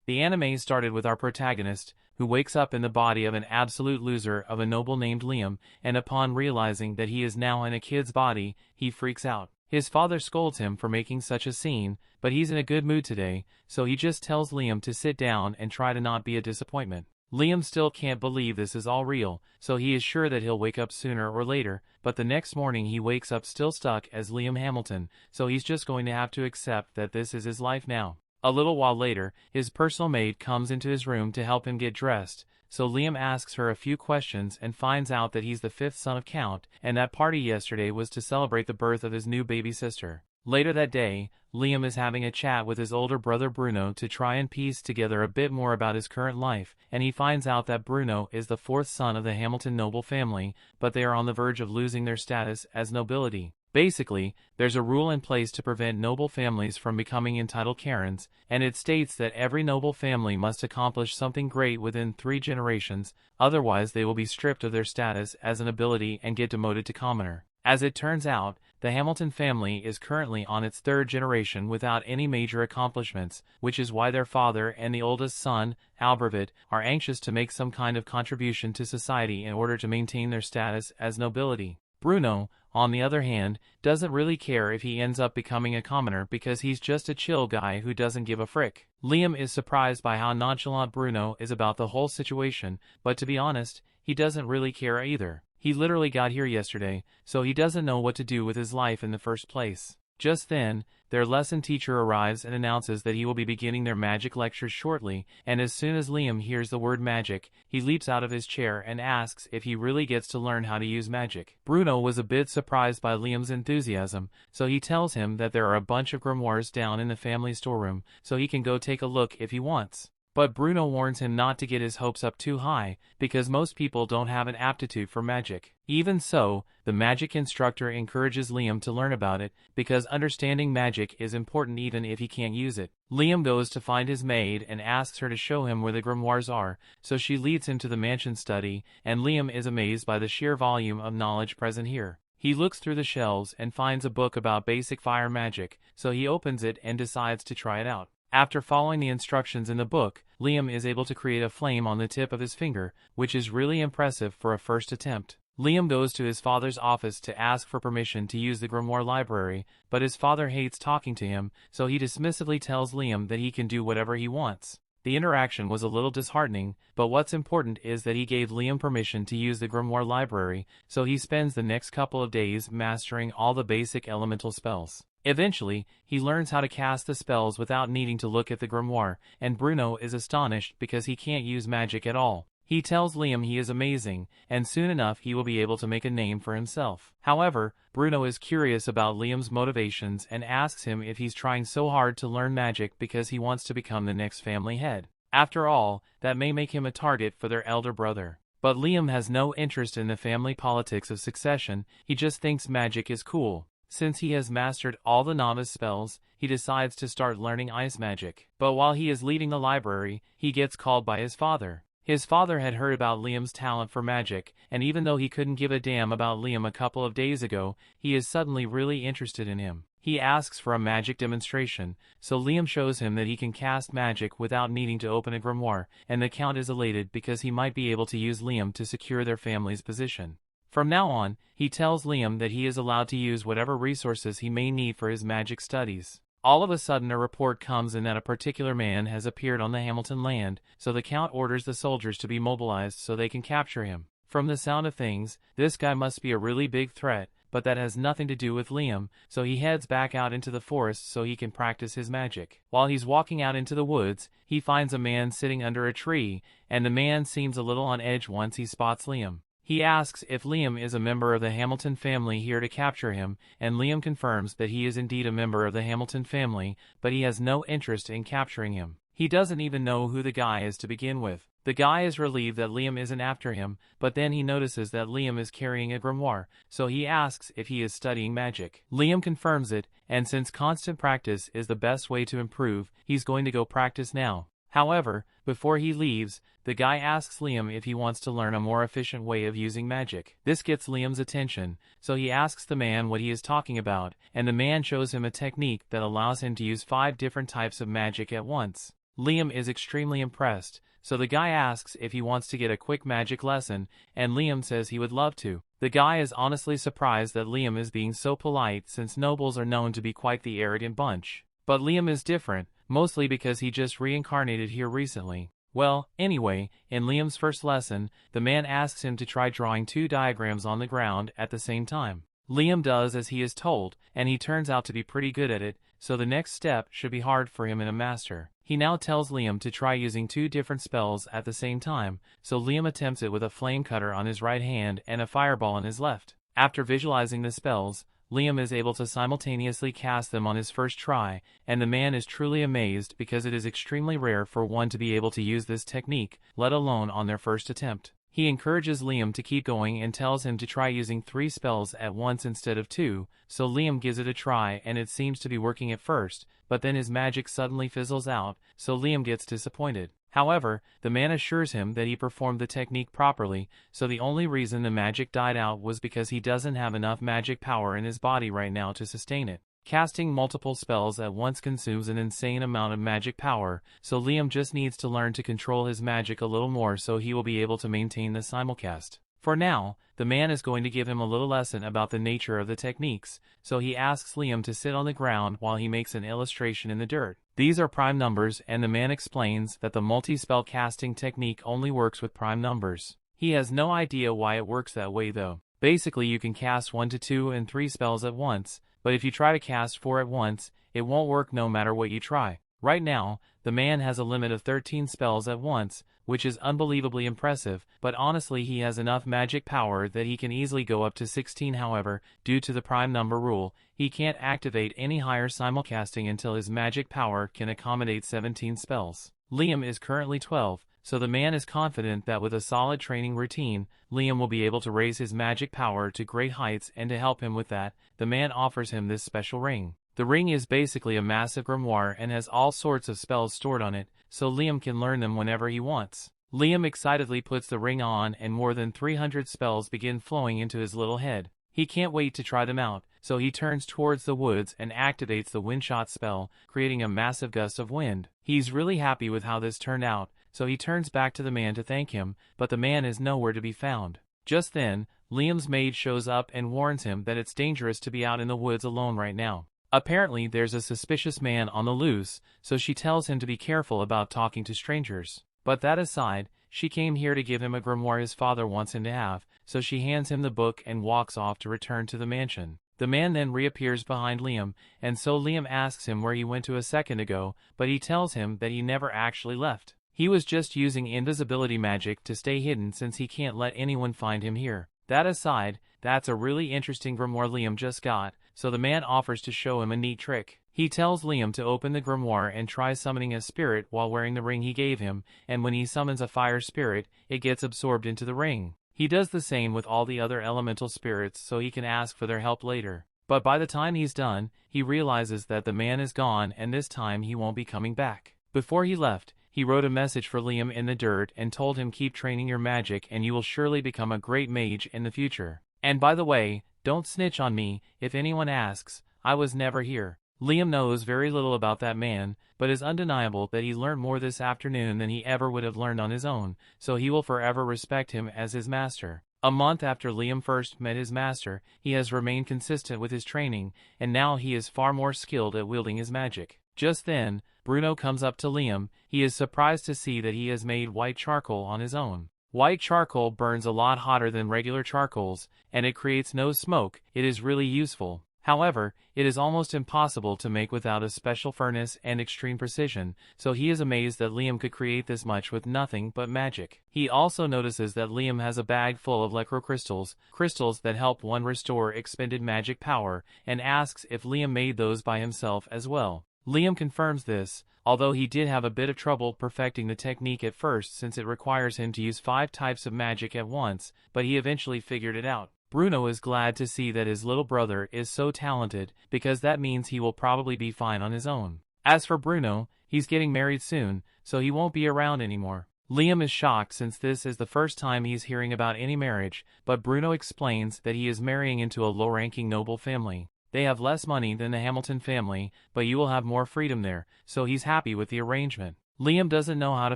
The anime started with our protagonist, who wakes up in the body of an absolute loser of a noble named Liam, and upon realizing that he is now in a kid's body, he freaks out. His father scolds him for making such a scene, but he's in a good mood today, so he just tells Liam to sit down and try to not be a disappointment. Liam still can't believe this is all real, so he is sure that he'll wake up sooner or later, but the next morning he wakes up still stuck as Liam Hamilton, so he's just going to have to accept that this is his life now. A little while later, his personal maid comes into his room to help him get dressed, so Liam asks her a few questions and finds out that he's the fifth son of Count, and that party yesterday was to celebrate the birth of his new baby sister. Later that day, Liam is having a chat with his older brother Bruno to try and piece together a bit more about his current life, and he finds out that Bruno is the fourth son of the Hamilton noble family, but they are on the verge of losing their status as nobility. Basically, there's a rule in place to prevent noble families from becoming entitled Karens, and it states that every noble family must accomplish something great within 3 generations, otherwise they will be stripped of their status as a nobility and get demoted to commoner. As it turns out, the Hamilton family is currently on its 3rd generation without any major accomplishments, which is why their father and the oldest son, Albervid, are anxious to make some kind of contribution to society in order to maintain their status as nobility. Bruno, on the other hand, doesn't really care if he ends up becoming a commoner because he's just a chill guy who doesn't give a frick. Liam is surprised by how nonchalant Bruno is about the whole situation, but to be honest, he doesn't really care either. He literally got here yesterday, so he doesn't know what to do with his life in the first place. Just then, their lesson teacher arrives and announces that he will be beginning their magic lectures shortly, and as soon as Liam hears the word magic, he leaps out of his chair and asks if he really gets to learn how to use magic. Bruno was a bit surprised by Liam's enthusiasm, so he tells him that there are a bunch of grimoires down in the family storeroom, so he can go take a look if he wants. But Bruno warns him not to get his hopes up too high, because most people don't have an aptitude for magic. Even so, the magic instructor encourages Liam to learn about it, because understanding magic is important even if he can't use it. Liam goes to find his maid and asks her to show him where the grimoires are, so she leads him to the mansion study, and Liam is amazed by the sheer volume of knowledge present here. He looks through the shelves and finds a book about basic fire magic, so he opens it and decides to try it out. After following the instructions in the book, Liam is able to create a flame on the tip of his finger, which is really impressive for a first attempt. Liam goes to his father's office to ask for permission to use the grimoire library, but his father hates talking to him, so he dismissively tells Liam that he can do whatever he wants. The interaction was a little disheartening, but what's important is that he gave Liam permission to use the grimoire library, so he spends the next couple of days mastering all the basic elemental spells. Eventually, he learns how to cast the spells without needing to look at the grimoire, and Bruno is astonished because he can't use magic at all. He tells Liam he is amazing, and soon enough he will be able to make a name for himself. However, Bruno is curious about Liam's motivations and asks him if he's trying so hard to learn magic because he wants to become the next family head. After all, that may make him a target for their elder brother. But Liam has no interest in the family politics of succession, he just thinks magic is cool. Since he has mastered all the novice spells, he decides to start learning ice magic. But while he is leaving the library, he gets called by his father. His father had heard about Liam's talent for magic, and even though he couldn't give a damn about Liam a couple of days ago, he is suddenly really interested in him. He asks for a magic demonstration, so Liam shows him that he can cast magic without needing to open a grimoire, and the Count is elated because he might be able to use Liam to secure their family's position. From now on, he tells Liam that he is allowed to use whatever resources he may need for his magic studies. All of a sudden a report comes in that a particular man has appeared on the Hamilton land, so the Count orders the soldiers to be mobilized so they can capture him. From the sound of things, this guy must be a really big threat, but that has nothing to do with Liam, so he heads back out into the forest so he can practice his magic. While he's walking out into the woods, he finds a man sitting under a tree, and the man seems a little on edge once he spots Liam. He asks if Liam is a member of the Hamilton family here to capture him, and Liam confirms that he is indeed a member of the Hamilton family, but he has no interest in capturing him. He doesn't even know who the guy is to begin with. The guy is relieved that Liam isn't after him, but then he notices that Liam is carrying a grimoire, so he asks if he is studying magic. Liam confirms it, and since constant practice is the best way to improve, he's going to go practice now. However, before he leaves, the guy asks Liam if he wants to learn a more efficient way of using magic. This gets Liam's attention, so he asks the man what he is talking about, and the man shows him a technique that allows him to use 5 different types of magic at once. Liam is extremely impressed, so the guy asks if he wants to get a quick magic lesson, and Liam says he would love to. The guy is honestly surprised that Liam is being so polite since nobles are known to be quite the arrogant bunch. But Liam is different, mostly because he just reincarnated here recently. Well, anyway, in Liam's first lesson, the man asks him to try drawing 2 diagrams on the ground at the same time. Liam does as he is told, and he turns out to be pretty good at it, so the next step should be hard for him in a master. He now tells Liam to try using 2 different spells at the same time, so Liam attempts it with a flame cutter on his right hand and a fireball on his left. After visualizing the spells, Liam is able to simultaneously cast them on his first try, and the man is truly amazed because it is extremely rare for one to be able to use this technique, let alone on their first attempt. He encourages Liam to keep going and tells him to try using 3 spells at once instead of 2, so Liam gives it a try and it seems to be working at first, but then his magic suddenly fizzles out, so Liam gets disappointed. However, the man assures him that he performed the technique properly, so the only reason the magic died out was because he doesn't have enough magic power in his body right now to sustain it. Casting multiple spells at once consumes an insane amount of magic power, so Liam just needs to learn to control his magic a little more so he will be able to maintain the simulcast. For now, the man is going to give him a little lesson about the nature of the techniques, so he asks Liam to sit on the ground while he makes an illustration in the dirt. These are prime numbers, and the man explains that the multi-spell casting technique only works with prime numbers. He has no idea why it works that way though. Basically you can cast 1 to 2 and 3 spells at once, but if you try to cast 4 at once, it won't work no matter what you try. Right now, the man has a limit of 13 spells at once, which is unbelievably impressive, but honestly he has enough magic power that he can easily go up to 16. However, due to the prime number rule, he can't activate any higher simulcasting until his magic power can accommodate 17 spells. Liam is currently 12, so the man is confident that with a solid training routine, Liam will be able to raise his magic power to great heights, and to help him with that, the man offers him this special ring. The ring is basically a massive grimoire and has all sorts of spells stored on it, so Liam can learn them whenever he wants. Liam excitedly puts the ring on and more than 300 spells begin flowing into his little head. He can't wait to try them out, so he turns towards the woods and activates the windshot spell, creating a massive gust of wind. He's really happy with how this turned out, so he turns back to the man to thank him, but the man is nowhere to be found. Just then, Liam's mage shows up and warns him that it's dangerous to be out in the woods alone right now. Apparently there's a suspicious man on the loose, so she tells him to be careful about talking to strangers. But that aside, she came here to give him a grimoire his father wants him to have, so she hands him the book and walks off to return to the mansion. The man then reappears behind Liam, and so Liam asks him where he went to a second ago, but he tells him that he never actually left. He was just using invisibility magic to stay hidden since he can't let anyone find him here. That aside, that's a really interesting grimoire Liam just got, so the man offers to show him a neat trick. He tells Liam to open the grimoire and try summoning a spirit while wearing the ring he gave him, and when he summons a fire spirit, it gets absorbed into the ring. He does the same with all the other elemental spirits so he can ask for their help later. But by the time he's done, he realizes that the man is gone and this time he won't be coming back. Before he left, he wrote a message for Liam in the dirt and told him, keep training your magic and you will surely become a great mage in the future. And by the way, don't snitch on me, if anyone asks, I was never here. Liam knows very little about that man, but it's undeniable that he learned more this afternoon than he ever would have learned on his own, so he will forever respect him as his master. A month after Liam first met his master, he has remained consistent with his training, and now he is far more skilled at wielding his magic. Just then, Bruno comes up to Liam. He is surprised to see that he has made white charcoal on his own. White charcoal burns a lot hotter than regular charcoals, and it creates no smoke. It is really useful. However, it is almost impossible to make without a special furnace and extreme precision, so he is amazed that Liam could create this much with nothing but magic. He also notices that Liam has a bag full of crystals, crystals that help one restore expended magic power, and asks if Liam made those by himself as well. Liam confirms this, although he did have a bit of trouble perfecting the technique at first since it requires him to use 5 types of magic at once, but he eventually figured it out. Bruno is glad to see that his little brother is so talented, because that means he will probably be fine on his own. As for Bruno, he's getting married soon, so he won't be around anymore. Liam is shocked since this is the first time he's hearing about any marriage, but Bruno explains that he is marrying into a low-ranking noble family. They have less money than the Hamilton family, but you will have more freedom there, so he's happy with the arrangement. Liam doesn't know how to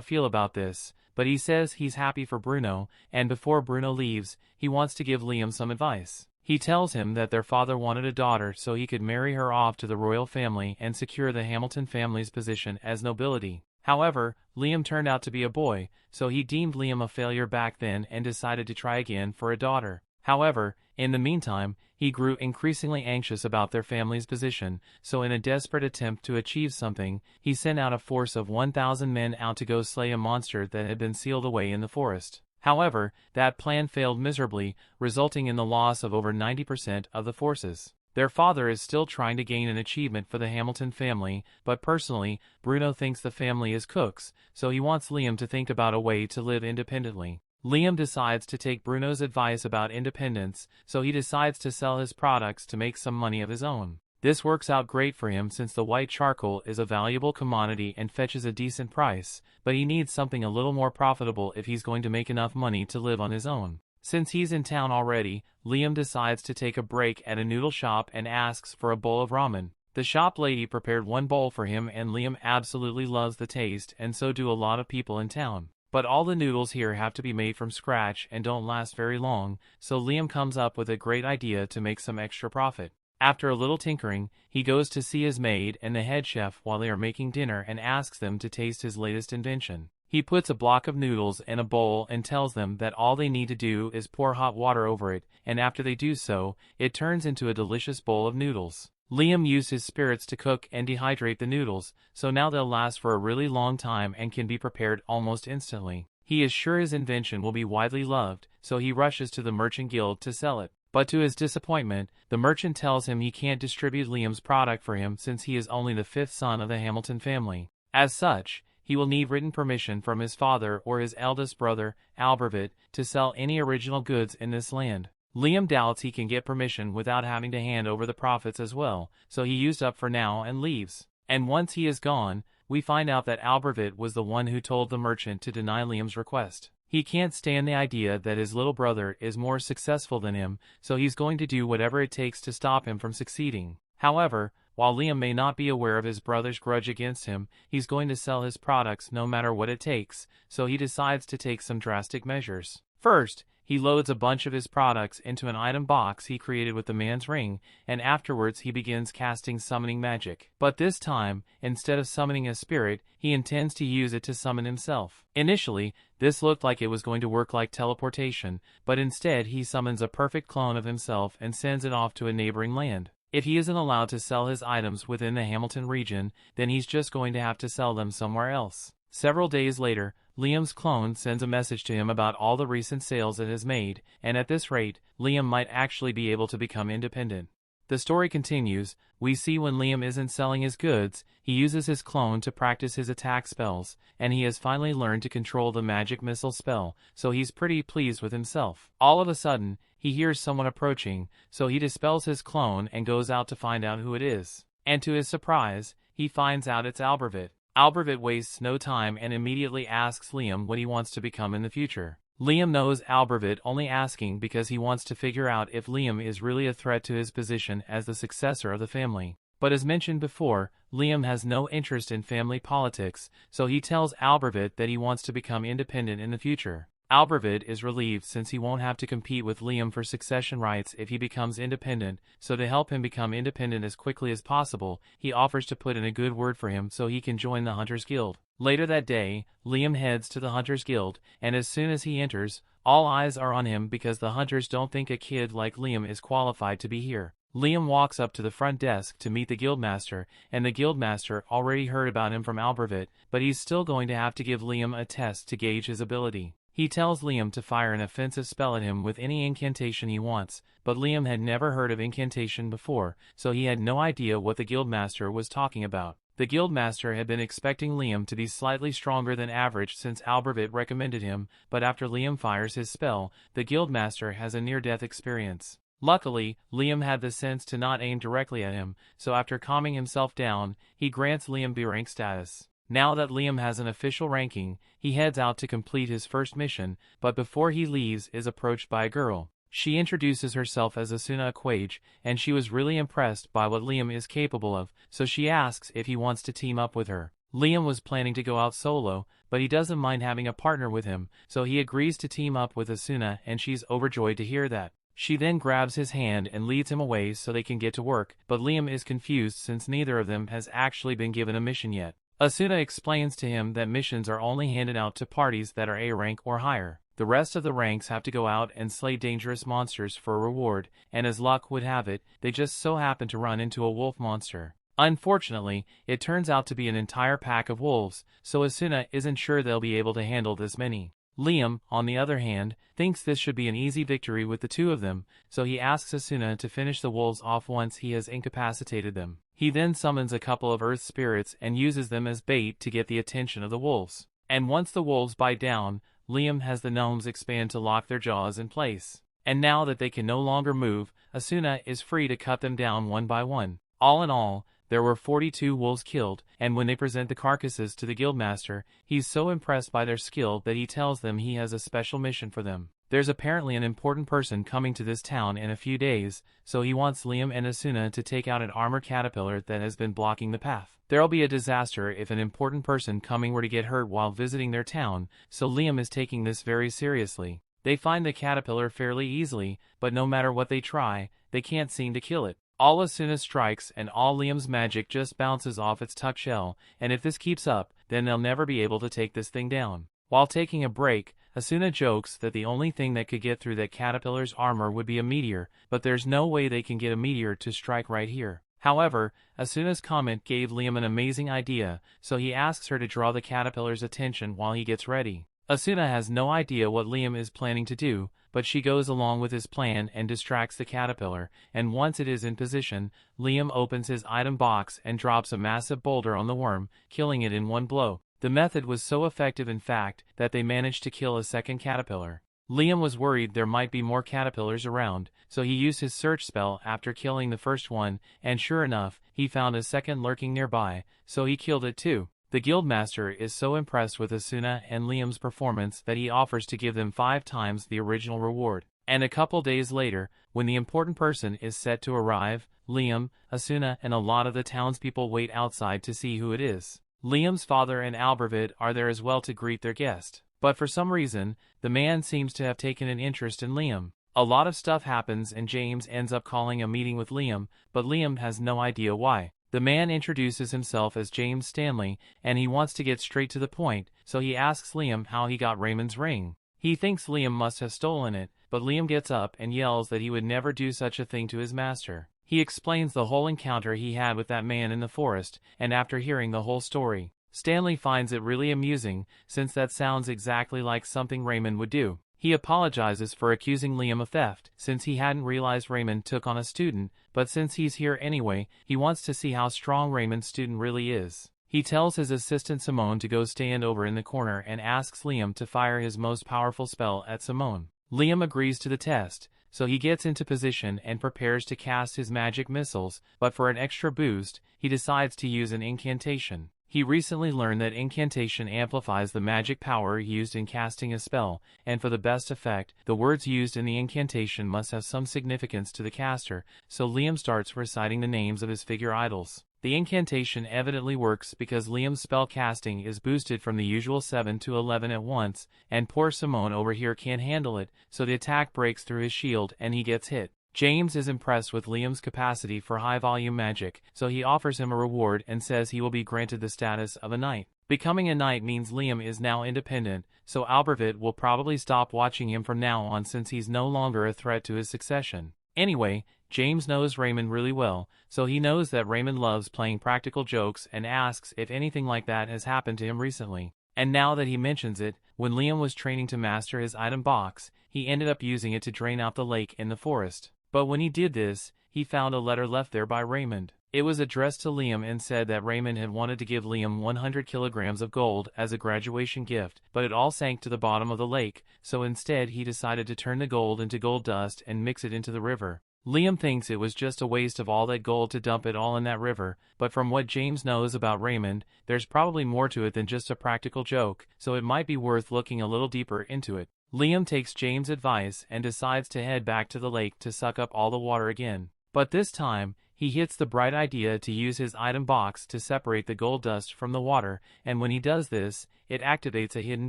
feel about this, but he says he's happy for Bruno, and before Bruno leaves, he wants to give Liam some advice. He tells him that their father wanted a daughter so he could marry her off to the royal family and secure the Hamilton family's position as nobility. However, Liam turned out to be a boy, so he deemed Liam a failure back then and decided to try again for a daughter. However, in the meantime, he grew increasingly anxious about their family's position, so in a desperate attempt to achieve something, he sent out a force of 1,000 men out to go slay a monster that had been sealed away in the forest. However, that plan failed miserably, resulting in the loss of over 90% of the forces. Their father is still trying to gain an achievement for the Hamilton family, but personally, Bruno thinks the family is cooks, so he wants Liam to think about a way to live independently. Liam decides to take Bruno's advice about independence, so he decides to sell his products to make some money of his own. This works out great for him since the white charcoal is a valuable commodity and fetches a decent price, but he needs something a little more profitable if he's going to make enough money to live on his own. Since he's in town already, Liam decides to take a break at a noodle shop and asks for a bowl of ramen. The shop lady prepared one bowl for him and Liam absolutely loves the taste, and so do a lot of people in town. But all the noodles here have to be made from scratch and don't last very long, so Liam comes up with a great idea to make some extra profit. After a little tinkering, he goes to see his maid and the head chef while they are making dinner and asks them to taste his latest invention. He puts a block of noodles in a bowl and tells them that all they need to do is pour hot water over it, and after they do so, it turns into a delicious bowl of noodles. Liam used his spirits to cook and dehydrate the noodles, so now they'll last for a really long time and can be prepared almost instantly. He is sure his invention will be widely loved, so he rushes to the merchant guild to sell it. But to his disappointment, the merchant tells him he can't distribute Liam's product for him since he is only the fifth son of the Hamilton family. As such, he will need written permission from his father or his eldest brother, Albervit, to sell any original goods in this land. Liam doubts he can get permission without having to hand over the profits as well, so he used up for now and leaves. And once he is gone, we find out that Albervit was the one who told the merchant to deny Liam's request. He can't stand the idea that his little brother is more successful than him, so he's going to do whatever it takes to stop him from succeeding. However, while Liam may not be aware of his brother's grudge against him, he's going to sell his products no matter what it takes, so he decides to take some drastic measures. First, he loads a bunch of his products into an item box he created with the man's ring, and afterwards he begins casting summoning magic. But this time, instead of summoning a spirit, he intends to use it to summon himself. Initially, this looked like it was going to work like teleportation, but instead he summons a perfect clone of himself and sends it off to a neighboring land. If he isn't allowed to sell his items within the Hamilton region, then he's just going to have to sell them somewhere else. Several days later, Liam's clone sends a message to him about all the recent sales it has made, and at this rate, Liam might actually be able to become independent. The story continues. We see when Liam isn't selling his goods, he uses his clone to practice his attack spells, and he has finally learned to control the magic missile spell, so he's pretty pleased with himself. All of a sudden, he hears someone approaching, so he dispels his clone and goes out to find out who it is. And to his surprise, he finds out it's Albervit. Albervit wastes no time and immediately asks Liam what he wants to become in the future. Liam knows Albervit only asking because he wants to figure out if Liam is really a threat to his position as the successor of the family. But as mentioned before, Liam has no interest in family politics, so he tells Albervit that he wants to become independent in the future. Albervit is relieved since he won't have to compete with Liam for succession rights if he becomes independent, so to help him become independent as quickly as possible, he offers to put in a good word for him so he can join the Hunters Guild. Later that day, Liam heads to the Hunters Guild, and as soon as he enters, all eyes are on him because the hunters don't think a kid like Liam is qualified to be here. Liam walks up to the front desk to meet the guildmaster, and the guildmaster already heard about him from Albervit, but he's still going to have to give Liam a test to gauge his ability. He tells Liam to fire an offensive spell at him with any incantation he wants, but Liam had never heard of incantation before, so he had no idea what the guildmaster was talking about. The guildmaster had been expecting Liam to be slightly stronger than average since Albervit recommended him, but after Liam fires his spell, the guildmaster has a near-death experience. Luckily, Liam had the sense to not aim directly at him, so after calming himself down, he grants Liam B rank status. Now that Liam has an official ranking, he heads out to complete his first mission, but before he leaves is approached by a girl. She introduces herself as Asuna Aquage, and she was really impressed by what Liam is capable of, so she asks if he wants to team up with her. Liam was planning to go out solo, but he doesn't mind having a partner with him, so he agrees to team up with Asuna, and she's overjoyed to hear that. She then grabs his hand and leads him away so they can get to work, but Liam is confused since neither of them has actually been given a mission yet. Asuna explains to him that missions are only handed out to parties that are A rank or higher. The rest of the ranks have to go out and slay dangerous monsters for a reward, and as luck would have it, they just so happen to run into a wolf monster. Unfortunately, it turns out to be an entire pack of wolves, so Asuna isn't sure they'll be able to handle this many. Liam, on the other hand, thinks this should be an easy victory with the two of them, so he asks Asuna to finish the wolves off once he has incapacitated them. He then summons a couple of earth spirits and uses them as bait to get the attention of the wolves. And once the wolves bite down, Liam has the gnomes expand to lock their jaws in place. And now that they can no longer move, Asuna is free to cut them down one by one. All in all, there were 42 wolves killed, and when they present the carcasses to the guildmaster, he's so impressed by their skill that he tells them he has a special mission for them. There's apparently an important person coming to this town in a few days, so he wants Liam and Asuna to take out an armored caterpillar that has been blocking the path. There'll be a disaster if an important person coming were to get hurt while visiting their town, so Liam is taking this very seriously. They find the caterpillar fairly easily, but no matter what they try, they can't seem to kill it. All Asuna strikes and all Liam's magic just bounces off its tuck shell, and if this keeps up, then they'll never be able to take this thing down. While taking a break, Asuna jokes that the only thing that could get through that caterpillar's armor would be a meteor, but there's no way they can get a meteor to strike right here. However, Asuna's comment gave Liam an amazing idea, so he asks her to draw the caterpillar's attention while he gets ready. Asuna has no idea what Liam is planning to do, but she goes along with his plan and distracts the caterpillar, and once it is in position, Liam opens his item box and drops a massive boulder on the worm, killing it in one blow. The method was so effective in fact that they managed to kill a second caterpillar. Liam was worried there might be more caterpillars around, so he used his search spell after killing the first one, and sure enough, he found a second lurking nearby, so he killed it too. The guildmaster is so impressed with Asuna and Liam's performance that he offers to give them 5 times the original reward. And a couple days later, when the important person is set to arrive, Liam, Asuna and a lot of the townspeople wait outside to see who it is. Liam's father and Albervid are there as well to greet their guest. But for some reason, the man seems to have taken an interest in Liam. A lot of stuff happens and James ends up calling a meeting with Liam, but Liam has no idea why. The man introduces himself as James Stanley, and he wants to get straight to the point, so he asks Liam how he got Raymond's ring. He thinks Liam must have stolen it, but Liam gets up and yells that he would never do such a thing to his master. He explains the whole encounter he had with that man in the forest, and after hearing the whole story, Stanley finds it really amusing, since that sounds exactly like something Raymond would do. He apologizes for accusing Liam of theft, since he hadn't realized Raymond took on a student, but since he's here anyway, he wants to see how strong Raymond's student really is. He tells his assistant Simone to go stand over in the corner and asks Liam to fire his most powerful spell at Simone. Liam agrees to the test, so he gets into position and prepares to cast his magic missiles, but for an extra boost, he decides to use an incantation. He recently learned that incantation amplifies the magic power used in casting a spell, and for the best effect, the words used in the incantation must have some significance to the caster, so Liam starts reciting the names of his figure idols. The incantation evidently works because Liam's spell casting is boosted from the usual 7 to 11 at once, and poor Simone over here can't handle it, so the attack breaks through his shield and he gets hit. James is impressed with Liam's capacity for high-volume magic, so he offers him a reward and says he will be granted the status of a knight. Becoming a knight means Liam is now independent, so Albervid will probably stop watching him from now on since he's no longer a threat to his succession. Anyway, James knows Raymond really well, so he knows that Raymond loves playing practical jokes and asks if anything like that has happened to him recently. And now that he mentions it, when Liam was training to master his item box, he ended up using it to drain out the lake in the forest. But when he did this, he found a letter left there by Raymond. It was addressed to Liam and said that Raymond had wanted to give Liam 100 kilograms of gold as a graduation gift, but it all sank to the bottom of the lake, so instead he decided to turn the gold into gold dust and mix it into the river. Liam thinks it was just a waste of all that gold to dump it all in that river, but from what James knows about Raymond, there's probably more to it than just a practical joke, so it might be worth looking a little deeper into it. Liam takes James' advice and decides to head back to the lake to suck up all the water again. But this time, He hits the bright idea to use his item box to separate the gold dust from the water, and when he does this, it activates a hidden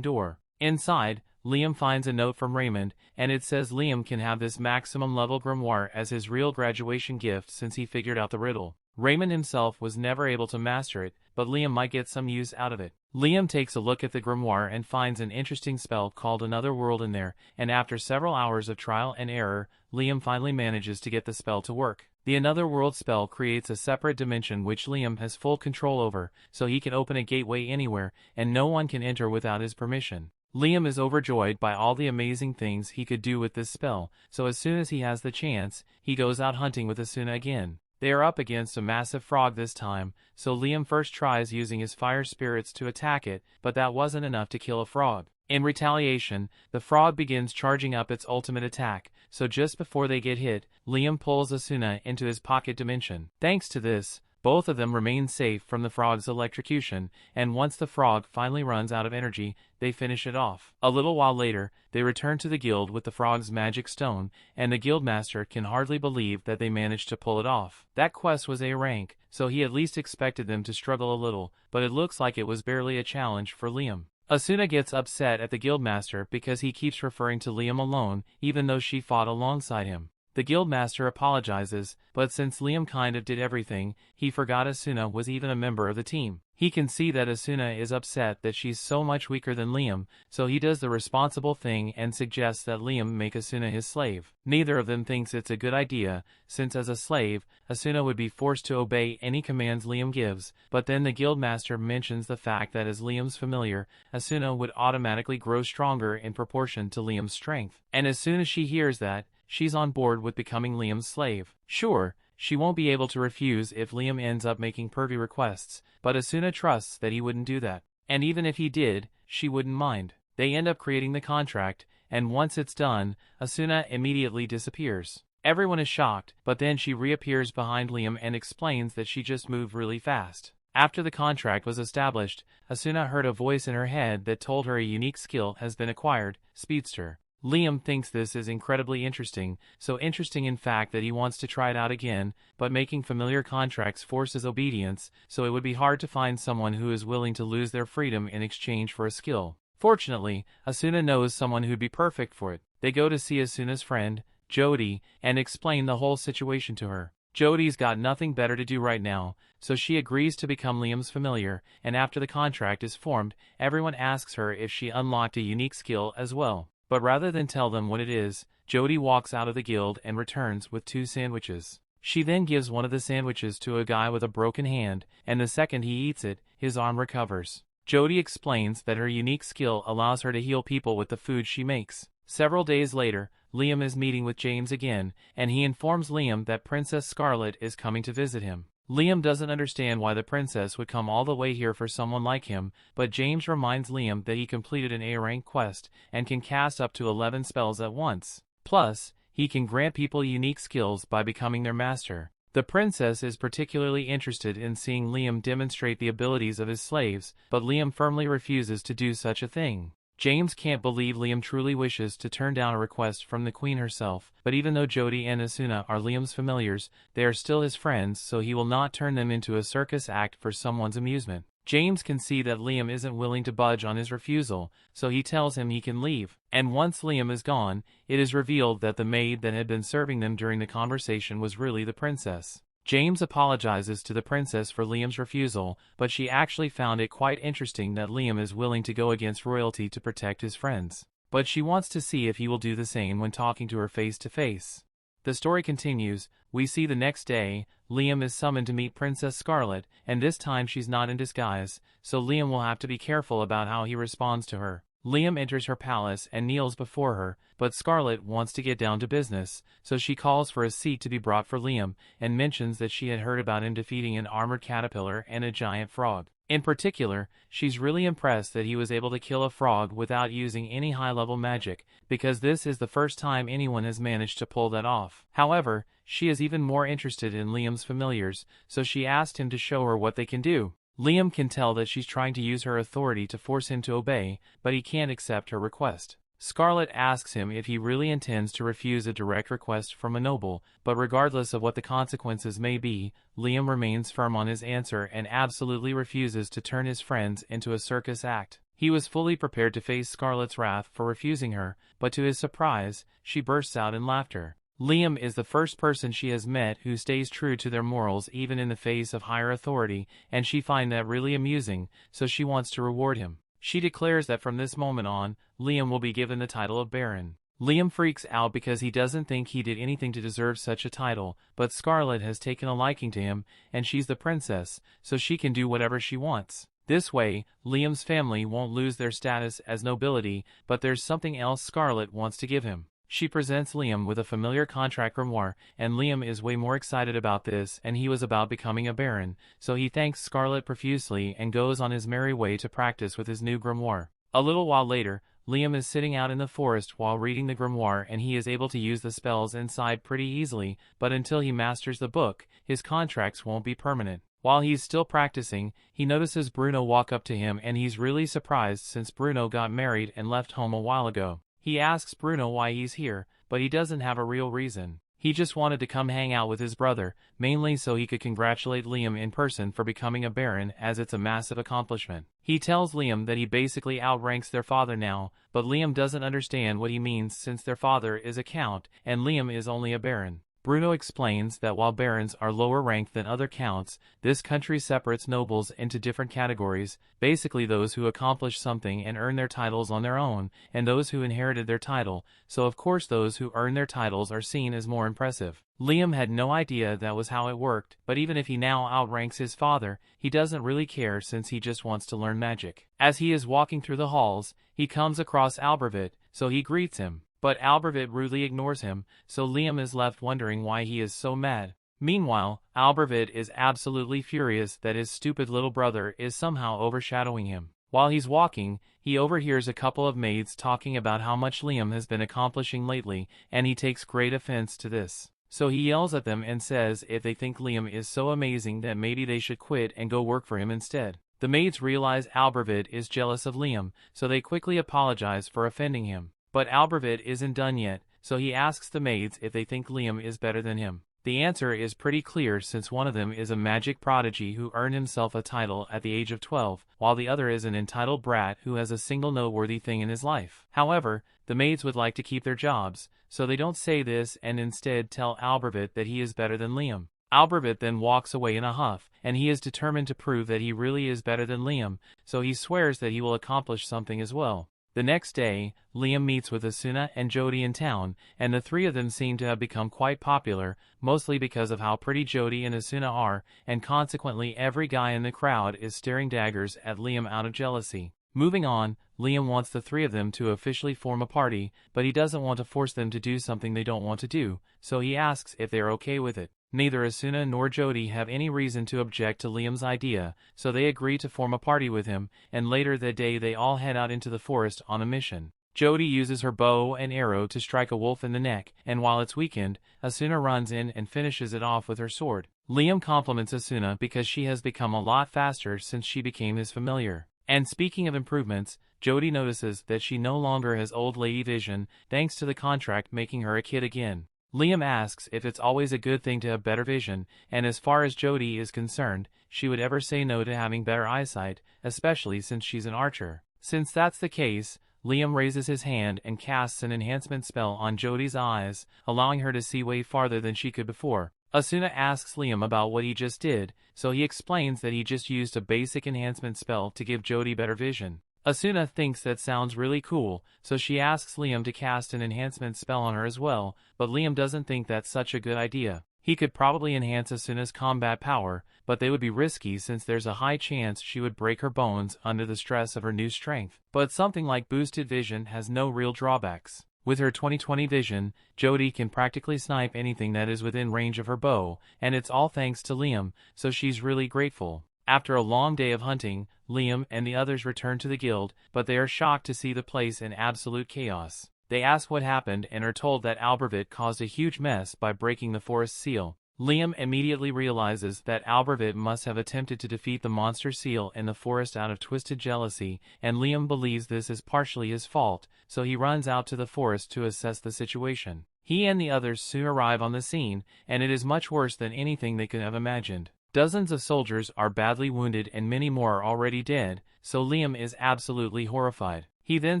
door. Inside, Liam finds a note from Raymond, and it says Liam can have this maximum level grimoire as his real graduation gift since he figured out the riddle. Raymond himself was never able to master it, but Liam might get some use out of it. Liam takes a look at the grimoire and finds an interesting spell called Another World in there, and after several hours of trial and error, Liam finally manages to get the spell to work. The Another World spell creates a separate dimension which Liam has full control over, so he can open a gateway anywhere, and no one can enter without his permission. Liam is overjoyed by all the amazing things he could do with this spell, so as soon as he has the chance, he goes out hunting with Asuna again. They are up against a massive frog this time, so Liam first tries using his fire spirits to attack it, but that wasn't enough to kill a frog. In retaliation, the frog begins charging up its ultimate attack, so just before they get hit, Liam pulls Asuna into his pocket dimension. Thanks to this, both of them remain safe from the frog's electrocution, and once the frog finally runs out of energy, they finish it off. A little while later, they return to the guild with the frog's magic stone, and the guildmaster can hardly believe that they managed to pull it off. That quest was A rank, so he at least expected them to struggle a little, but it looks like it was barely a challenge for Liam. Asuna gets upset at the guildmaster because he keeps referring to Liam alone, even though she fought alongside him. The guildmaster apologizes, but since Liam kind of did everything, he forgot Asuna was even a member of the team. He can see that Asuna is upset that she's so much weaker than Liam, so he does the responsible thing and suggests that Liam make Asuna his slave. Neither of them thinks it's a good idea, since as a slave, Asuna would be forced to obey any commands Liam gives, but then the guildmaster mentions the fact that as Liam's familiar, Asuna would automatically grow stronger in proportion to Liam's strength. And as soon as she hears that, she's on board with becoming Liam's slave. Sure, she won't be able to refuse if Liam ends up making pervy requests, but Asuna trusts that he wouldn't do that. And even if he did, she wouldn't mind. They end up creating the contract, and once it's done, Asuna immediately disappears. Everyone is shocked, but then she reappears behind Liam and explains that she just moved really fast. After the contract was established, Asuna heard a voice in her head that told her a unique skill has been acquired, Speedster. Liam thinks this is incredibly interesting, so interesting in fact that he wants to try it out again, but making familiar contracts forces obedience, so it would be hard to find someone who is willing to lose their freedom in exchange for a skill. Fortunately, Asuna knows someone who'd be perfect for it. They go to see Asuna's friend, Jody, and explain the whole situation to her. Jody's got nothing better to do right now, so she agrees to become Liam's familiar, and after the contract is formed, everyone asks her if she unlocked a unique skill as well. But rather than tell them what it is, Jody walks out of the guild and returns with 2 sandwiches. She then gives one of the sandwiches to a guy with a broken hand, and the second he eats it, his arm recovers. Jody explains that her unique skill allows her to heal people with the food she makes. Several days later, Liam is meeting with James again, and he informs Liam that Princess Scarlet is coming to visit him. Liam doesn't understand why the princess would come all the way here for someone like him, but James reminds Liam that he completed an A-rank quest and can cast up to 11 spells at once. Plus, he can grant people unique skills by becoming their master. The princess is particularly interested in seeing Liam demonstrate the abilities of his slaves, but Liam firmly refuses to do such a thing. James can't believe Liam truly wishes to turn down a request from the queen herself, but even though Jody and Asuna are Liam's familiars, they are still his friends, so he will not turn them into a circus act for someone's amusement. James can see that Liam isn't willing to budge on his refusal, so he tells him he can leave. And once Liam is gone, it is revealed that the maid that had been serving them during the conversation was really the princess. James apologizes to the princess for Liam's refusal, but she actually found it quite interesting that Liam is willing to go against royalty to protect his friends. But she wants to see if he will do the same when talking to her face to face. The story continues. We see the next day, Liam is summoned to meet Princess Scarlet, and this time she's not in disguise, so Liam will have to be careful about how he responds to her. Liam enters her palace and kneels before her, but Scarlet wants to get down to business, so she calls for a seat to be brought for Liam, and mentions that she had heard about him defeating an armored caterpillar and a giant frog. In particular, she's really impressed that he was able to kill a frog without using any high-level magic, because this is the first time anyone has managed to pull that off. However, she is even more interested in Liam's familiars, so she asked him to show her what they can do. Liam can tell that she's trying to use her authority to force him to obey, but he can't accept her request. Scarlet asks him if he really intends to refuse a direct request from a noble, but regardless of what the consequences may be, Liam remains firm on his answer and absolutely refuses to turn his friends into a circus act. He was fully prepared to face Scarlet's wrath for refusing her, but to his surprise, she bursts out in laughter. Liam is the first person she has met who stays true to their morals even in the face of higher authority, and she finds that really amusing, so she wants to reward him. She declares that from this moment on, Liam will be given the title of Baron. Liam freaks out because he doesn't think he did anything to deserve such a title, but Scarlet has taken a liking to him, and she's the princess, so she can do whatever she wants. This way, Liam's family won't lose their status as nobility, but there's something else Scarlet wants to give him. She presents Liam with a familiar contract grimoire, and Liam is way more excited about this, and he was about becoming a baron, so he thanks Scarlet profusely and goes on his merry way to practice with his new grimoire. A little while later, Liam is sitting out in the forest while reading the grimoire, and he is able to use the spells inside pretty easily, but until he masters the book, his contracts won't be permanent. While he's still practicing, he notices Bruno walk up to him, and he's really surprised since Bruno got married and left home a while ago. He asks Bruno why he's here, but he doesn't have a real reason. He just wanted to come hang out with his brother, mainly so he could congratulate Liam in person for becoming a baron, as it's a massive accomplishment. He tells Liam that he basically outranks their father now, but Liam doesn't understand what he means since their father is a count, and Liam is only a baron. Bruno explains that while barons are lower ranked than other counts, this country separates nobles into different categories, basically those who accomplish something and earn their titles on their own, and those who inherited their title, so of course those who earn their titles are seen as more impressive. Liam had no idea that was how it worked, but even if he now outranks his father, he doesn't really care since he just wants to learn magic. As he is walking through the halls, he comes across Albervit, so he greets him. But Albervit rudely ignores him, so Liam is left wondering why he is so mad. Meanwhile, Albervit is absolutely furious that his stupid little brother is somehow overshadowing him. While he's walking, he overhears a couple of maids talking about how much Liam has been accomplishing lately, and he takes great offense to this. So he yells at them and says if they think Liam is so amazing that maybe they should quit and go work for him instead. The maids realize Albervit is jealous of Liam, so they quickly apologize for offending him. But Albervit isn't done yet, so he asks the maids if they think Liam is better than him. The answer is pretty clear since one of them is a magic prodigy who earned himself a title at the age of 12, while the other is an entitled brat who has a single noteworthy thing in his life. However, the maids would like to keep their jobs, so they don't say this and instead tell Albervit that he is better than Liam. Albervit then walks away in a huff, and he is determined to prove that he really is better than Liam, so he swears that he will accomplish something as well. The next day, Liam meets with Asuna and Jody in town, and the three of them seem to have become quite popular, mostly because of how pretty Jody and Asuna are, and consequently every guy in the crowd is staring daggers at Liam out of jealousy. Moving on, Liam wants the three of them to officially form a party, but he doesn't want to force them to do something they don't want to do, so he asks if they're okay with it. Neither Asuna nor Jody have any reason to object to Liam's idea, so they agree to form a party with him, and later that day they all head out into the forest on a mission. Jody uses her bow and arrow to strike a wolf in the neck, and while it's weakened, Asuna runs in and finishes it off with her sword. Liam compliments Asuna because she has become a lot faster since she became his familiar. And speaking of improvements, Jody notices that she no longer has old lady vision, thanks to the contract making her a kid again. Liam asks if it's always a good thing to have better vision, and as far as Jody is concerned, she would ever say no to having better eyesight, especially since she's an archer. Since that's the case, Liam raises his hand and casts an enhancement spell on Jody's eyes, allowing her to see way farther than she could before. Asuna asks Liam about what he just did, so he explains that he just used a basic enhancement spell to give Jody better vision. Asuna thinks that sounds really cool, so she asks Liam to cast an enhancement spell on her as well, but Liam doesn't think that's such a good idea. He could probably enhance Asuna's combat power, but they would be risky since there's a high chance she would break her bones under the stress of her new strength. But something like boosted vision has no real drawbacks. With her 20/20 vision, Jody can practically snipe anything that is within range of her bow, and it's all thanks to Liam, so she's really grateful. After a long day of hunting, Liam and the others return to the guild, but they are shocked to see the place in absolute chaos. They ask what happened and are told that Albervit caused a huge mess by breaking the forest seal. Liam immediately realizes that Albervit must have attempted to defeat the monster seal in the forest out of twisted jealousy, and Liam believes this is partially his fault, so he runs out to the forest to assess the situation. He and the others soon arrive on the scene, and it is much worse than anything they could have imagined. Dozens of soldiers are badly wounded and many more are already dead, so Liam is absolutely horrified. He then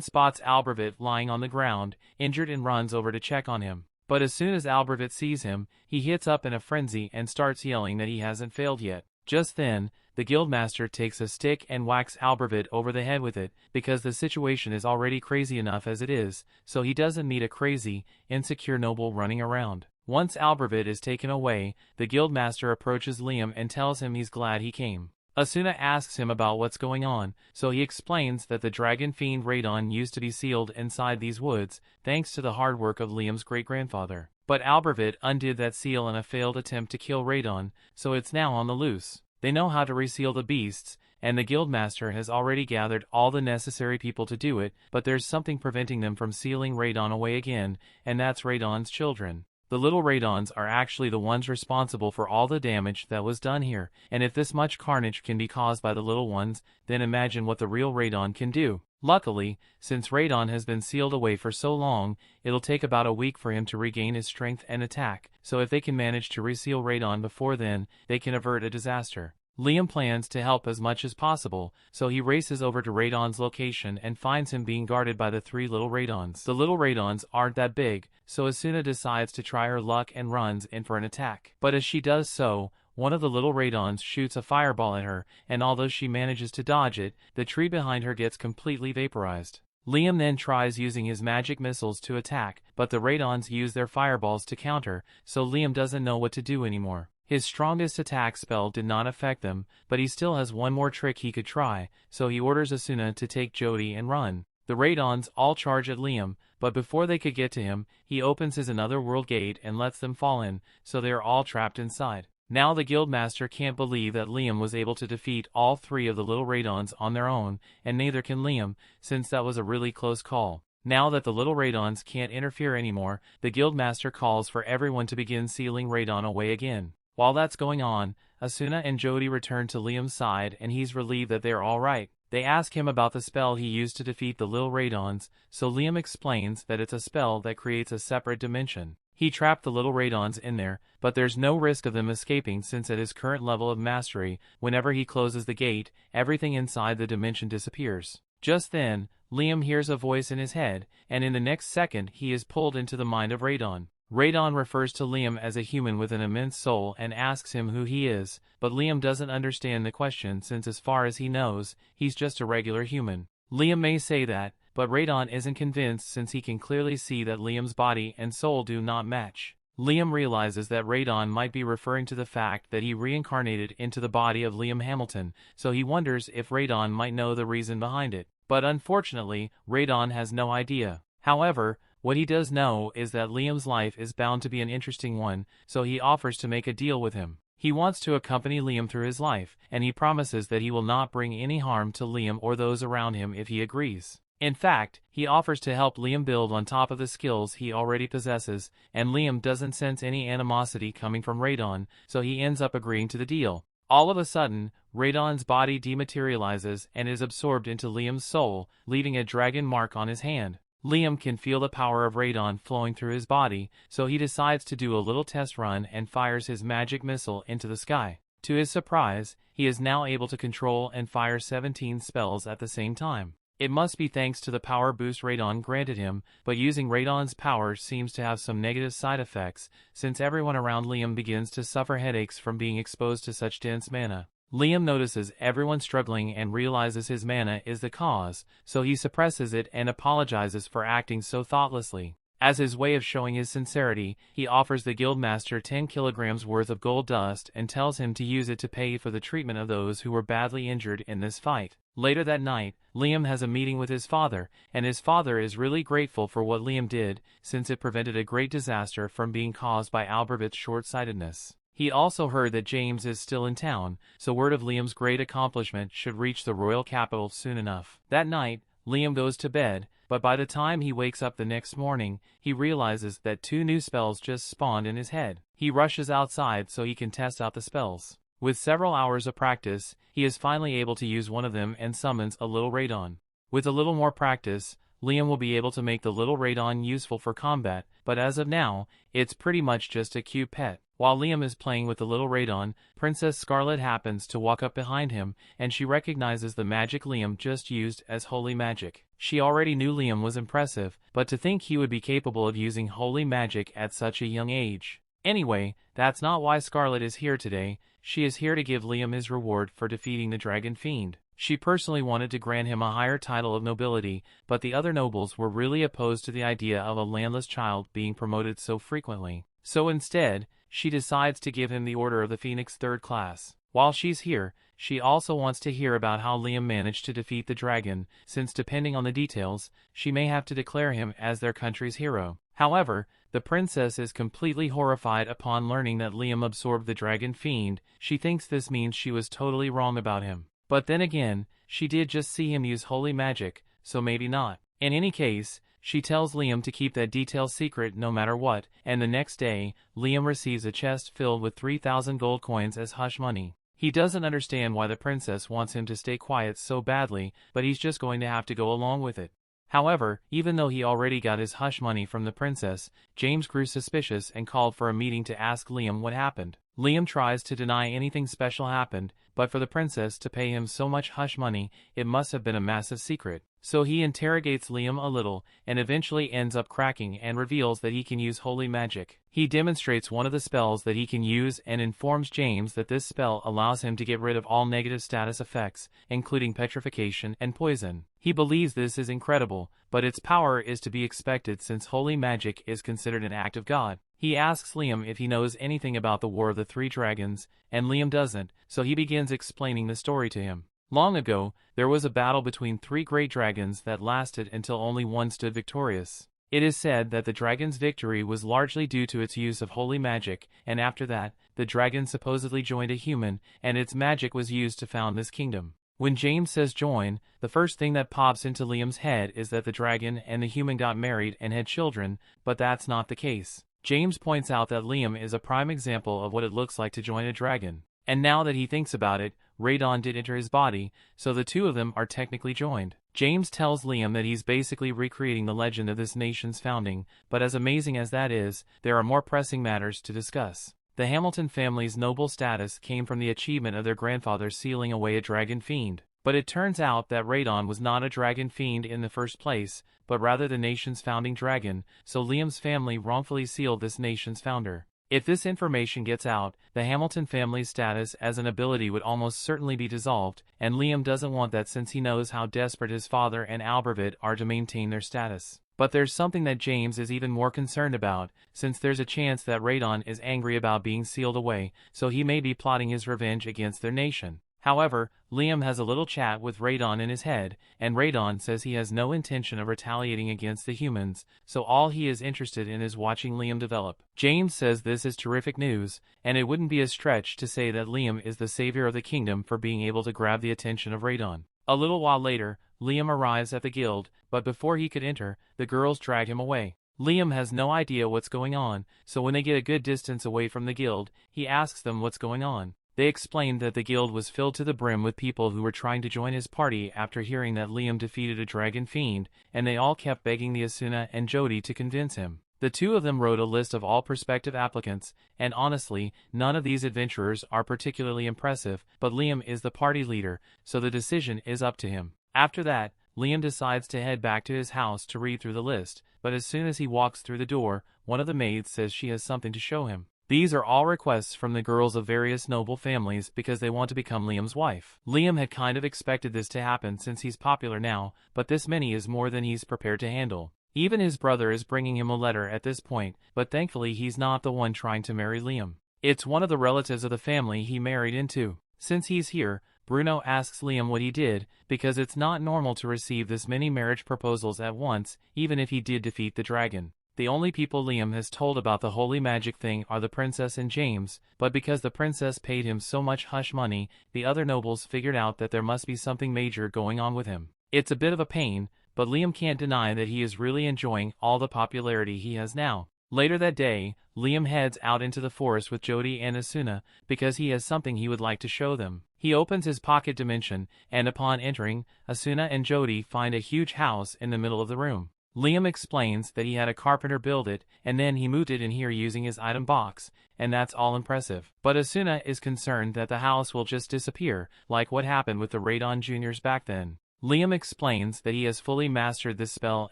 spots Albervit lying on the ground, injured, and runs over to check on him. But as soon as Albervit sees him, he hits up in a frenzy and starts yelling that he hasn't failed yet. Just then, the guildmaster takes a stick and whacks Albervit over the head with it, because the situation is already crazy enough as it is, so he doesn't need a crazy, insecure noble running around. Once Albervit is taken away, the guildmaster approaches Liam and tells him he's glad he came. Asuna asks him about what's going on, so he explains that the dragon fiend Radon used to be sealed inside these woods, thanks to the hard work of Liam's great-grandfather. But Albervit undid that seal in a failed attempt to kill Radon, so it's now on the loose. They know how to reseal the beasts, and the guildmaster has already gathered all the necessary people to do it, but there's something preventing them from sealing Radon away again, and that's Radon's children. The little Radons are actually the ones responsible for all the damage that was done here, and if this much carnage can be caused by the little ones, then imagine what the real Radon can do. Luckily, since Radon has been sealed away for so long, it'll take about a week for him to regain his strength and attack, so if they can manage to reseal Radon before then, they can avert a disaster. Liam plans to help as much as possible, so he races over to Radon's location and finds him being guarded by the 3 little Radons. The little Radons aren't that big, so Asuna decides to try her luck and runs in for an attack. But as she does so, one of the little Radons shoots a fireball at her, and although she manages to dodge it, the tree behind her gets completely vaporized. Liam then tries using his magic missiles to attack, but the Radons use their fireballs to counter, so Liam doesn't know what to do anymore. His strongest attack spell did not affect them, but he still has one more trick he could try, so he orders Asuna to take Jody and run. The Radons all charge at Liam, but before they could get to him, he opens his another world gate and lets them fall in, so they are all trapped inside. Now the guildmaster can't believe that Liam was able to defeat all 3 of the little Radons on their own, and neither can Liam, since that was a really close call. Now that the little Radons can't interfere anymore, the guildmaster calls for everyone to begin sealing Radon away again. While that's going on, Asuna and Jody return to Liam's side and he's relieved that they're all right. They ask him about the spell he used to defeat the little Radons, so Liam explains that it's a spell that creates a separate dimension. He trapped the little Radons in there, but there's no risk of them escaping since at his current level of mastery, whenever he closes the gate, everything inside the dimension disappears. Just then, Liam hears a voice in his head, and in the next second he is pulled into the mind of Radon. Radon refers to Liam as a human with an immense soul and asks him who he is, but Liam doesn't understand the question since as far as he knows, he's just a regular human. Liam may say that, but Radon isn't convinced since he can clearly see that Liam's body and soul do not match. Liam realizes that Radon might be referring to the fact that he reincarnated into the body of Liam Hamilton, so he wonders if Radon might know the reason behind it. But unfortunately, Radon has no idea. However, what he does know is that Liam's life is bound to be an interesting one, so he offers to make a deal with him. He wants to accompany Liam through his life, and he promises that he will not bring any harm to Liam or those around him if he agrees. In fact, he offers to help Liam build on top of the skills he already possesses, and Liam doesn't sense any animosity coming from Radon, so he ends up agreeing to the deal. All of a sudden, Radon's body dematerializes and is absorbed into Liam's soul, leaving a dragon mark on his hand. Liam can feel the power of Radon flowing through his body, so he decides to do a little test run and fires his magic missile into the sky. To his surprise, he is now able to control and fire 17 spells at the same time. It must be thanks to the power boost Radon granted him, but using Radon's power seems to have some negative side effects, since everyone around Liam begins to suffer headaches from being exposed to such dense mana. Liam notices everyone struggling and realizes his mana is the cause, so he suppresses it and apologizes for acting so thoughtlessly. As his way of showing his sincerity, he offers the guildmaster 10 kilograms worth of gold dust and tells him to use it to pay for the treatment of those who were badly injured in this fight. Later that night, Liam has a meeting with his father, and his father is really grateful for what Liam did, since it prevented a great disaster from being caused by Albervit's short-sightedness. He also heard that James is still in town, so word of Liam's great accomplishment should reach the royal capital soon enough. That night, Liam goes to bed, but by the time he wakes up the next morning, he realizes that 2 new spells just spawned in his head. He rushes outside so he can test out the spells. With several hours of practice, he is finally able to use one of them and summons a little radon. With a little more practice, Liam will be able to make the little radon useful for combat, but as of now, it's pretty much just a cute pet. While Liam is playing with the little radon, Princess Scarlet happens to walk up behind him, and she recognizes the magic Liam just used as holy magic. She already knew Liam was impressive, but to think he would be capable of using holy magic at such a young age. Anyway, that's not why Scarlet is here today. She is here to give Liam his reward for defeating the Dragon Fiend. She personally wanted to grant him a higher title of nobility, but the other nobles were really opposed to the idea of a landless child being promoted so frequently. So instead, she decides to give him the Order of the Phoenix 3rd class. While she's here, she also wants to hear about how Liam managed to defeat the dragon, since depending on the details, she may have to declare him as their country's hero. However, the princess is completely horrified upon learning that Liam absorbed the Dragon Fiend. She thinks this means she was totally wrong about him. But then again, she did just see him use holy magic, so maybe not. In any case, she tells Liam to keep that detail secret no matter what, and the next day, Liam receives a chest filled with 3,000 gold coins as hush money. He doesn't understand why the princess wants him to stay quiet so badly, but he's just going to have to go along with it. However, even though he already got his hush money from the princess, James grew suspicious and called for a meeting to ask Liam what happened. Liam tries to deny anything special happened, but for the princess to pay him so much hush money, it must have been a massive secret. So he interrogates Liam a little, and eventually ends up cracking and reveals that he can use holy magic. He demonstrates one of the spells that he can use and informs James that this spell allows him to get rid of all negative status effects, including petrification and poison. He believes this is incredible, but its power is to be expected since holy magic is considered an act of God. He asks Liam if he knows anything about the War of the Three Dragons, and Liam doesn't, so he begins explaining the story to him. Long ago, there was a battle between 3 great dragons that lasted until only one stood victorious. It is said that the dragon's victory was largely due to its use of holy magic, and after that, the dragon supposedly joined a human, and its magic was used to found this kingdom. When James says join, the first thing that pops into Liam's head is that the dragon and the human got married and had children, but that's not the case. James points out that Liam is a prime example of what it looks like to join a dragon. And now that he thinks about it, radon did enter his body, so the two of them are technically joined. James tells Liam that he's basically recreating the legend of this nation's founding, but as amazing as that is, there are more pressing matters to discuss. The Hamilton family's noble status came from the achievement of their grandfather sealing away a dragon fiend. But it turns out that radon was not a dragon fiend in the first place, but rather the nation's founding dragon, so Liam's family wrongfully sealed this nation's founder. If this information gets out, the Hamilton family's status as an ability would almost certainly be dissolved, and Liam doesn't want that since he knows how desperate his father and Albervid are to maintain their status. But there's something that James is even more concerned about, since there's a chance that Radon is angry about being sealed away, so he may be plotting his revenge against their nation. However, Liam has a little chat with Radon in his head, and Radon says he has no intention of retaliating against the humans, so all he is interested in is watching Liam develop. James says this is terrific news, and it wouldn't be a stretch to say that Liam is the savior of the kingdom for being able to grab the attention of Radon. A little while later, Liam arrives at the guild, but before he could enter, the girls drag him away. Liam has no idea what's going on, so when they get a good distance away from the guild, he asks them what's going on. They explained that the guild was filled to the brim with people who were trying to join his party after hearing that Liam defeated a dragon fiend, and they all kept begging the Asuna and Jody to convince him. The two of them wrote a list of all prospective applicants, and honestly, none of these adventurers are particularly impressive, but Liam is the party leader, so the decision is up to him. After that, Liam decides to head back to his house to read through the list, but as soon as he walks through the door, one of the maids says she has something to show him. These are all requests from the girls of various noble families because they want to become Liam's wife. Liam had kind of expected this to happen since he's popular now, but this many is more than he's prepared to handle. Even his brother is bringing him a letter at this point, but thankfully he's not the one trying to marry Liam. It's one of the relatives of the family he married into. Since he's here, Bruno asks Liam what he did, because it's not normal to receive this many marriage proposals at once, even if he did defeat the dragon. The only people Liam has told about the holy magic thing are the princess and James, but because the princess paid him so much hush money, the other nobles figured out that there must be something major going on with him. It's a bit of a pain, but Liam can't deny that he is really enjoying all the popularity he has now. Later that day, Liam heads out into the forest with Jody and Asuna because he has something he would like to show them. He opens his pocket dimension, and upon entering, Asuna and Jody find a huge house in the middle of the room. Liam explains that he had a carpenter build it, and then he moved it in here using his item box, and that's all impressive. But Asuna is concerned that the house will just disappear, like what happened with the Radon Juniors back then. Liam explains that he has fully mastered this spell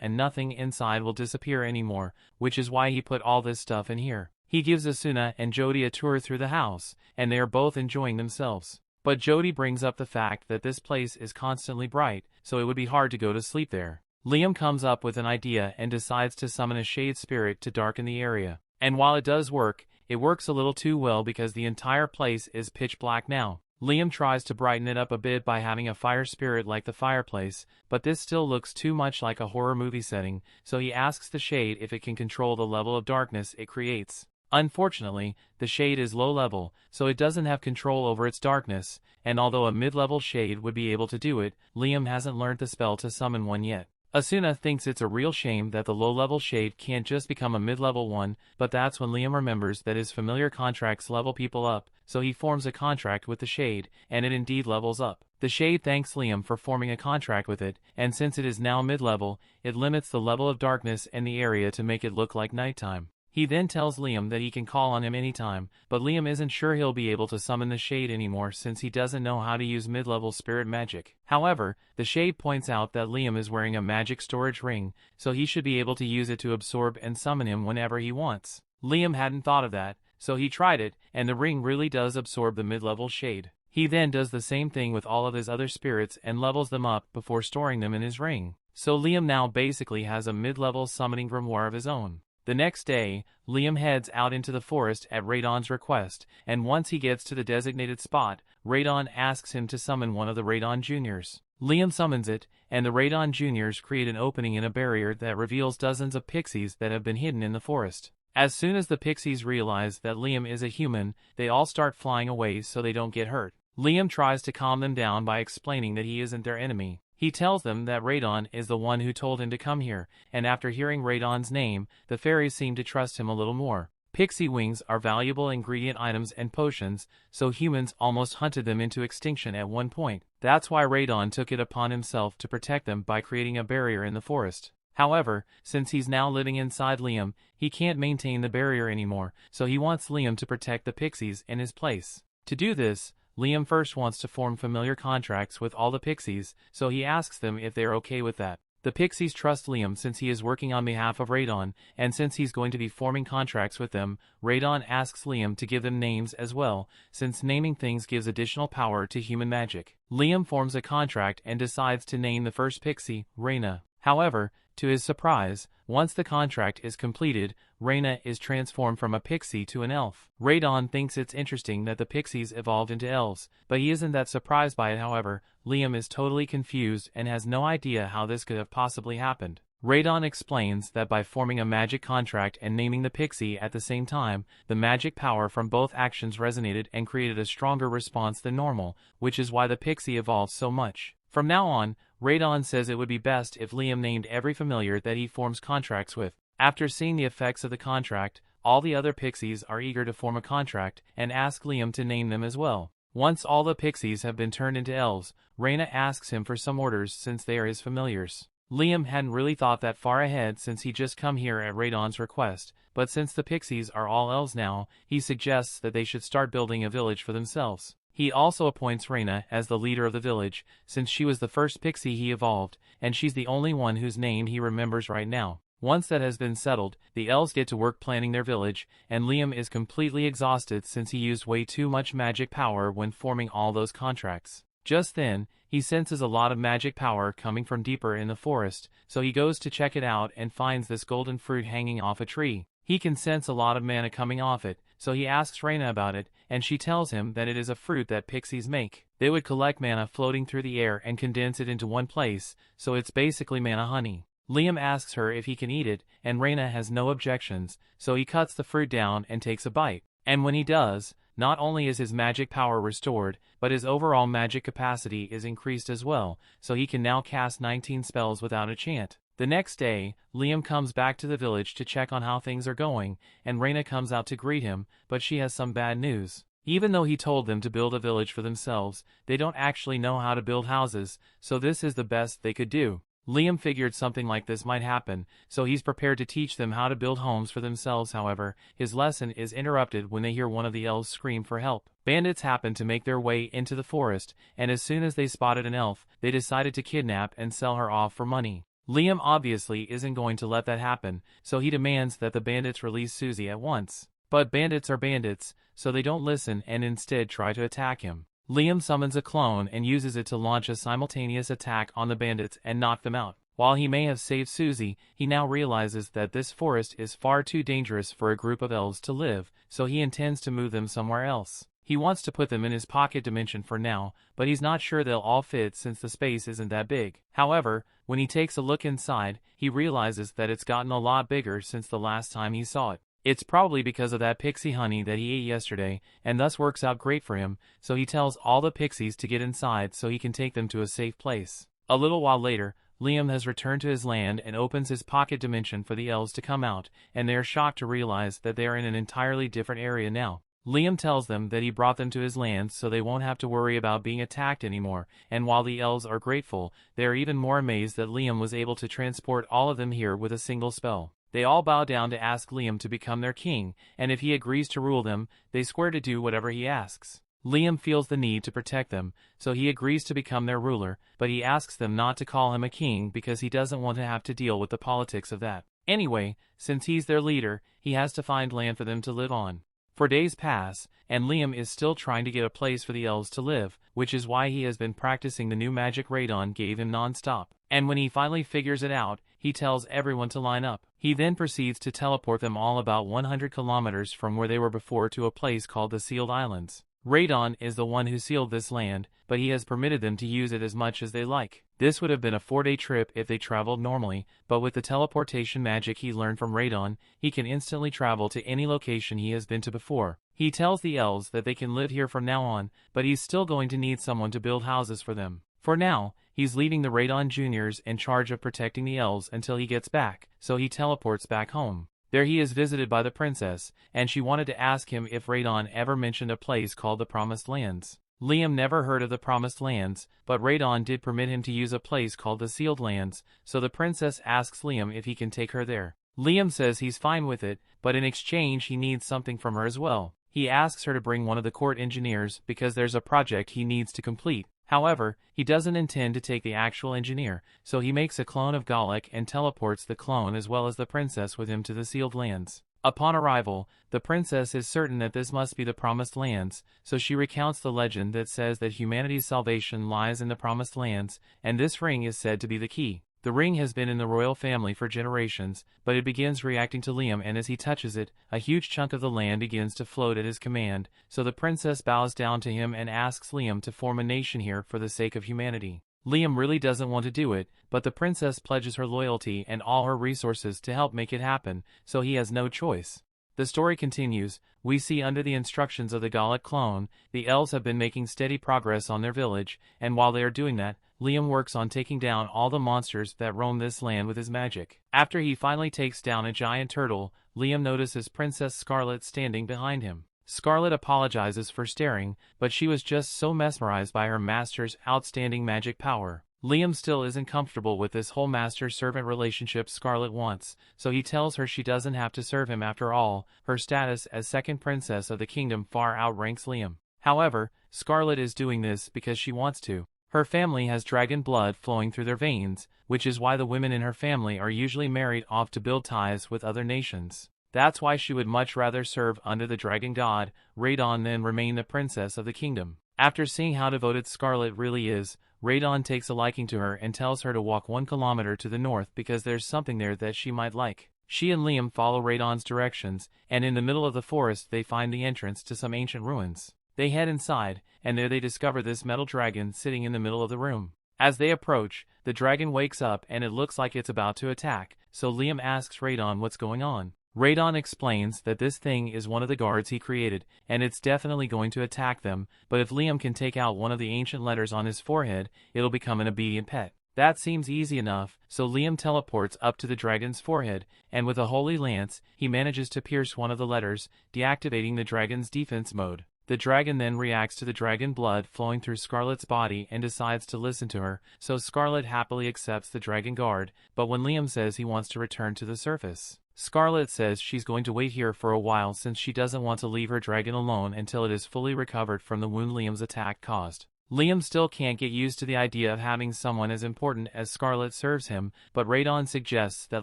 and nothing inside will disappear anymore, which is why he put all this stuff in here. He gives Asuna and Jody a tour through the house, and they are both enjoying themselves. But Jody brings up the fact that this place is constantly bright, so it would be hard to go to sleep there. Liam comes up with an idea and decides to summon a shade spirit to darken the area. And while it does work, it works a little too well because the entire place is pitch black now. Liam tries to brighten it up a bit by having a fire spirit like the fireplace, but this still looks too much like a horror movie setting, so he asks the shade if it can control the level of darkness it creates. Unfortunately, the shade is low level, so it doesn't have control over its darkness, and although a mid-level shade would be able to do it, Liam hasn't learned the spell to summon one yet. Asuna thinks it's a real shame that the low-level shade can't just become a mid-level one, but that's when Liam remembers that his familiar contracts level people up, so he forms a contract with the shade, and it indeed levels up. The shade thanks Liam for forming a contract with it, and since it is now mid-level, it limits the level of darkness in the area to make it look like nighttime. He then tells Liam that he can call on him anytime, but Liam isn't sure he'll be able to summon the shade anymore since he doesn't know how to use mid-level spirit magic. However, the shade points out that Liam is wearing a magic storage ring, so he should be able to use it to absorb and summon him whenever he wants. Liam hadn't thought of that, so he tried it, and the ring really does absorb the mid-level shade. He then does the same thing with all of his other spirits and levels them up before storing them in his ring. So Liam now basically has a mid-level summoning grimoire of his own. The next day, Liam heads out into the forest at Radon's request, and once he gets to the designated spot, Radon asks him to summon one of the Radon Juniors. Liam summons it, and the Radon Juniors create an opening in a barrier that reveals dozens of pixies that have been hidden in the forest. As soon as the pixies realize that Liam is a human, they all start flying away so they don't get hurt. Liam tries to calm them down by explaining that he isn't their enemy. He tells them that Radon is the one who told him to come here, and after hearing Radon's name, the fairies seem to trust him a little more. Pixie wings are valuable ingredient items and potions, so humans almost hunted them into extinction at one point. That's why Radon took it upon himself to protect them by creating a barrier in the forest. However, since he's now living inside Liam, he can't maintain the barrier anymore, so he wants Liam to protect the pixies in his place. To do this, Liam first wants to form familiar contracts with all the pixies, so he asks them if they're okay with that. The pixies trust Liam since he is working on behalf of Radon, and since he's going to be forming contracts with them, Radon asks Liam to give them names as well, since naming things gives additional power to human magic. Liam forms a contract and decides to name the first pixie, Reyna. However, to his surprise, once the contract is completed, Reyna is transformed from a pixie to an elf. Radon thinks it's interesting that the pixies evolved into elves, but he isn't that surprised by it. However, Liam is totally confused and has no idea how this could have possibly happened. Radon explains that by forming a magic contract and naming the pixie at the same time, the magic power from both actions resonated and created a stronger response than normal, which is why the pixie evolved so much. From now on, Radon says it would be best if Liam named every familiar that he forms contracts with. After seeing the effects of the contract, all the other pixies are eager to form a contract and ask Liam to name them as well. Once all the pixies have been turned into elves, Reyna asks him for some orders since they are his familiars. Liam hadn't really thought that far ahead since he just come here at Radon's request, but since the pixies are all elves now, he suggests that they should start building a village for themselves. He also appoints Reyna as the leader of the village, since she was the first pixie he evolved, and she's the only one whose name he remembers right now. Once that has been settled, the elves get to work planning their village, and Liam is completely exhausted since he used way too much magic power when forming all those contracts. Just then, he senses a lot of magic power coming from deeper in the forest, so he goes to check it out and finds this golden fruit hanging off a tree. He can sense a lot of mana coming off it, so he asks Reyna about it, and she tells him that it is a fruit that pixies make. They would collect mana floating through the air and condense it into one place, so it's basically mana honey. Liam asks her if he can eat it, and Reyna has no objections, so he cuts the fruit down and takes a bite. And when he does, not only is his magic power restored, but his overall magic capacity is increased as well, so he can now cast 19 spells without a chant. The next day, Liam comes back to the village to check on how things are going, and Reyna comes out to greet him, but she has some bad news. Even though he told them to build a village for themselves, they don't actually know how to build houses, so this is the best they could do. Liam figured something like this might happen, so he's prepared to teach them how to build homes for themselves. However, his lesson is interrupted when they hear one of the elves scream for help. Bandits happen to make their way into the forest, and as soon as they spotted an elf, they decided to kidnap and sell her off for money. Liam obviously isn't going to let that happen, so he demands that the bandits release Susie at once. But bandits are bandits, so they don't listen and instead try to attack him. Liam summons a clone and uses it to launch a simultaneous attack on the bandits and knock them out. While he may have saved Susie, he now realizes that this forest is far too dangerous for a group of elves to live, so he intends to move them somewhere else. He wants to put them in his pocket dimension for now, but he's not sure they'll all fit since the space isn't that big. However, when he takes a look inside, he realizes that it's gotten a lot bigger since the last time he saw it. It's probably because of that pixie honey that he ate yesterday, and thus works out great for him, so he tells all the pixies to get inside so he can take them to a safe place. A little while later, Liam has returned to his land and opens his pocket dimension for the elves to come out, and they are shocked to realize that they are in an entirely different area now. Liam tells them that he brought them to his land so they won't have to worry about being attacked anymore, and while the elves are grateful, they are even more amazed that Liam was able to transport all of them here with a single spell. They all bow down to ask Liam to become their king, and if he agrees to rule them, they swear to do whatever he asks. Liam feels the need to protect them, so he agrees to become their ruler, but he asks them not to call him a king because he doesn't want to have to deal with the politics of that. Anyway, since he's their leader, he has to find land for them to live on. For days pass, and Liam is still trying to get a place for the elves to live, which is why he has been practicing the new magic Radon gave him non-stop. And when he finally figures it out, he tells everyone to line up. He then proceeds to teleport them all about 100 kilometers from where they were before to a place called the Sealed Islands. Radon is the one who sealed this land, but he has permitted them to use it as much as they like. This would have been a 4-day trip if they traveled normally, but with the teleportation magic he learned from Radon, he can instantly travel to any location he has been to before. He tells the elves that they can live here from now on, but he's still going to need someone to build houses for them. For now, he's leaving the Radon Juniors in charge of protecting the elves until he gets back, so he teleports back home. There he is visited by the princess, and she wanted to ask him if Radon ever mentioned a place called the Promised Lands. Liam never heard of the Promised Lands, but Radon did permit him to use a place called the Sealed Lands, so the princess asks Liam if he can take her there. Liam says he's fine with it, but in exchange he needs something from her as well. He asks her to bring one of the court engineers because there's a project he needs to complete. However, he doesn't intend to take the actual engineer, so he makes a clone of Galek and teleports the clone as well as the princess with him to the Sealed Lands. Upon arrival, the princess is certain that this must be the Promised Lands, so she recounts the legend that says that humanity's salvation lies in the Promised Lands, and this ring is said to be the key. The ring has been in the royal family for generations, but it begins reacting to Liam, and as he touches it, a huge chunk of the land begins to float at his command, so the princess bows down to him and asks Liam to form a nation here for the sake of humanity. Liam really doesn't want to do it, but the princess pledges her loyalty and all her resources to help make it happen, so he has no choice. The story continues. We see under the instructions of the Galek clone, the elves have been making steady progress on their village, and while they are doing that, Liam works on taking down all the monsters that roam this land with his magic. After he finally takes down a giant turtle, Liam notices Princess Scarlet standing behind him. Scarlet apologizes for staring, but she was just so mesmerized by her master's outstanding magic power. Liam still isn't comfortable with this whole master-servant relationship Scarlet wants, so he tells her she doesn't have to serve him after all. Her status as second princess of the kingdom far outranks Liam. However, Scarlet is doing this because she wants to. Her family has dragon blood flowing through their veins, which is why the women in her family are usually married off to build ties with other nations. That's why she would much rather serve under the dragon god, Radon, than remain the princess of the kingdom. After seeing how devoted Scarlet really is, Radon takes a liking to her and tells her to walk 1 kilometer to the north because there's something there that she might like. She and Liam follow Radon's directions, and in the middle of the forest they find the entrance to some ancient ruins. They head inside, and there they discover this metal dragon sitting in the middle of the room. As they approach, the dragon wakes up and it looks like it's about to attack, so Liam asks Radon what's going on. Radon explains that this thing is one of the guards he created, and it's definitely going to attack them, but if Liam can take out one of the ancient letters on his forehead, it'll become an obedient pet. That seems easy enough, so Liam teleports up to the dragon's forehead, and with a holy lance, he manages to pierce one of the letters, deactivating the dragon's defense mode. The dragon then reacts to the dragon blood flowing through Scarlet's body and decides to listen to her, so Scarlet happily accepts the dragon guard, but when Liam says he wants to return to the surface, Scarlet says she's going to wait here for a while since she doesn't want to leave her dragon alone until it is fully recovered from the wound Liam's attack caused. Liam still can't get used to the idea of having someone as important as Scarlet serves him, but Radon suggests that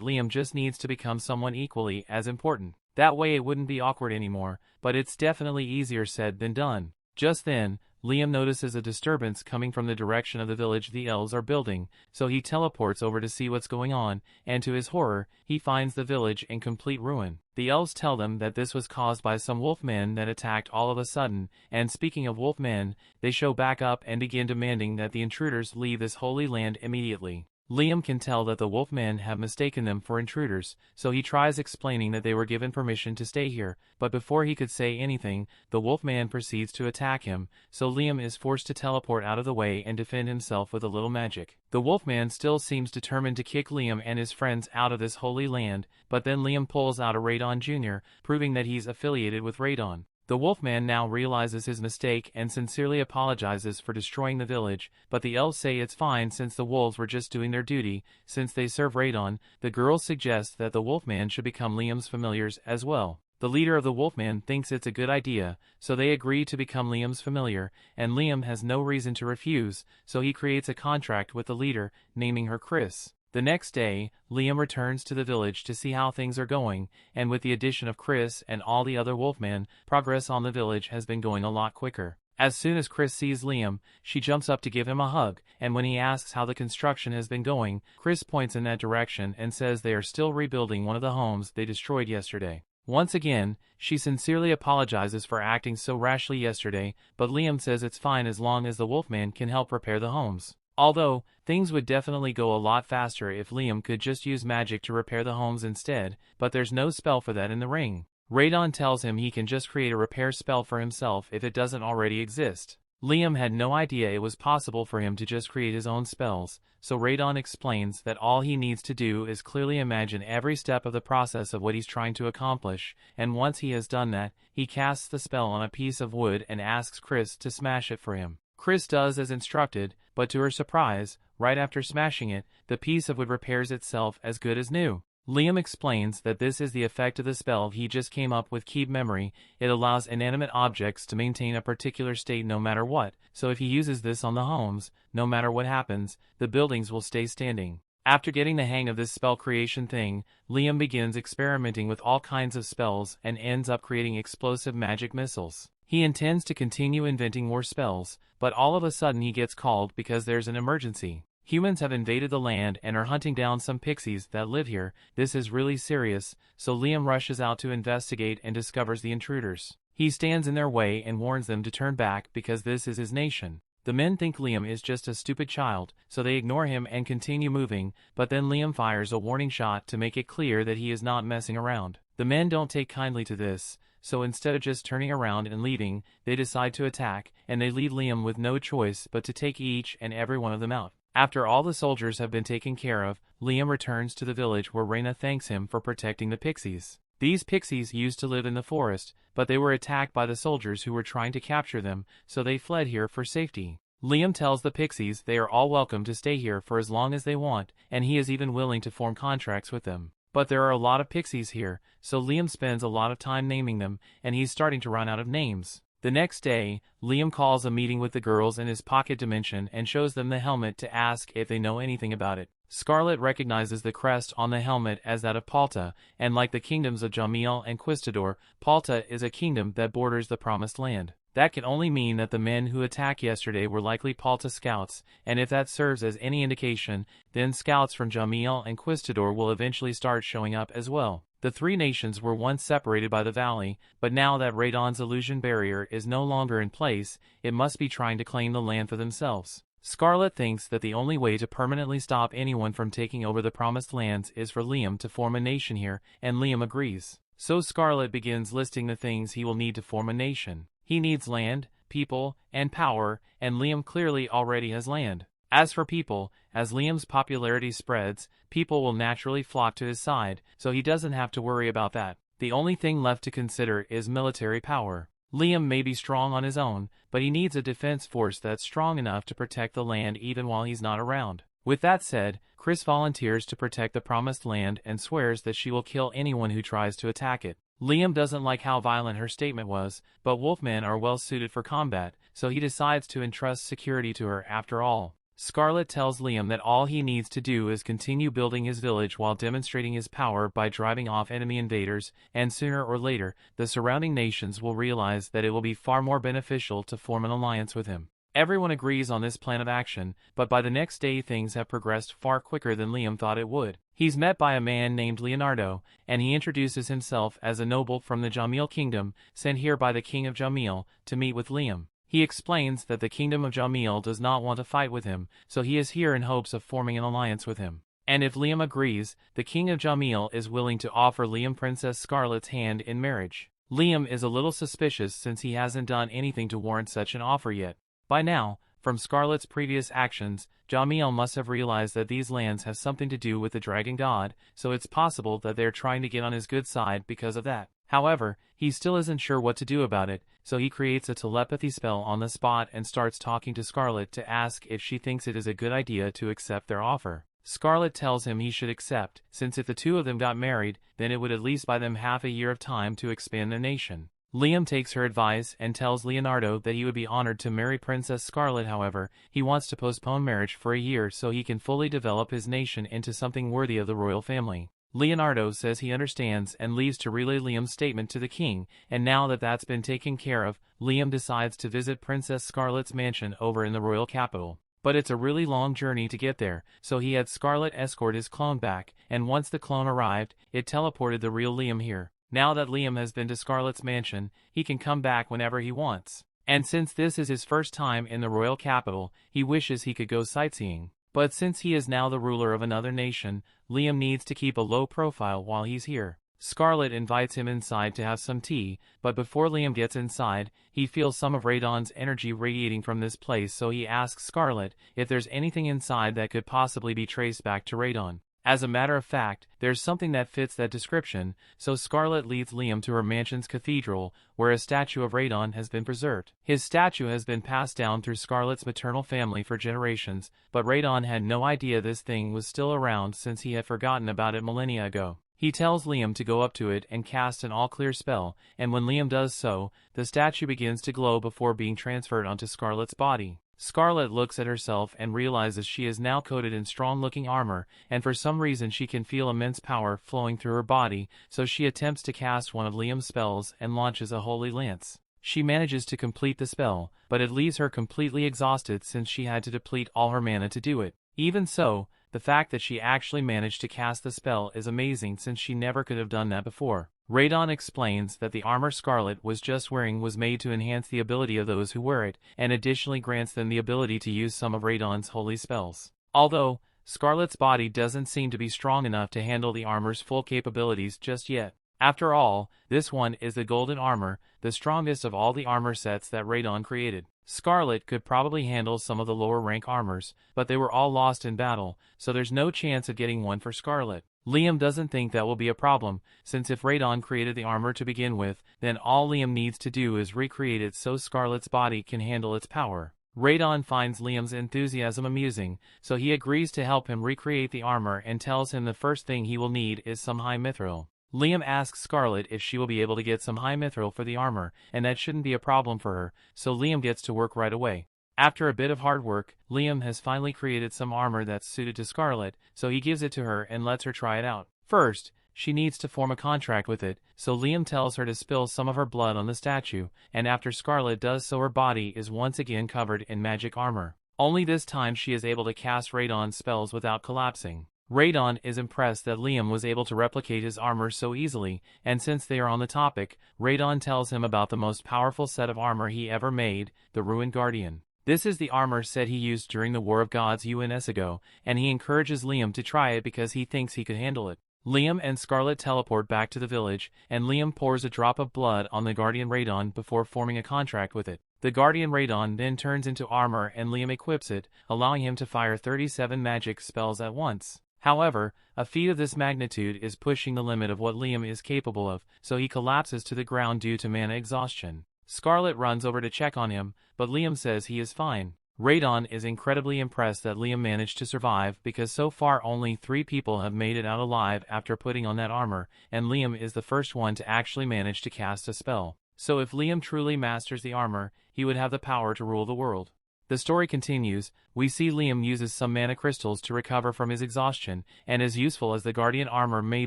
Liam just needs to become someone equally as important. That way it wouldn't be awkward anymore, but it's definitely easier said than done. Just then, Liam notices a disturbance coming from the direction of the village the elves are building, so he teleports over to see what's going on, and to his horror, he finds the village in complete ruin. The elves tell them that this was caused by some wolfmen that attacked all of a sudden, and speaking of wolfmen, they show back up and begin demanding that the intruders leave this holy land immediately. Liam can tell that the wolfmen have mistaken them for intruders, so he tries explaining that they were given permission to stay here, but before he could say anything, the wolfman proceeds to attack him, so Liam is forced to teleport out of the way and defend himself with a little magic. The wolfman still seems determined to kick Liam and his friends out of this holy land, but then Liam pulls out a Radon Jr., proving that he's affiliated with Radon. The wolfman now realizes his mistake and sincerely apologizes for destroying the village, but the elves say it's fine since the wolves were just doing their duty. Since they serve Radon, the girls suggest that the wolfman should become Liam's familiars as well. The leader of the wolfman thinks it's a good idea, so they agree to become Liam's familiar, and Liam has no reason to refuse, so he creates a contract with the leader, naming her Chris. The next day, Liam returns to the village to see how things are going, and with the addition of Chris and all the other wolfmen, progress on the village has been going a lot quicker. As soon as Chris sees Liam, she jumps up to give him a hug, and when he asks how the construction has been going, Chris points in that direction and says they are still rebuilding one of the homes they destroyed yesterday. Once again, she sincerely apologizes for acting so rashly yesterday, but Liam says it's fine as long as the wolfman can help repair the homes. Although, things would definitely go a lot faster if Liam could just use magic to repair the homes instead, but there's no spell for that in the ring. Radon tells him he can just create a repair spell for himself if it doesn't already exist. Liam had no idea it was possible for him to just create his own spells, so Radon explains that all he needs to do is clearly imagine every step of the process of what he's trying to accomplish, and once he has done that, he casts the spell on a piece of wood and asks Chris to smash it for him. Chris does as instructed, but to her surprise, right after smashing it, the piece of wood repairs itself as good as new. Liam explains that this is the effect of the spell he just came up with. Keep memory, it allows inanimate objects to maintain a particular state no matter what, so if he uses this on the homes, no matter what happens, the buildings will stay standing. After getting the hang of this spell creation thing, Liam begins experimenting with all kinds of spells and ends up creating explosive magic missiles. He intends to continue inventing more spells, but all of a sudden he gets called because there's an emergency. Humans have invaded the land and are hunting down some pixies that live here. This is really serious, so Liam rushes out to investigate and discovers the intruders. He stands in their way and warns them to turn back because this is his nation. The men think Liam is just a stupid child, so they ignore him and continue moving, but then Liam fires a warning shot to make it clear that he is not messing around. The men don't take kindly to this, so instead of just turning around and leaving, they decide to attack, and they leave Liam with no choice but to take each and every one of them out. After all the soldiers have been taken care of, Liam returns to the village where Reyna thanks him for protecting the pixies. These pixies used to live in the forest, but they were attacked by the soldiers who were trying to capture them, so they fled here for safety. Liam tells the pixies they are all welcome to stay here for as long as they want, and he is even willing to form contracts with them. But there are a lot of pixies here, so Liam spends a lot of time naming them, and he's starting to run out of names. The next day, Liam calls a meeting with the girls in his pocket dimension and shows them the helmet to ask if they know anything about it. Scarlet recognizes the crest on the helmet as that of Palta, and like the kingdoms of Jamiel and Quistador, Palta is a kingdom that borders the Promised Land. That can only mean that the men who attacked yesterday were likely Palta scouts, and if that serves as any indication, then scouts from Jamiel and Quistador will eventually start showing up as well. The three nations were once separated by the valley, but now that Radon's illusion barrier is no longer in place, it must be trying to claim the land for themselves. Scarlet thinks that the only way to permanently stop anyone from taking over the Promised Lands is for Liam to form a nation here, and Liam agrees. So Scarlet begins listing the things he will need to form a nation. He needs land, people, and power, and Liam clearly already has land. As for people, as Liam's popularity spreads, people will naturally flock to his side, so he doesn't have to worry about that. The only thing left to consider is military power. Liam may be strong on his own, but he needs a defense force that's strong enough to protect the land even while he's not around. With that said, Chris volunteers to protect the Promised Land and swears that she will kill anyone who tries to attack it. Liam doesn't like how violent her statement was, but wolfmen are well suited for combat, so he decides to entrust security to her after all. Scarlet tells Liam that all he needs to do is continue building his village while demonstrating his power by driving off enemy invaders, and sooner or later, the surrounding nations will realize that it will be far more beneficial to form an alliance with him. Everyone agrees on this plan of action, but by the next day things have progressed far quicker than Liam thought it would. He's met by a man named Leonardo, and he introduces himself as a noble from the Jamil kingdom, sent here by the king of Jamil, to meet with Liam. He explains that the kingdom of Jamil does not want to fight with him, so he is here in hopes of forming an alliance with him. And if Liam agrees, the king of Jamil is willing to offer Liam Princess Scarlet's hand in marriage. Liam is a little suspicious since he hasn't done anything to warrant such an offer yet. By now, from Scarlet's previous actions, Jamil must have realized that these lands have something to do with the dragon god, so it's possible that they're trying to get on his good side because of that. However, he still isn't sure what to do about it, so he creates a telepathy spell on the spot and starts talking to Scarlet to ask if she thinks it is a good idea to accept their offer. Scarlet tells him he should accept, since if the two of them got married, then it would at least buy them half a year of time to expand their nation. Liam takes her advice and tells Leonardo that he would be honored to marry Princess Scarlet. However, he wants to postpone marriage for a year so he can fully develop his nation into something worthy of the royal family. Leonardo says he understands and leaves to relay Liam's statement to the king, and now that that's been taken care of, Liam decides to visit Princess Scarlet's mansion over in the royal capital. But it's a really long journey to get there, so he had Scarlet escort his clone back, and once the clone arrived, it teleported the real Liam here. Now that Liam has been to Scarlet's mansion, he can come back whenever he wants. And since this is his first time in the royal capital, he wishes he could go sightseeing. But since he is now the ruler of another nation, Liam needs to keep a low profile while he's here. Scarlet invites him inside to have some tea, but before Liam gets inside, he feels some of Radon's energy radiating from this place, so he asks Scarlet if there's anything inside that could possibly be traced back to Radon. As a matter of fact, there's something that fits that description, so Scarlet leads Liam to her mansion's cathedral, where a statue of Radon has been preserved. His statue has been passed down through Scarlet's maternal family for generations, but Radon had no idea this thing was still around since he had forgotten about it millennia ago. He tells Liam to go up to it and cast an all-clear spell, and when Liam does so, the statue begins to glow before being transferred onto Scarlet's body. Scarlet looks at herself and realizes she is now coated in strong-looking armor, and for some reason she can feel immense power flowing through her body, so she attempts to cast one of Liam's spells and launches a holy lance. She manages to complete the spell, but it leaves her completely exhausted since she had to deplete all her mana to do it. Even so, the fact that she actually managed to cast the spell is amazing since she never could have done that before. Radon explains that the armor Scarlet was just wearing was made to enhance the ability of those who wear it, and additionally grants them the ability to use some of Radon's holy spells. Although, Scarlet's body doesn't seem to be strong enough to handle the armor's full capabilities just yet. After all, this one is the golden armor, the strongest of all the armor sets that Radon created. Scarlet could probably handle some of the lower rank armors, but they were all lost in battle, so there's no chance of getting one for Scarlet. Liam doesn't think that will be a problem, since if Radon created the armor to begin with, then all Liam needs to do is recreate it so Scarlet's body can handle its power. Radon finds Liam's enthusiasm amusing, so he agrees to help him recreate the armor and tells him the first thing he will need is some high mithril. Liam asks Scarlet if she will be able to get some high mithril for the armor, and that shouldn't be a problem for her, so Liam gets to work right away. After a bit of hard work, Liam has finally created some armor that's suited to Scarlet, so he gives it to her and lets her try it out. First, she needs to form a contract with it, so Liam tells her to spill some of her blood on the statue, and after Scarlet does so her body is once again covered in magic armor. Only this time she is able to cast Radon's spells without collapsing. Radon is impressed that Liam was able to replicate his armor so easily, and since they are on the topic, Radon tells him about the most powerful set of armor he ever made, the Ruined Guardian. This is the armor set he used during the War of Gods UNS ago, and he encourages Liam to try it because he thinks he could handle it. Liam and Scarlet teleport back to the village, and Liam pours a drop of blood on the Guardian Radon before forming a contract with it. The Guardian Radon then turns into armor and Liam equips it, allowing him to fire 37 magic spells at once. However, a feat of this magnitude is pushing the limit of what Liam is capable of, so he collapses to the ground due to mana exhaustion. Scarlet runs over to check on him, but Liam says he is fine. Radon is incredibly impressed that Liam managed to survive because so far only 3 people have made it out alive after putting on that armor, and Liam is the first one to actually manage to cast a spell. So if Liam truly masters the armor, he would have the power to rule the world. The story continues. We see Liam uses some mana crystals to recover from his exhaustion, and as useful as the Guardian armor may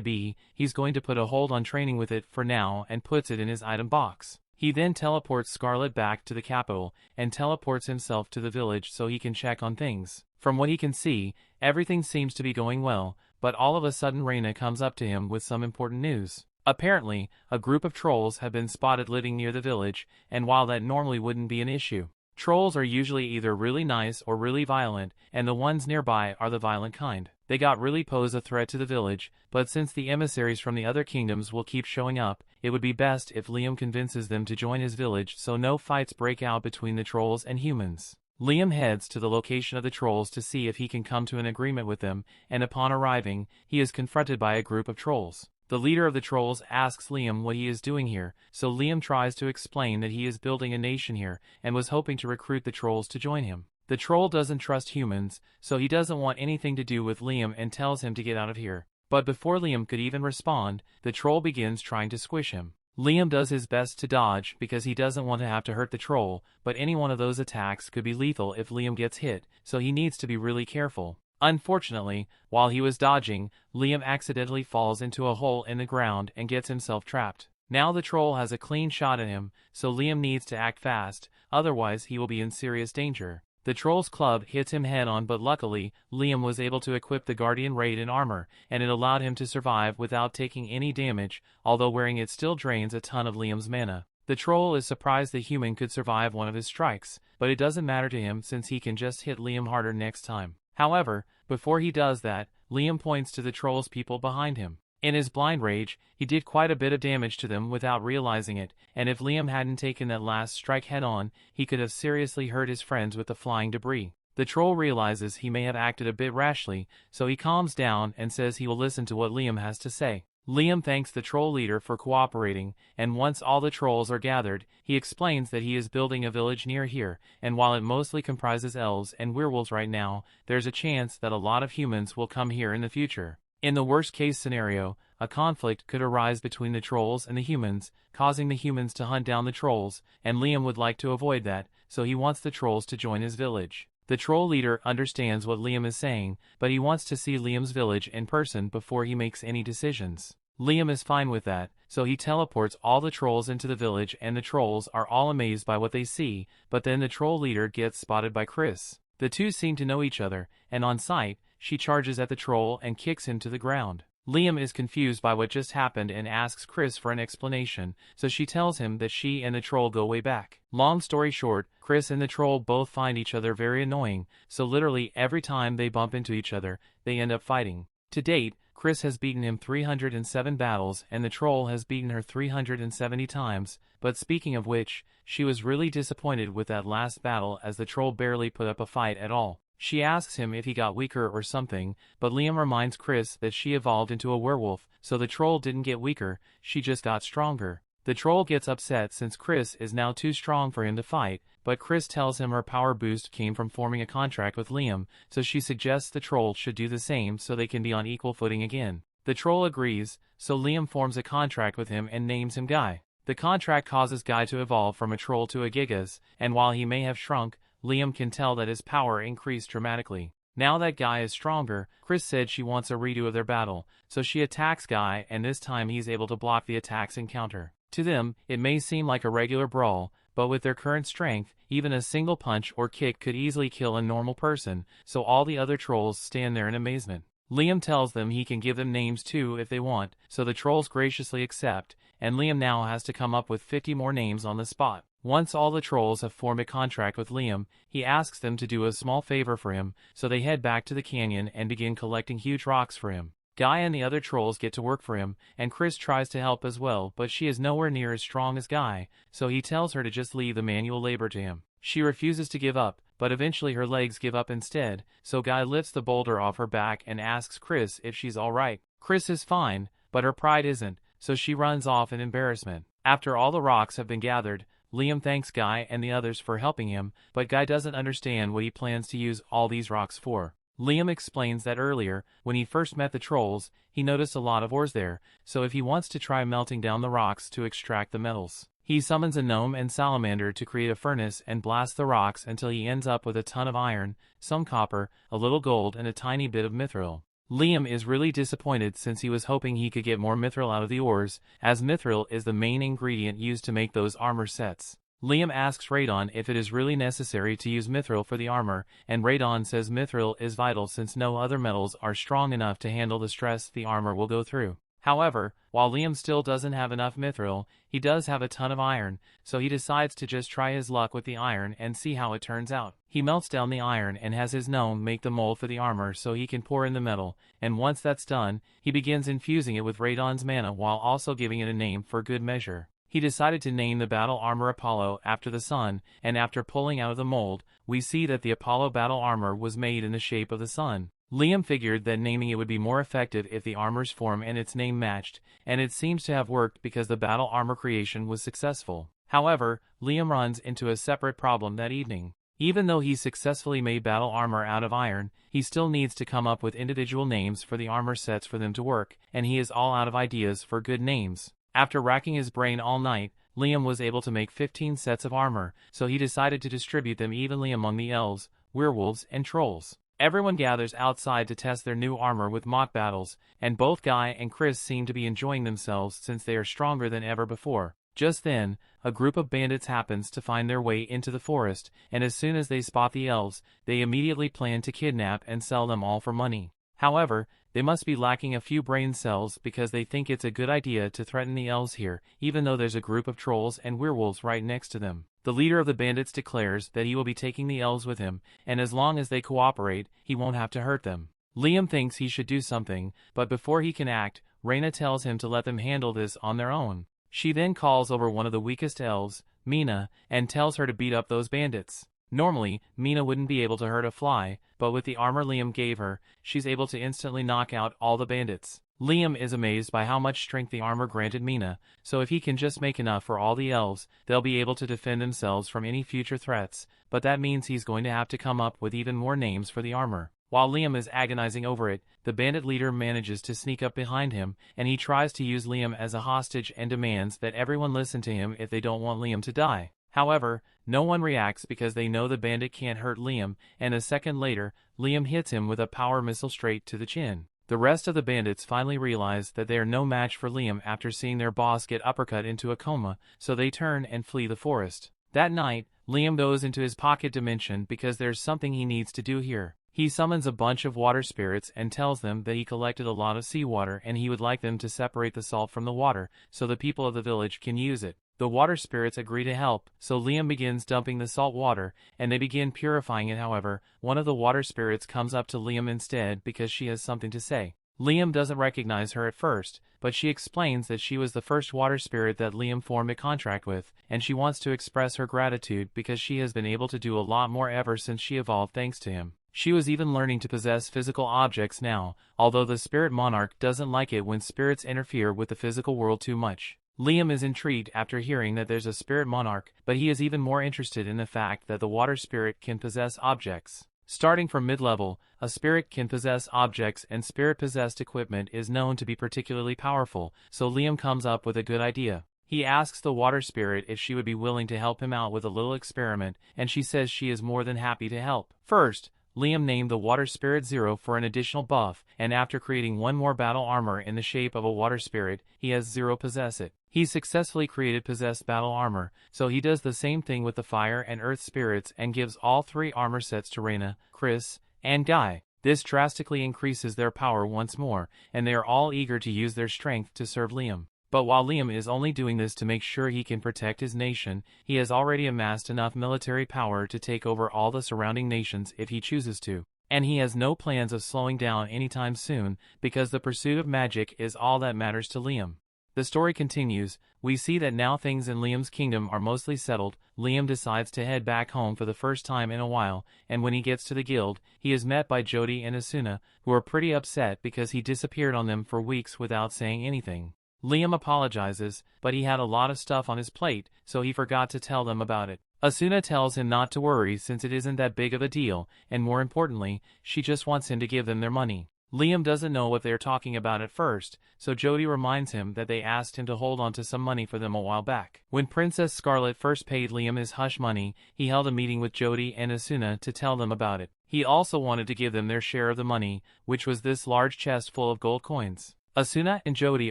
be, he's going to put a hold on training with it for now and puts it in his item box. He then teleports Scarlet back to the capital, and teleports himself to the village so he can check on things. From what he can see, everything seems to be going well, but all of a sudden Reyna comes up to him with some important news. Apparently, a group of trolls have been spotted living near the village, and while that normally wouldn't be an issue, trolls are usually either really nice or really violent, and the ones nearby are the violent kind. They really pose a threat to the village, but since the emissaries from the other kingdoms will keep showing up, it would be best if Liam convinces them to join his village so no fights break out between the trolls and humans. Liam heads to the location of the trolls to see if he can come to an agreement with them, and upon arriving, he is confronted by a group of trolls. The leader of the trolls asks Liam what he is doing here, so Liam tries to explain that he is building a nation here, and was hoping to recruit the trolls to join him. The troll doesn't trust humans, so he doesn't want anything to do with Liam and tells him to get out of here. But before Liam could even respond, the troll begins trying to squish him. Liam does his best to dodge because he doesn't want to have to hurt the troll, but any one of those attacks could be lethal if Liam gets hit, so he needs to be really careful. Unfortunately, while he was dodging, Liam accidentally falls into a hole in the ground and gets himself trapped. Now the troll has a clean shot at him, so Liam needs to act fast, otherwise he will be in serious danger. The troll's club hits him head-on, but luckily, Liam was able to equip the Guardian Raid armor, and it allowed him to survive without taking any damage, although wearing it still drains a ton of Liam's mana. The troll is surprised the human could survive one of his strikes, but it doesn't matter to him since he can just hit Liam harder next time. However, before he does that, Liam points to the troll's people behind him. In his blind rage, he did quite a bit of damage to them without realizing it, and if Liam hadn't taken that last strike head-on, he could have seriously hurt his friends with the flying debris. The troll realizes he may have acted a bit rashly, so he calms down and says he will listen to what Liam has to say. Liam thanks the troll leader for cooperating, and once all the trolls are gathered, he explains that he is building a village near here, and while it mostly comprises elves and werewolves right now, there's a chance that a lot of humans will come here in the future. In the worst-case scenario, a conflict could arise between the trolls and the humans, causing the humans to hunt down the trolls, and Liam would like to avoid that, so he wants the trolls to join his village. The troll leader understands what Liam is saying, but he wants to see Liam's village in person before he makes any decisions. Liam is fine with that, so he teleports all the trolls into the village, and the trolls are all amazed by what they see, but then the troll leader gets spotted by Chris. The two seem to know each other, and on sight, she charges at the troll and kicks him to the ground. Liam is confused by what just happened and asks Chris for an explanation, so she tells him that she and the troll go way back. Long story short, Chris and the troll both find each other very annoying, so literally every time they bump into each other, they end up fighting. To date, Chris has beaten him 307 battles and the troll has beaten her 370 times, but speaking of which, she was really disappointed with that last battle as the troll barely put up a fight at all. She asks him if he got weaker or something, but Liam reminds Chris that she evolved into a werewolf, so the troll didn't get weaker, she just got stronger. The troll gets upset since Chris is now too strong for him to fight, but Chris tells him her power boost came from forming a contract with Liam, so she suggests the troll should do the same so they can be on equal footing again. The troll agrees, so Liam forms a contract with him and names him Guy. The contract causes Guy to evolve from a troll to a Gigas, and while he may have shrunk, Liam can tell that his power increased dramatically. Now that Guy is stronger, Chris said she wants a redo of their battle, so she attacks Guy and this time he's able to block the attacks and counter. To them, it may seem like a regular brawl, but with their current strength, even a single punch or kick could easily kill a normal person, so all the other trolls stand there in amazement. Liam tells them he can give them names too if they want, so the trolls graciously accept, and Liam now has to come up with 50 more names on the spot. Once all the trolls have formed a contract with Liam, he asks them to do a small favor for him, so they head back to the canyon and begin collecting huge rocks for him. Guy and the other trolls get to work for him, and Chris tries to help as well, but she is nowhere near as strong as Guy, so he tells her to just leave the manual labor to him. She refuses to give up, but eventually her legs give up instead, so Guy lifts the boulder off her back and asks Chris if she's alright. Chris is fine, but her pride isn't, so she runs off in embarrassment. After all the rocks have been gathered, Liam thanks Guy and the others for helping him, but Guy doesn't understand what he plans to use all these rocks for. Liam explains that earlier, when he first met the trolls, he noticed a lot of ores there, so if he wants to try melting down the rocks to extract the metals, he summons a gnome and salamander to create a furnace and blast the rocks until he ends up with a ton of iron, some copper, a little gold and a tiny bit of mithril. Liam is really disappointed since he was hoping he could get more mithril out of the ores, as mithril is the main ingredient used to make those armor sets. Liam asks Radon if it is really necessary to use mithril for the armor, and Radon says mithril is vital since no other metals are strong enough to handle the stress the armor will go through. However, while Liam still doesn't have enough mithril, he does have a ton of iron, so he decides to just try his luck with the iron and see how it turns out. He melts down the iron and has his gnome make the mold for the armor so he can pour in the metal, and once that's done, he begins infusing it with Radon's mana while also giving it a name for good measure. He decided to name the battle armor Apollo after the sun, and after pulling out of the mold, we see that the Apollo battle armor was made in the shape of the sun. Liam figured that naming it would be more effective if the armor's form and its name matched, and it seems to have worked because the battle armor creation was successful. However, Liam runs into a separate problem that evening. Even though he successfully made battle armor out of iron, he still needs to come up with individual names for the armor sets for them to work, and he is all out of ideas for good names. After racking his brain all night, Liam was able to make 15 sets of armor, so he decided to distribute them evenly among the elves, werewolves, and trolls. Everyone gathers outside to test their new armor with mock battles, and both Guy and Chris seem to be enjoying themselves since they are stronger than ever before. Just then, a group of bandits happens to find their way into the forest, and as soon as they spot the elves, they immediately plan to kidnap and sell them all for money. However, they must be lacking a few brain cells because they think it's a good idea to threaten the elves here, even though there's a group of trolls and werewolves right next to them. The leader of the bandits declares that he will be taking the elves with him, and as long as they cooperate, he won't have to hurt them. Liam thinks he should do something, but before he can act, Reyna tells him to let them handle this on their own. She then calls over one of the weakest elves, Mina, and tells her to beat up those bandits. Normally, Mina wouldn't be able to hurt a fly, but with the armor Liam gave her, she's able to instantly knock out all the bandits. Liam is amazed by how much strength the armor granted Mina, so if he can just make enough for all the elves, they'll be able to defend themselves from any future threats, but that means he's going to have to come up with even more names for the armor. While Liam is agonizing over it, the bandit leader manages to sneak up behind him, and he tries to use Liam as a hostage and demands that everyone listen to him if they don't want Liam to die. However, no one reacts because they know the bandit can't hurt Liam, and a second later, Liam hits him with a power missile straight to the chin. The rest of the bandits finally realize that they are no match for Liam after seeing their boss get uppercut into a coma, so they turn and flee the forest. That night, Liam goes into his pocket dimension because there's something he needs to do here. He summons a bunch of water spirits and tells them that he collected a lot of seawater and he would like them to separate the salt from the water so the people of the village can use it. The water spirits agree to help, so Liam begins dumping the salt water, and they begin purifying it. However, one of the water spirits comes up to Liam instead because she has something to say. Liam doesn't recognize her at first, but she explains that she was the first water spirit that Liam formed a contract with, and she wants to express her gratitude because she has been able to do a lot more ever since she evolved thanks to him. She was even learning to possess physical objects now, although the spirit monarch doesn't like it when spirits interfere with the physical world too much. Liam is intrigued after hearing that there's a spirit monarch, but he is even more interested in the fact that the water spirit can possess objects. Starting from mid-level, a spirit can possess objects and spirit-possessed equipment is known to be particularly powerful, so Liam comes up with a good idea. He asks the water spirit if she would be willing to help him out with a little experiment, and she says she is more than happy to help. First, Liam named the water spirit Zero for an additional buff, and after creating one more battle armor in the shape of a water spirit, he has Zero possess it. He successfully created possessed battle armor, so he does the same thing with the fire and earth spirits and gives all three armor sets to Reyna, Chris, and Guy. This drastically increases their power once more, and they are all eager to use their strength to serve Liam. But while Liam is only doing this to make sure he can protect his nation, he has already amassed enough military power to take over all the surrounding nations if he chooses to. And he has no plans of slowing down anytime soon, because the pursuit of magic is all that matters to Liam. The story continues. We see that now things in Liam's kingdom are mostly settled. Liam decides to head back home for the first time in a while, and when he gets to the guild, he is met by Jody and Asuna, who are pretty upset because he disappeared on them for weeks without saying anything. Liam apologizes, but he had a lot of stuff on his plate, so he forgot to tell them about it. Asuna tells him not to worry since it isn't that big of a deal, and more importantly, she just wants him to give them their money. Liam doesn't know what they're talking about at first, so Jody reminds him that they asked him to hold on to some money for them a while back. When Princess Scarlet first paid Liam his hush money, he held a meeting with Jody and Asuna to tell them about it. He also wanted to give them their share of the money, which was this large chest full of gold coins. Asuna and Jody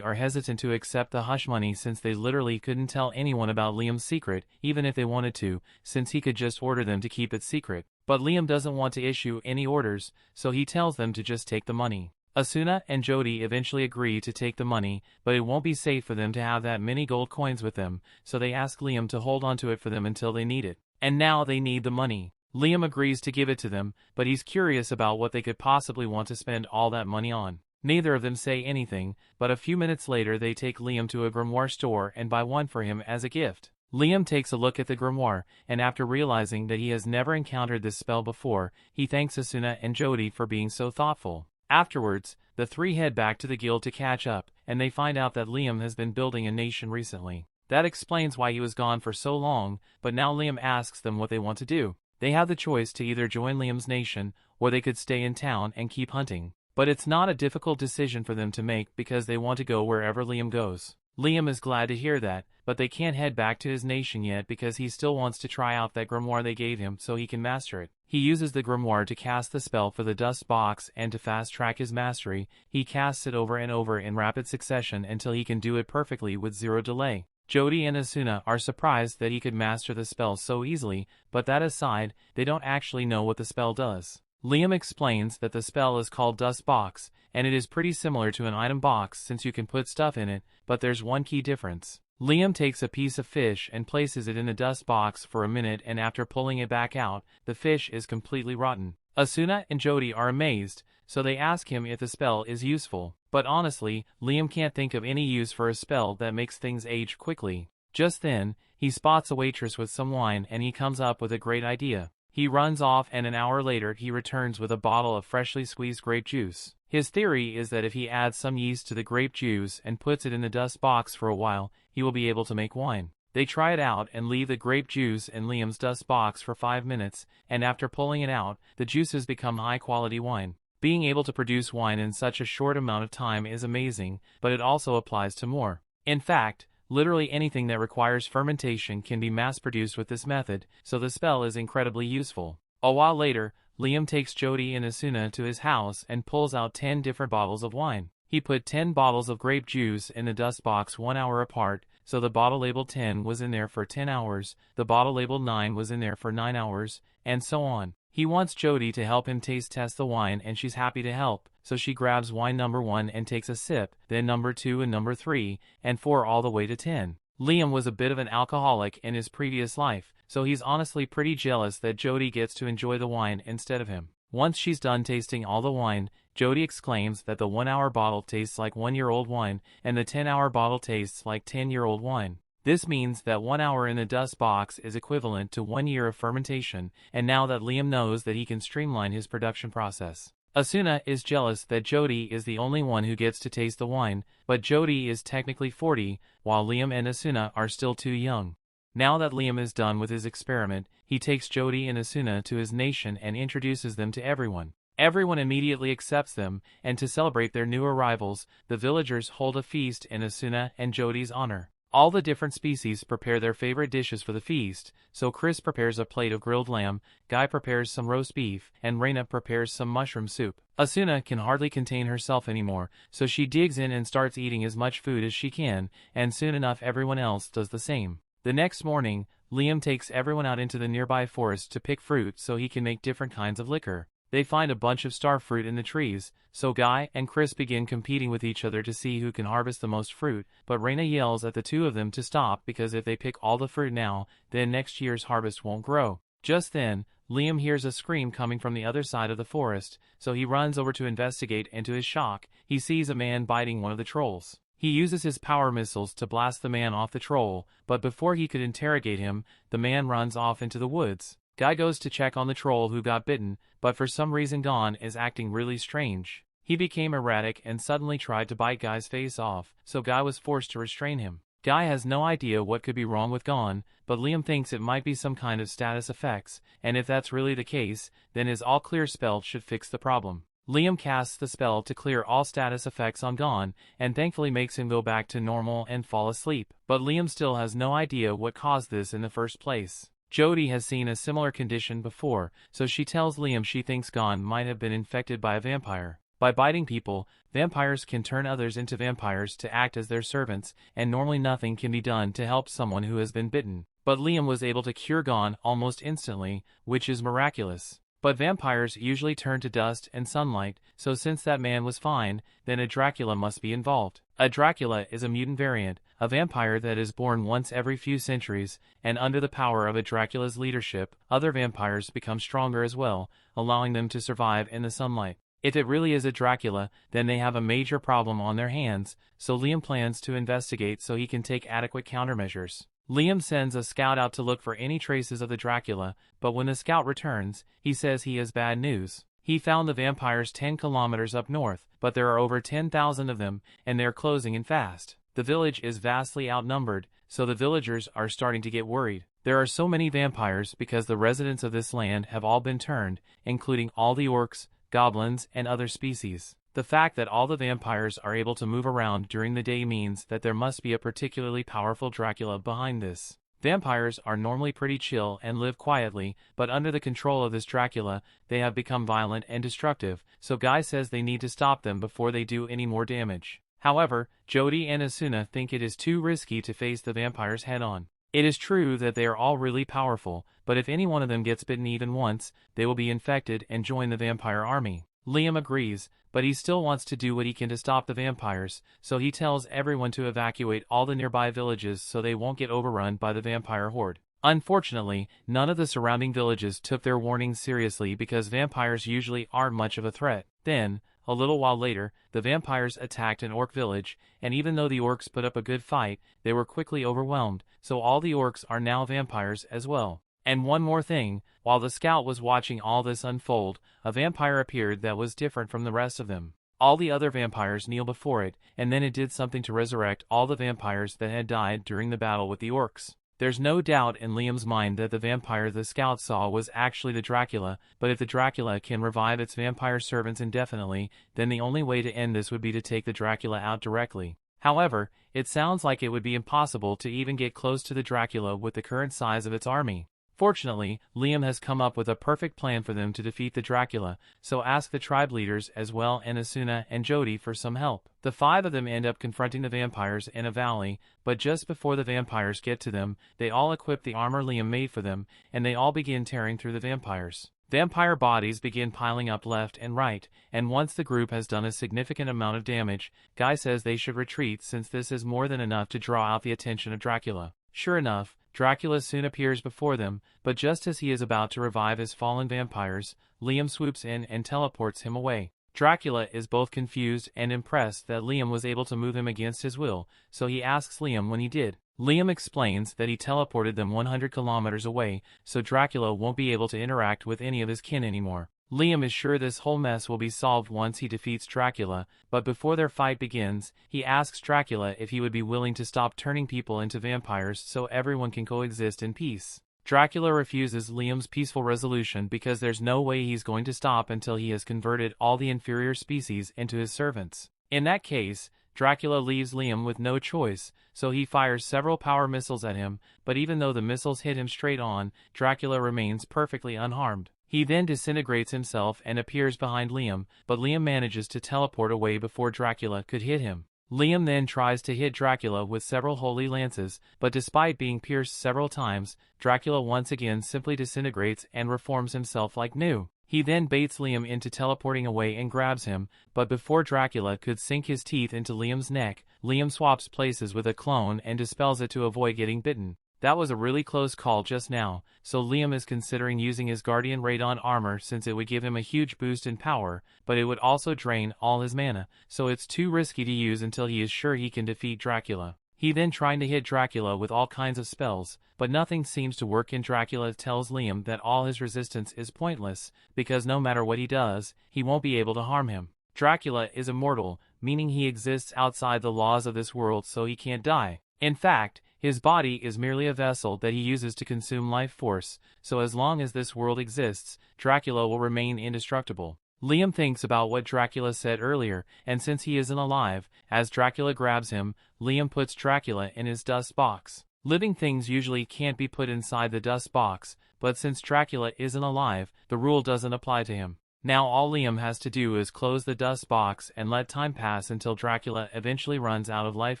are hesitant to accept the hush money since they literally couldn't tell anyone about Liam's secret, even if they wanted to, since he could just order them to keep it secret. But Liam doesn't want to issue any orders, so he tells them to just take the money. Asuna and Jody eventually agree to take the money, but it won't be safe for them to have that many gold coins with them, so they ask Liam to hold on to it for them until they need it. And now they need the money. Liam agrees to give it to them, but he's curious about what they could possibly want to spend all that money on. Neither of them say anything, but a few minutes later they take Liam to a grimoire store and buy one for him as a gift. Liam takes a look at the grimoire, and after realizing that he has never encountered this spell before, he thanks Asuna and Jody for being so thoughtful. Afterwards, the three head back to the guild to catch up, and they find out that Liam has been building a nation recently. That explains why he was gone for so long, but now Liam asks them what they want to do. They have the choice to either join Liam's nation, or they could stay in town and keep hunting. But it's not a difficult decision for them to make because they want to go wherever Liam goes. Liam is glad to hear that, but they can't head back to his nation yet because he still wants to try out that grimoire they gave him so he can master it. He uses the grimoire to cast the spell for the dust box, and to fast-track his mastery, he casts it over and over in rapid succession until he can do it perfectly with zero delay. Jody and Asuna are surprised that he could master the spell so easily, but that aside, they don't actually know what the spell does. Liam explains that the spell is called Dust Box, and it is pretty similar to an item box since you can put stuff in it, but there's one key difference. Liam takes a piece of fish and places it in the dust box for a minute, and after pulling it back out, the fish is completely rotten. Asuna and Jody are amazed, so they ask him if the spell is useful. But honestly, Liam can't think of any use for a spell that makes things age quickly. Just then, he spots a waitress with some wine and he comes up with a great idea. He runs off, and an hour later he returns with a bottle of freshly squeezed grape juice. His theory is that if he adds some yeast to the grape juice and puts it in the dust box for a while, he will be able to make wine. They try it out and leave the grape juice in Liam's dust box for 5 minutes, and after pulling it out, the juices become high-quality wine. Being able to produce wine in such a short amount of time is amazing, but it also applies to more. In fact, literally anything that requires fermentation can be mass-produced with this method, so the spell is incredibly useful. A while later, Liam takes Jody and Asuna to his house and pulls out 10 different bottles of wine. He put 10 bottles of grape juice in the dust box 1 hour apart, so the bottle labeled 10 was in there for 10 hours, the bottle labeled 9 was in there for 9 hours, and so on. He wants Jody to help him taste test the wine, and she's happy to help, so she grabs wine number 1 and takes a sip, then number 2 and number 3, and 4 all the way to 10. Liam was a bit of an alcoholic in his previous life, so he's honestly pretty jealous that Jody gets to enjoy the wine instead of him. Once she's done tasting all the wine, Jody exclaims that the 1 hour bottle tastes like 1-year-old wine, and the 10-hour bottle tastes like 10-year-old wine. This means that 1 hour in the dust box is equivalent to 1 year of fermentation, and now that Liam knows that he can streamline his production process. Asuna is jealous that Jody is the only one who gets to taste the wine, but Jody is technically 40, while Liam and Asuna are still too young. Now that Liam is done with his experiment, he takes Jody and Asuna to his nation and introduces them to everyone. Everyone immediately accepts them, and to celebrate their new arrivals, the villagers hold a feast in Asuna and Jody's honor. All the different species prepare their favorite dishes for the feast, so Chris prepares a plate of grilled lamb, Guy prepares some roast beef, and Reina prepares some mushroom soup. Asuna can hardly contain herself anymore, so she digs in and starts eating as much food as she can, and soon enough everyone else does the same. The next morning, Liam takes everyone out into the nearby forest to pick fruit so he can make different kinds of liquor. They find a bunch of starfruit in the trees, so Guy and Chris begin competing with each other to see who can harvest the most fruit, but Raina yells at the two of them to stop because if they pick all the fruit now, then next year's harvest won't grow. Just then, Liam hears a scream coming from the other side of the forest, so he runs over to investigate, and to his shock, he sees a man biting one of the trolls. He uses his power missiles to blast the man off the troll, but before he could interrogate him, the man runs off into the woods. Guy goes to check on the troll who got bitten, but for some reason Gon is acting really strange. He became erratic and suddenly tried to bite Guy's face off, so Guy was forced to restrain him. Guy has no idea what could be wrong with Gon, but Liam thinks it might be some kind of status effects, and if that's really the case, then his all-clear spell should fix the problem. Liam casts the spell to clear all status effects on Gon, and thankfully makes him go back to normal and fall asleep. But Liam still has no idea what caused this in the first place. Jody has seen a similar condition before, so she tells Liam she thinks Gon might have been infected by a vampire. By biting people, vampires can turn others into vampires to act as their servants, and normally nothing can be done to help someone who has been bitten. But Liam was able to cure Gon almost instantly, which is miraculous. But vampires usually turn to dust and sunlight, so since that man was fine, then a Dracula must be involved. A Dracula is a mutant variant, a vampire that is born once every few centuries, and under the power of a Dracula's leadership, other vampires become stronger as well, allowing them to survive in the sunlight. If it really is a Dracula, then they have a major problem on their hands, so Liam plans to investigate so he can take adequate countermeasures. Liam sends a scout out to look for any traces of the Dracula, but when the scout returns, he says he has bad news. He found the vampires 10 kilometers up north, but there are over 10,000 of them, and they're closing in fast. The village is vastly outnumbered, so the villagers are starting to get worried. There are so many vampires because the residents of this land have all been turned, including all the orcs, goblins, and other species. The fact that all the vampires are able to move around during the day means that there must be a particularly powerful Dracula behind this. Vampires are normally pretty chill and live quietly, but under the control of this Dracula, they have become violent and destructive, so Guy says they need to stop them before they do any more damage. However, Jody and Asuna think it is too risky to face the vampires head-on. It is true that they are all really powerful, but if any one of them gets bitten even once, they will be infected and join the vampire army. Liam agrees, but he still wants to do what he can to stop the vampires, so he tells everyone to evacuate all the nearby villages so they won't get overrun by the vampire horde. Unfortunately, none of the surrounding villages took their warnings seriously because vampires usually aren't much of a threat. Then, a little while later, the vampires attacked an orc village, and even though the orcs put up a good fight, they were quickly overwhelmed, so all the orcs are now vampires as well. And one more thing, while the scout was watching all this unfold, a vampire appeared that was different from the rest of them. All the other vampires kneel before it, and then it did something to resurrect all the vampires that had died during the battle with the orcs. There's no doubt in Liam's mind that the vampire the scout saw was actually the Dracula, but if the Dracula can revive its vampire servants indefinitely, then the only way to end this would be to take the Dracula out directly. However, it sounds like it would be impossible to even get close to the Dracula with the current size of its army. Fortunately, Liam has come up with a perfect plan for them to defeat the Dracula, so ask the tribe leaders as well and Asuna and Jody for some help. The 5 of them end up confronting the vampires in a valley, but just before the vampires get to them, they all equip the armor Liam made for them, and they all begin tearing through the vampires. Vampire bodies begin piling up left and right, and once the group has done a significant amount of damage, Guy says they should retreat since this is more than enough to draw out the attention of Dracula. Sure enough, Dracula soon appears before them, but just as he is about to revive his fallen vampires, Liam swoops in and teleports him away. Dracula is both confused and impressed that Liam was able to move him against his will, so he asks Liam when he did. Liam explains that he teleported them 100 kilometers away, so Dracula won't be able to interact with any of his kin anymore. Liam is sure this whole mess will be solved once he defeats Dracula, but before their fight begins, he asks Dracula if he would be willing to stop turning people into vampires so everyone can coexist in peace. Dracula refuses Liam's peaceful resolution because there's no way he's going to stop until he has converted all the inferior species into his servants. In that case, Dracula leaves Liam with no choice, so he fires several power missiles at him, but even though the missiles hit him straight on, Dracula remains perfectly unharmed. He then disintegrates himself and appears behind Liam, but Liam manages to teleport away before Dracula could hit him. Liam then tries to hit Dracula with several holy lances, but despite being pierced several times, Dracula once again simply disintegrates and reforms himself like new. He then baits Liam into teleporting away and grabs him, but before Dracula could sink his teeth into Liam's neck, Liam swaps places with a clone and dispels it to avoid getting bitten. That was a really close call just now, so Liam is considering using his Guardian Radon armor since it would give him a huge boost in power, but it would also drain all his mana, so it's too risky to use until he is sure he can defeat Dracula. He then trying to hit Dracula with all kinds of spells, but nothing seems to work and Dracula tells Liam that all his resistance is pointless, because no matter what he does, he won't be able to harm him. Dracula is immortal, meaning he exists outside the laws of this world so he can't die. In fact, his body is merely a vessel that he uses to consume life force, so as long as this world exists, Dracula will remain indestructible. Liam thinks about what Dracula said earlier, and since he isn't alive, as Dracula grabs him, Liam puts Dracula in his dust box. Living things usually can't be put inside the dust box, but since Dracula isn't alive, the rule doesn't apply to him. Now all Liam has to do is close the dust box and let time pass until Dracula eventually runs out of life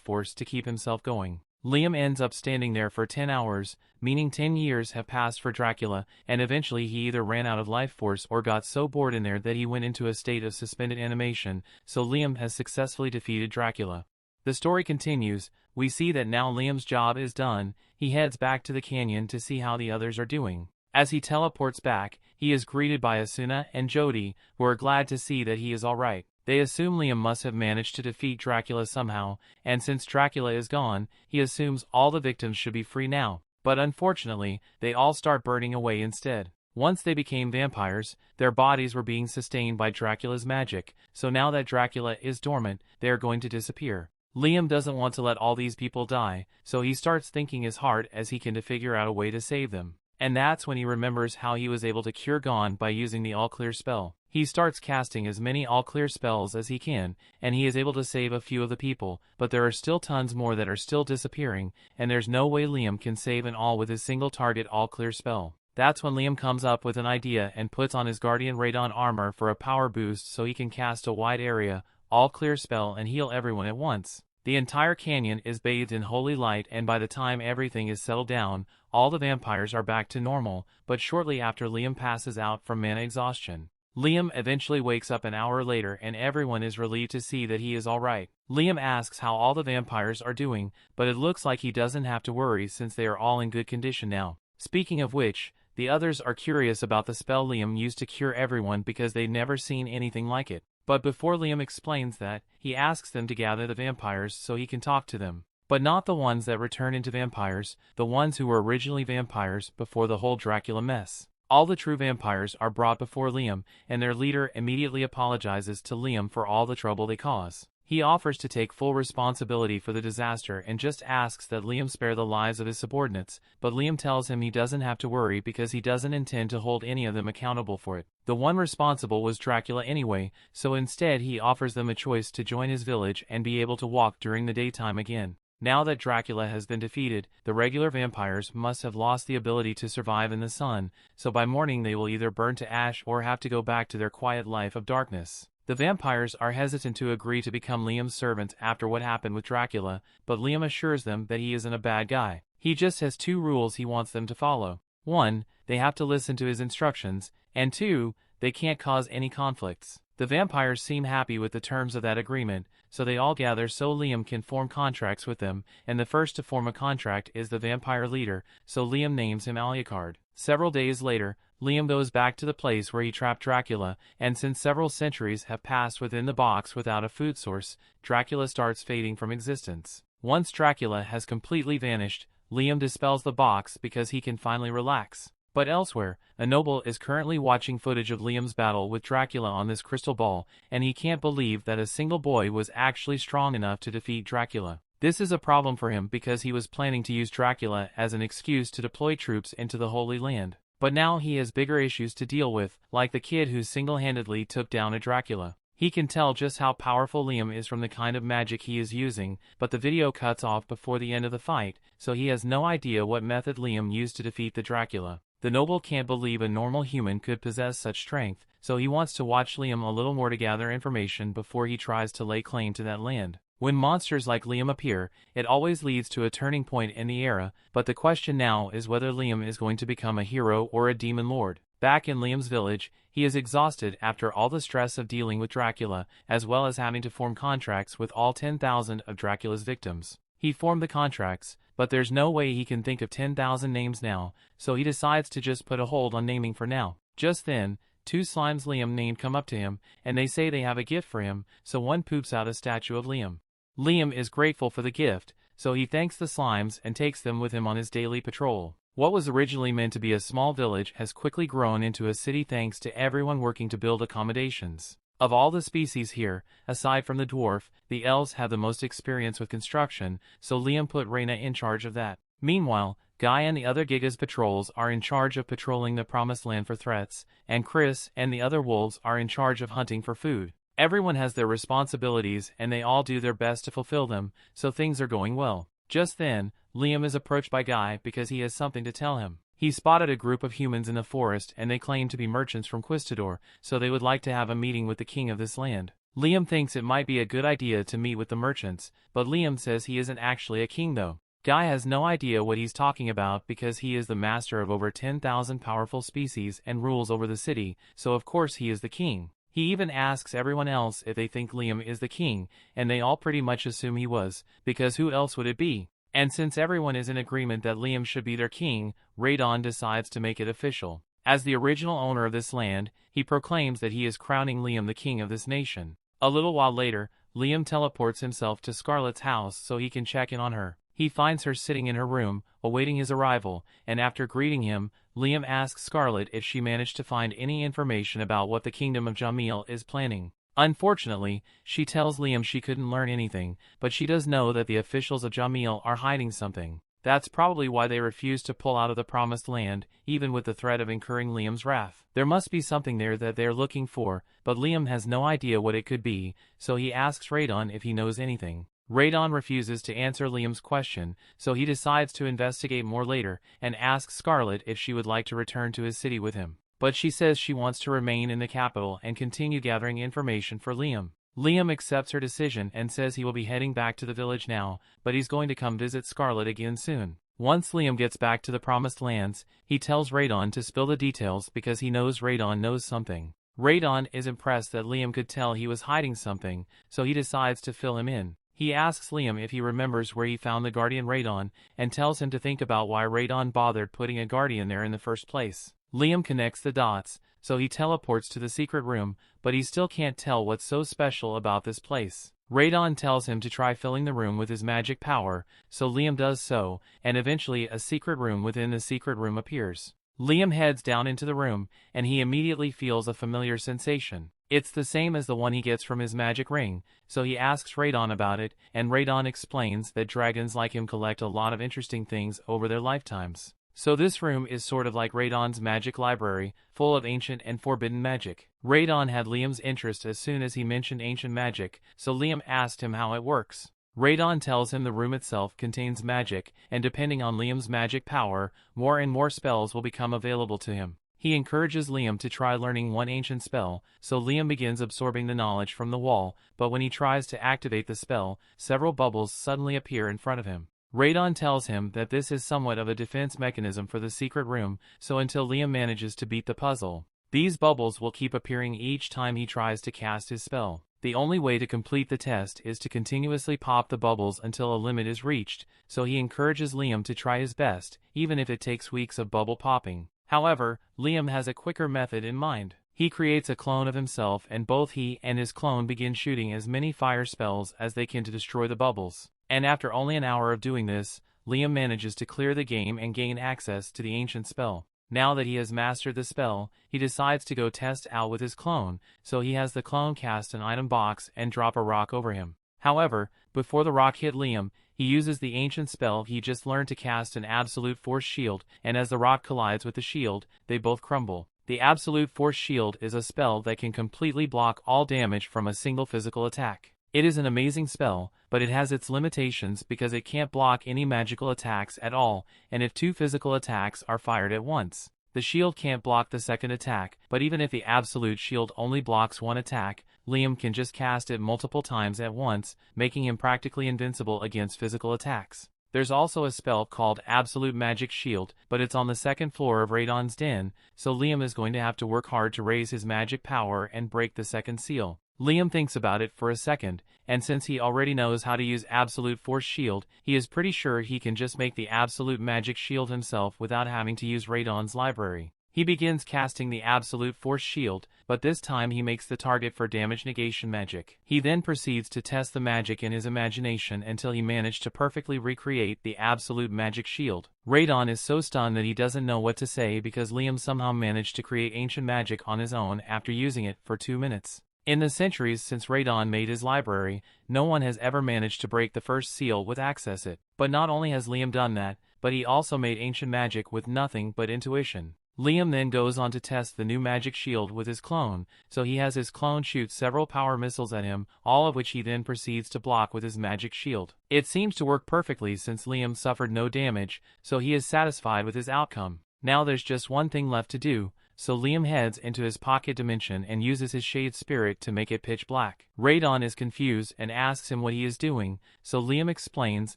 force to keep himself going. Liam ends up standing there for 10 hours, meaning 10 years have passed for Dracula, and eventually he either ran out of life force or got so bored in there that he went into a state of suspended animation, so Liam has successfully defeated Dracula. The story continues. We see that now Liam's job is done. He heads back to the canyon to see how the others are doing. As he teleports back, he is greeted by Asuna and Jody, who are glad to see that he is alright. They assume Liam must have managed to defeat Dracula somehow, and since Dracula is gone, he assumes all the victims should be free now. But unfortunately, they all start burning away instead. Once they became vampires, their bodies were being sustained by Dracula's magic, so now that Dracula is dormant, they are going to disappear. Liam doesn't want to let all these people die, so he starts thinking as hard as he can to figure out a way to save them. And that's when he remembers how he was able to cure Gone by using the all-clear spell. He starts casting as many all-clear spells as he can, and he is able to save a few of the people, but there are still tons more that are still disappearing, and there's no way Liam can save an all with his single target all-clear spell. That's when Liam comes up with an idea and puts on his Guardian Radon armor for a power boost so he can cast a wide area, all-clear spell and heal everyone at once. The entire canyon is bathed in holy light, and by the time everything is settled down, all the vampires are back to normal, but shortly after Liam passes out from mana exhaustion. Liam eventually wakes up an hour later and everyone is relieved to see that he is alright. Liam asks how all the vampires are doing, but it looks like he doesn't have to worry since they are all in good condition now. Speaking of which, the others are curious about the spell Liam used to cure everyone because they've never seen anything like it. But before Liam explains that, he asks them to gather the vampires so he can talk to them. But not the ones that return into vampires, the ones who were originally vampires before the whole Dracula mess. All the true vampires are brought before Liam, and their leader immediately apologizes to Liam for all the trouble they cause. He offers to take full responsibility for the disaster and just asks that Liam spare the lives of his subordinates, but Liam tells him he doesn't have to worry because he doesn't intend to hold any of them accountable for it. The one responsible was Dracula anyway, so instead he offers them a choice to join his village and be able to walk during the daytime again. Now that Dracula has been defeated, the regular vampires must have lost the ability to survive in the sun, so by morning they will either burn to ash or have to go back to their quiet life of darkness. The vampires are hesitant to agree to become Liam's servants after what happened with Dracula, but Liam assures them that he isn't a bad guy. He just has 2 rules he wants them to follow. 1, they have to listen to his instructions, and 2, they can't cause any conflicts. The vampires seem happy with the terms of that agreement, so they all gather so Liam can form contracts with them, and the first to form a contract is the vampire leader, so Liam names him Alucard. Several days later, Liam goes back to the place where he trapped Dracula, and since several centuries have passed within the box without a food source, Dracula starts fading from existence. Once Dracula has completely vanished, Liam dispels the box because he can finally relax. But elsewhere, a noble is currently watching footage of Liam's battle with Dracula on this crystal ball, and he can't believe that a single boy was actually strong enough to defeat Dracula. This is a problem for him because he was planning to use Dracula as an excuse to deploy troops into the Holy Land. But now he has bigger issues to deal with, like the kid who single-handedly took down a Dracula. He can tell just how powerful Liam is from the kind of magic he is using, but the video cuts off before the end of the fight, so he has no idea what method Liam used to defeat the Dracula. The noble can't believe a normal human could possess such strength, so he wants to watch Liam a little more to gather information before he tries to lay claim to that land. When monsters like Liam appear, it always leads to a turning point in the era, but the question now is whether Liam is going to become a hero or a demon lord. Back in Liam's village, he is exhausted after all the stress of dealing with Dracula, as well as having to form contracts with all 10,000 of Dracula's victims. He formed the contracts, but there's no way he can think of 10,000 names now, so he decides to just put a hold on naming for now. Just then, two slimes Liam named come up to him, and they say they have a gift for him, so one poops out a statue of Liam. Liam is grateful for the gift, so he thanks the slimes and takes them with him on his daily patrol. What was originally meant to be a small village has quickly grown into a city thanks to everyone working to build accommodations. Of all the species here, aside from the dwarf, the elves have the most experience with construction, so Liam put Reyna in charge of that. Meanwhile, Guy and the other Gigas patrols are in charge of patrolling the Promised Land for threats, and Chris and the other wolves are in charge of hunting for food. Everyone has their responsibilities and they all do their best to fulfill them, so things are going well. Just then, Liam is approached by Guy because he has something to tell him. He spotted a group of humans in the forest and they claim to be merchants from Quistador, so they would like to have a meeting with the king of this land. Liam thinks it might be a good idea to meet with the merchants, but Liam says he isn't actually a king though. Guy has no idea what he's talking about because he is the master of over 10,000 powerful species and rules over the city, so of course he is the king. He even asks everyone else if they think Liam is the king, and they all pretty much assume he was, because who else would it be? And since everyone is in agreement that Liam should be their king, Radon decides to make it official. As the original owner of this land, he proclaims that he is crowning Liam the king of this nation. A little while later, Liam teleports himself to Scarlet's house so he can check in on her. He finds her sitting in her room, awaiting his arrival, and after greeting him, Liam asks Scarlet if she managed to find any information about what the Kingdom of Jamil is planning. Unfortunately, she tells Liam she couldn't learn anything, but she does know that the officials of Jamil are hiding something. That's probably why they refuse to pull out of the Promised Land, even with the threat of incurring Liam's wrath. There must be something there that they're looking for, but Liam has no idea what it could be, so he asks Radon if he knows anything. Radon refuses to answer Liam's question, so he decides to investigate more later and asks Scarlet if she would like to return to his city with him. But she says she wants to remain in the capital and continue gathering information for Liam. Liam accepts her decision and says he will be heading back to the village now, but he's going to come visit Scarlet again soon. Once Liam gets back to the Promised Lands, he tells Radon to spill the details because he knows Radon knows something. Radon is impressed that Liam could tell he was hiding something, so he decides to fill him in. He asks Liam if he remembers where he found the Guardian Radon, and tells him to think about why Radon bothered putting a Guardian there in the first place. Liam connects the dots, so he teleports to the secret room, but he still can't tell what's so special about this place. Radon tells him to try filling the room with his magic power, so Liam does so, and eventually a secret room within the secret room appears. Liam heads down into the room, and he immediately feels a familiar sensation. It's the same as the one he gets from his magic ring, so he asks Radon about it, and Radon explains that dragons like him collect a lot of interesting things over their lifetimes. So this room is sort of like Radon's magic library, full of ancient and forbidden magic. Radon had Liam's interest as soon as he mentioned ancient magic, so Liam asked him how it works. Radon tells him the room itself contains magic, and depending on Liam's magic power, more and more spells will become available to him. He encourages Liam to try learning one ancient spell, so Liam begins absorbing the knowledge from the wall, but when he tries to activate the spell, several bubbles suddenly appear in front of him. Radon tells him that this is somewhat of a defense mechanism for the secret room, so until Liam manages to beat the puzzle, these bubbles will keep appearing each time he tries to cast his spell. The only way to complete the test is to continuously pop the bubbles until a limit is reached, so he encourages Liam to try his best, even if it takes weeks of bubble popping. However, Liam has a quicker method in mind. He creates a clone of himself and both he and his clone begin shooting as many fire spells as they can to destroy the bubbles. And after only an hour of doing this, Liam manages to clear the game and gain access to the ancient spell. Now that he has mastered the spell, he decides to go test out with his clone, so he has the clone cast an item box and drop a rock over him. However, before the rock hit Liam, he uses the ancient spell he just learned to cast an absolute force shield, and as the rock collides with the shield, they both crumble. The absolute force shield is a spell that can completely block all damage from a single physical attack. It is an amazing spell, but it has its limitations because it can't block any magical attacks at all, and if two physical attacks are fired at once, the shield can't block the second attack, but even if the absolute shield only blocks one attack, Liam can just cast it multiple times at once, making him practically invincible against physical attacks. There's also a spell called Absolute Magic Shield, but it's on the second floor of Radon's den, so Liam is going to have to work hard to raise his magic power and break the second seal. Liam thinks about it for a second, and since he already knows how to use Absolute Force Shield, he is pretty sure he can just make the Absolute Magic Shield himself without having to use Radon's library. He begins casting the Absolute Force Shield, but this time he makes the target for damage negation magic. He then proceeds to test the magic in his imagination until he managed to perfectly recreate the Absolute Magic Shield. Radon is so stunned that he doesn't know what to say because Liam somehow managed to create ancient magic on his own after using it for 2 minutes. In the centuries since Radon made his library, no one has ever managed to break the first seal with access it. But not only has Liam done that, but he also made ancient magic with nothing but intuition. Liam then goes on to test the new magic shield with his clone, so he has his clone shoot several power missiles at him, all of which he then proceeds to block with his magic shield. It seems to work perfectly since Liam suffered no damage, so he is satisfied with his outcome. Now there's just one thing left to do, so Liam heads into his pocket dimension and uses his shade spirit to make it pitch black. Radon is confused and asks him what he is doing, so Liam explains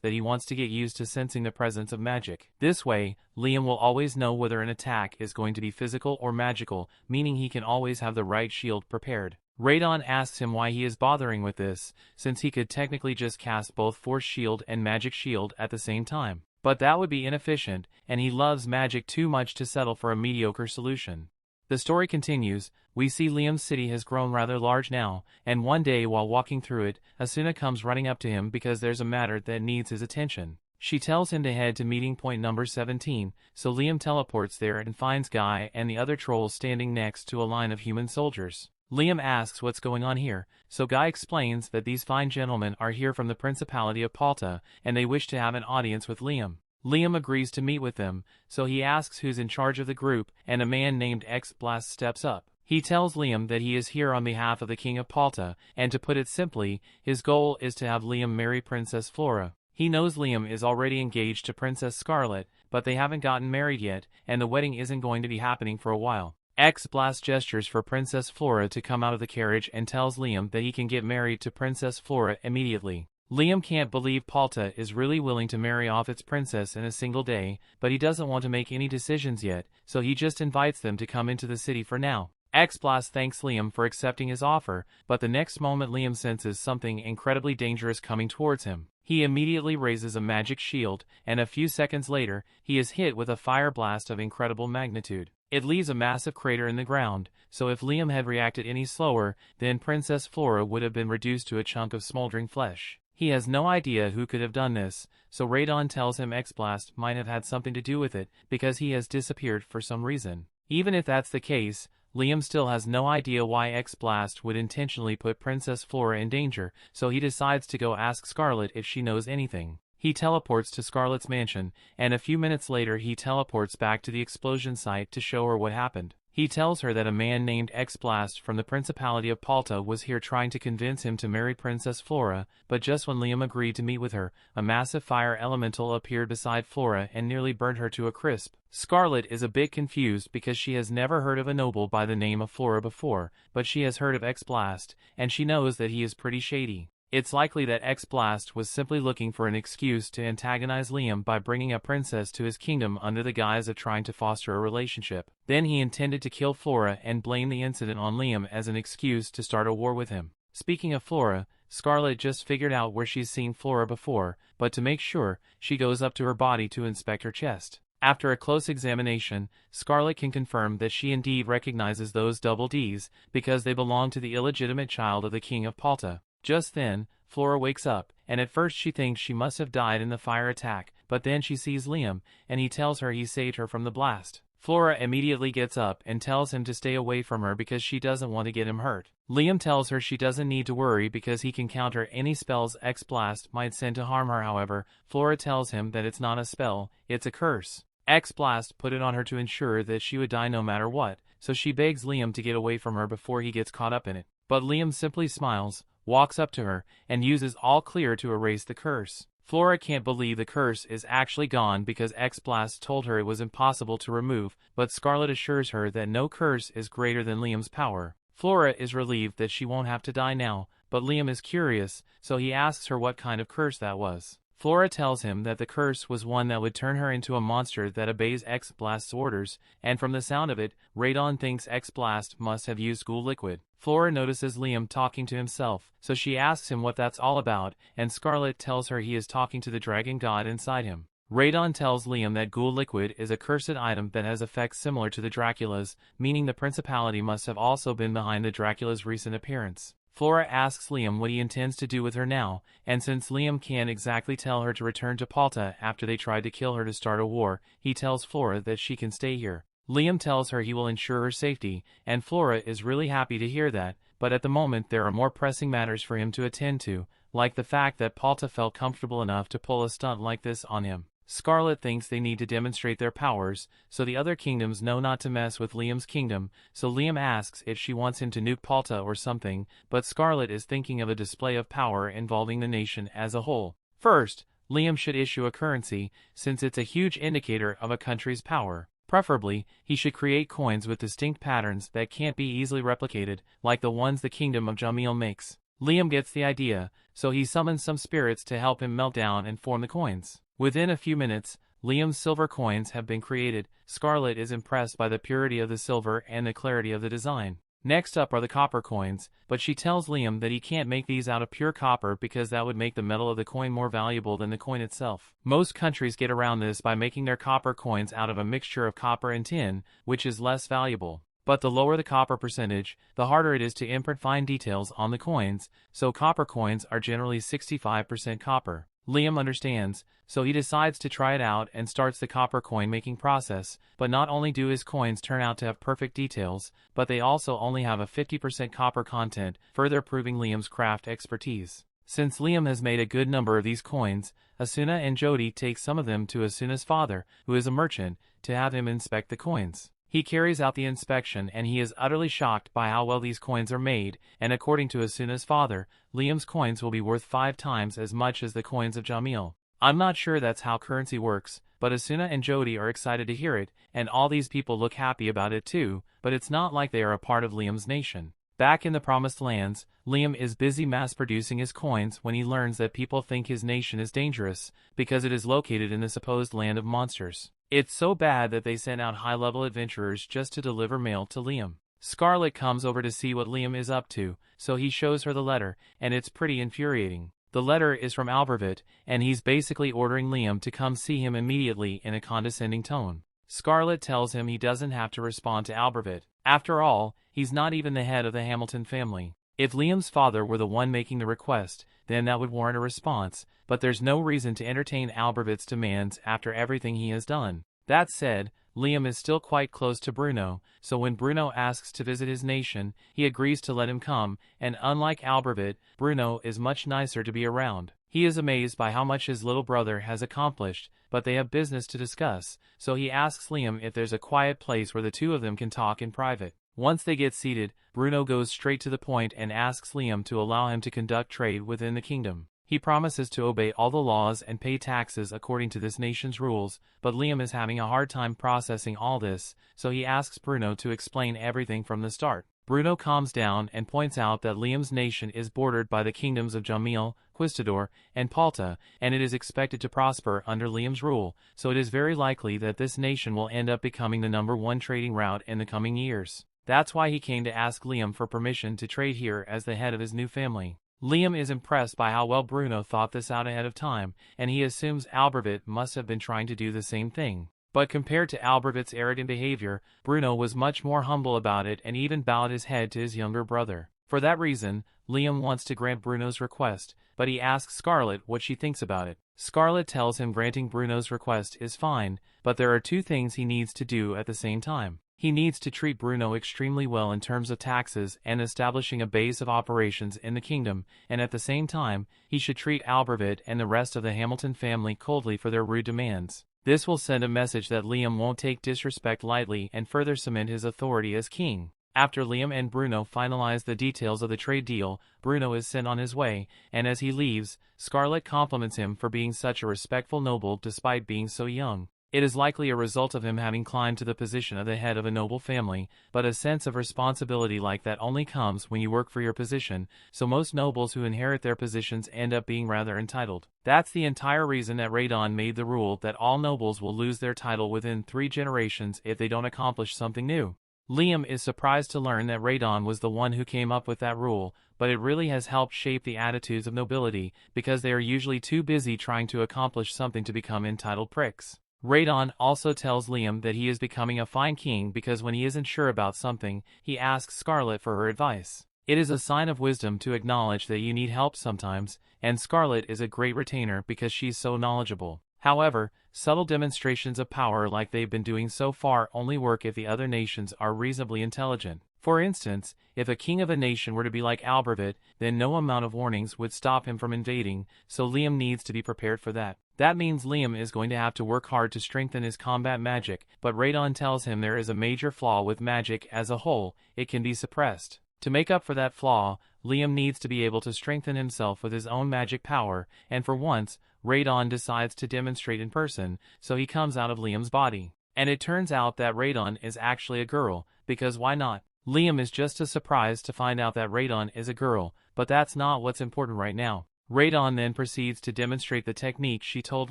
that he wants to get used to sensing the presence of magic. This way, Liam will always know whether an attack is going to be physical or magical, meaning he can always have the right shield prepared. Radon asks him why he is bothering with this, since he could technically just cast both Force Shield and Magic Shield at the same time. But that would be inefficient, and he loves magic too much to settle for a mediocre solution. The story continues. We see Liam's city has grown rather large now, and one day while walking through it, Asuna comes running up to him because there's a matter that needs his attention. She tells him to head to meeting point number 17, so Liam teleports there and finds Guy and the other trolls standing next to a line of human soldiers. Liam asks what's going on here, so Guy explains that these fine gentlemen are here from the Principality of Palta, and they wish to have an audience with Liam. Liam agrees to meet with them, so he asks who's in charge of the group, and a man named X-Blast steps up. He tells Liam that he is here on behalf of the King of Palta, and to put it simply, his goal is to have Liam marry Princess Flora. He knows Liam is already engaged to Princess Scarlet, but they haven't gotten married yet, and the wedding isn't going to be happening for a while. X-Blast gestures for Princess Flora to come out of the carriage and tells Liam that he can get married to Princess Flora immediately. Liam can't believe Palta is really willing to marry off its princess in a single day, but he doesn't want to make any decisions yet, so he just invites them to come into the city for now. X-Blast thanks Liam for accepting his offer, but the next moment Liam senses something incredibly dangerous coming towards him. He immediately raises a magic shield, and a few seconds later, he is hit with a fire blast of incredible magnitude. It leaves a massive crater in the ground, so if Liam had reacted any slower, then Princess Flora would have been reduced to a chunk of smoldering flesh. He has no idea who could have done this, so Radon tells him X-Blast might have had something to do with it, because he has disappeared for some reason. Even if that's the case, Liam still has no idea why X-Blast would intentionally put Princess Flora in danger, so he decides to go ask Scarlet if she knows anything. He teleports to Scarlet's mansion, and a few minutes later he teleports back to the explosion site to show her what happened. He tells her that a man named X-Blast from the Principality of Palta was here trying to convince him to marry Princess Flora, but just when Liam agreed to meet with her, a massive fire elemental appeared beside Flora and nearly burned her to a crisp. Scarlet is a bit confused because she has never heard of a noble by the name of Flora before, but she has heard of X-Blast, and she knows that he is pretty shady. It's likely that X-Blast was simply looking for an excuse to antagonize Liam by bringing a princess to his kingdom under the guise of trying to foster a relationship. Then he intended to kill Flora and blame the incident on Liam as an excuse to start a war with him. Speaking of Flora, Scarlet just figured out where she's seen Flora before, but to make sure, she goes up to her body to inspect her chest. After a close examination, Scarlet can confirm that she indeed recognizes those double Ds, because they belong to the illegitimate child of the King of Palta. Just then, Flora wakes up, and at first she thinks she must have died in the fire attack, but then she sees Liam, and he tells her he saved her from the blast. Flora immediately gets up and tells him to stay away from her because she doesn't want to get him hurt. Liam tells her she doesn't need to worry because he can counter any spells X-Blast might send to harm her. However, Flora tells him that it's not a spell, it's a curse. X-Blast put it on her to ensure that she would die no matter what, so she begs Liam to get away from her before he gets caught up in it. But Liam simply smiles, walks up to her, and uses all clear to erase the curse. Flora can't believe the curse is actually gone because X-Blast told her it was impossible to remove, but Scarlet assures her that no curse is greater than Liam's power. Flora is relieved that she won't have to die now, but Liam is curious, so he asks her what kind of curse that was. Flora tells him that the curse was one that would turn her into a monster that obeys X-Blast's orders, and from the sound of it, Radon thinks X-Blast must have used ghoul liquid. Flora notices Liam talking to himself, so she asks him what that's all about, and Scarlet tells her he is talking to the dragon god inside him. Radon tells Liam that ghoul liquid is a cursed item that has effects similar to the Dracula's, meaning the principality must have also been behind the Dracula's recent appearance. Flora asks Liam what he intends to do with her now, and since Liam can't exactly tell her to return to Palta after they tried to kill her to start a war, he tells Flora that she can stay here. Liam tells her he will ensure her safety, and Flora is really happy to hear that, but at the moment there are more pressing matters for him to attend to, like the fact that Palta felt comfortable enough to pull a stunt like this on him. Scarlet thinks they need to demonstrate their powers, so the other kingdoms know not to mess with Liam's kingdom, so Liam asks if she wants him to nuke Palta or something, but Scarlet is thinking of a display of power involving the nation as a whole. First, Liam should issue a currency, since it's a huge indicator of a country's power. Preferably, he should create coins with distinct patterns that can't be easily replicated, like the ones the kingdom of Jamil makes. Liam gets the idea, so he summons some spirits to help him melt down and form the coins. Within a few minutes, Liam's silver coins have been created. Scarlet is impressed by the purity of the silver and the clarity of the design. Next up are the copper coins, but she tells Liam that he can't make these out of pure copper because that would make the metal of the coin more valuable than the coin itself. Most countries get around this by making their copper coins out of a mixture of copper and tin, which is less valuable. But the lower the copper percentage, the harder it is to imprint fine details on the coins, so copper coins are generally 65% copper. Liam understands, so he decides to try it out and starts the copper coin making process, but not only do his coins turn out to have perfect details, but they also only have a 50% copper content, further proving Liam's craft expertise. Since Liam has made a good number of these coins, Asuna and Jody take some of them to Asuna's father, who is a merchant, to have him inspect the coins. He carries out the inspection and he is utterly shocked by how well these coins are made, and according to Asuna's father, Liam's coins will be worth 5 times as much as the coins of Jamil. I'm not sure that's how currency works, but Asuna and Jody are excited to hear it, and all these people look happy about it too, but it's not like they are a part of Liam's nation. Back in the Promised Lands, Liam is busy mass-producing his coins when he learns that people think his nation is dangerous, because it is located in the supposed land of monsters. It's so bad that they sent out high-level adventurers just to deliver mail to Liam. Scarlet comes over to see what Liam is up to, so he shows her the letter, and it's pretty infuriating. The letter is from Albervit, and he's basically ordering Liam to come see him immediately in a condescending tone. Scarlet tells him he doesn't have to respond to Albervit. After all, he's not even the head of the Hamilton family. If Liam's father were the one making the request, then that would warrant a response, but there's no reason to entertain Albervit's demands after everything he has done. That said, Liam is still quite close to Bruno, so when Bruno asks to visit his nation, he agrees to let him come, and unlike Albervit, Bruno is much nicer to be around. He is amazed by how much his little brother has accomplished, but they have business to discuss, so he asks Liam if there's a quiet place where the two of them can talk in private. Once they get seated, Bruno goes straight to the point and asks Liam to allow him to conduct trade within the kingdom. He promises to obey all the laws and pay taxes according to this nation's rules, but Liam is having a hard time processing all this, so he asks Bruno to explain everything from the start. Bruno calms down and points out that Liam's nation is bordered by the kingdoms of Jamil, Quistador, and Palta, and it is expected to prosper under Liam's rule, so it is very likely that this nation will end up becoming the #1 trading route in the coming years. That's why he came to ask Liam for permission to trade here as the head of his new family. Liam is impressed by how well Bruno thought this out ahead of time, and he assumes Albervit must have been trying to do the same thing. But compared to Albervit's arrogant behavior, Bruno was much more humble about it and even bowed his head to his younger brother. For that reason, Liam wants to grant Bruno's request, but he asks Scarlet what she thinks about it. Scarlet tells him granting Bruno's request is fine, but there are 2 things he needs to do at the same time. He needs to treat Bruno extremely well in terms of taxes and establishing a base of operations in the kingdom, and at the same time, he should treat Albervit and the rest of the Hamilton family coldly for their rude demands. This will send a message that Liam won't take disrespect lightly and further cement his authority as king. After Liam and Bruno finalize the details of the trade deal, Bruno is sent on his way, and as he leaves, Scarlet compliments him for being such a respectful noble despite being so young. It is likely a result of him having climbed to the position of the head of a noble family, but a sense of responsibility like that only comes when you work for your position, so most nobles who inherit their positions end up being rather entitled. That's the entire reason that Radon made the rule that all nobles will lose their title within 3 generations if they don't accomplish something new. Liam is surprised to learn that Radon was the one who came up with that rule, but it really has helped shape the attitudes of nobility, because they are usually too busy trying to accomplish something to become entitled pricks. Radon also tells Liam that he is becoming a fine king because when he isn't sure about something, he asks Scarlet for her advice. It is a sign of wisdom to acknowledge that you need help sometimes, and Scarlet is a great retainer because she's so knowledgeable. However, subtle demonstrations of power like they've been doing so far only work if the other nations are reasonably intelligent. For instance, if a king of a nation were to be like Albervet, then no amount of warnings would stop him from invading, so Liam needs to be prepared for that. That means Liam is going to have to work hard to strengthen his combat magic, but Radon tells him there is a major flaw with magic as a whole: it can be suppressed. To make up for that flaw, Liam needs to be able to strengthen himself with his own magic power, and for once, Radon decides to demonstrate in person, so he comes out of Liam's body. And it turns out that Radon is actually a girl, because why not? Liam is just as surprised to find out that Radon is a girl, but that's not what's important right now. Radon then proceeds to demonstrate the technique she told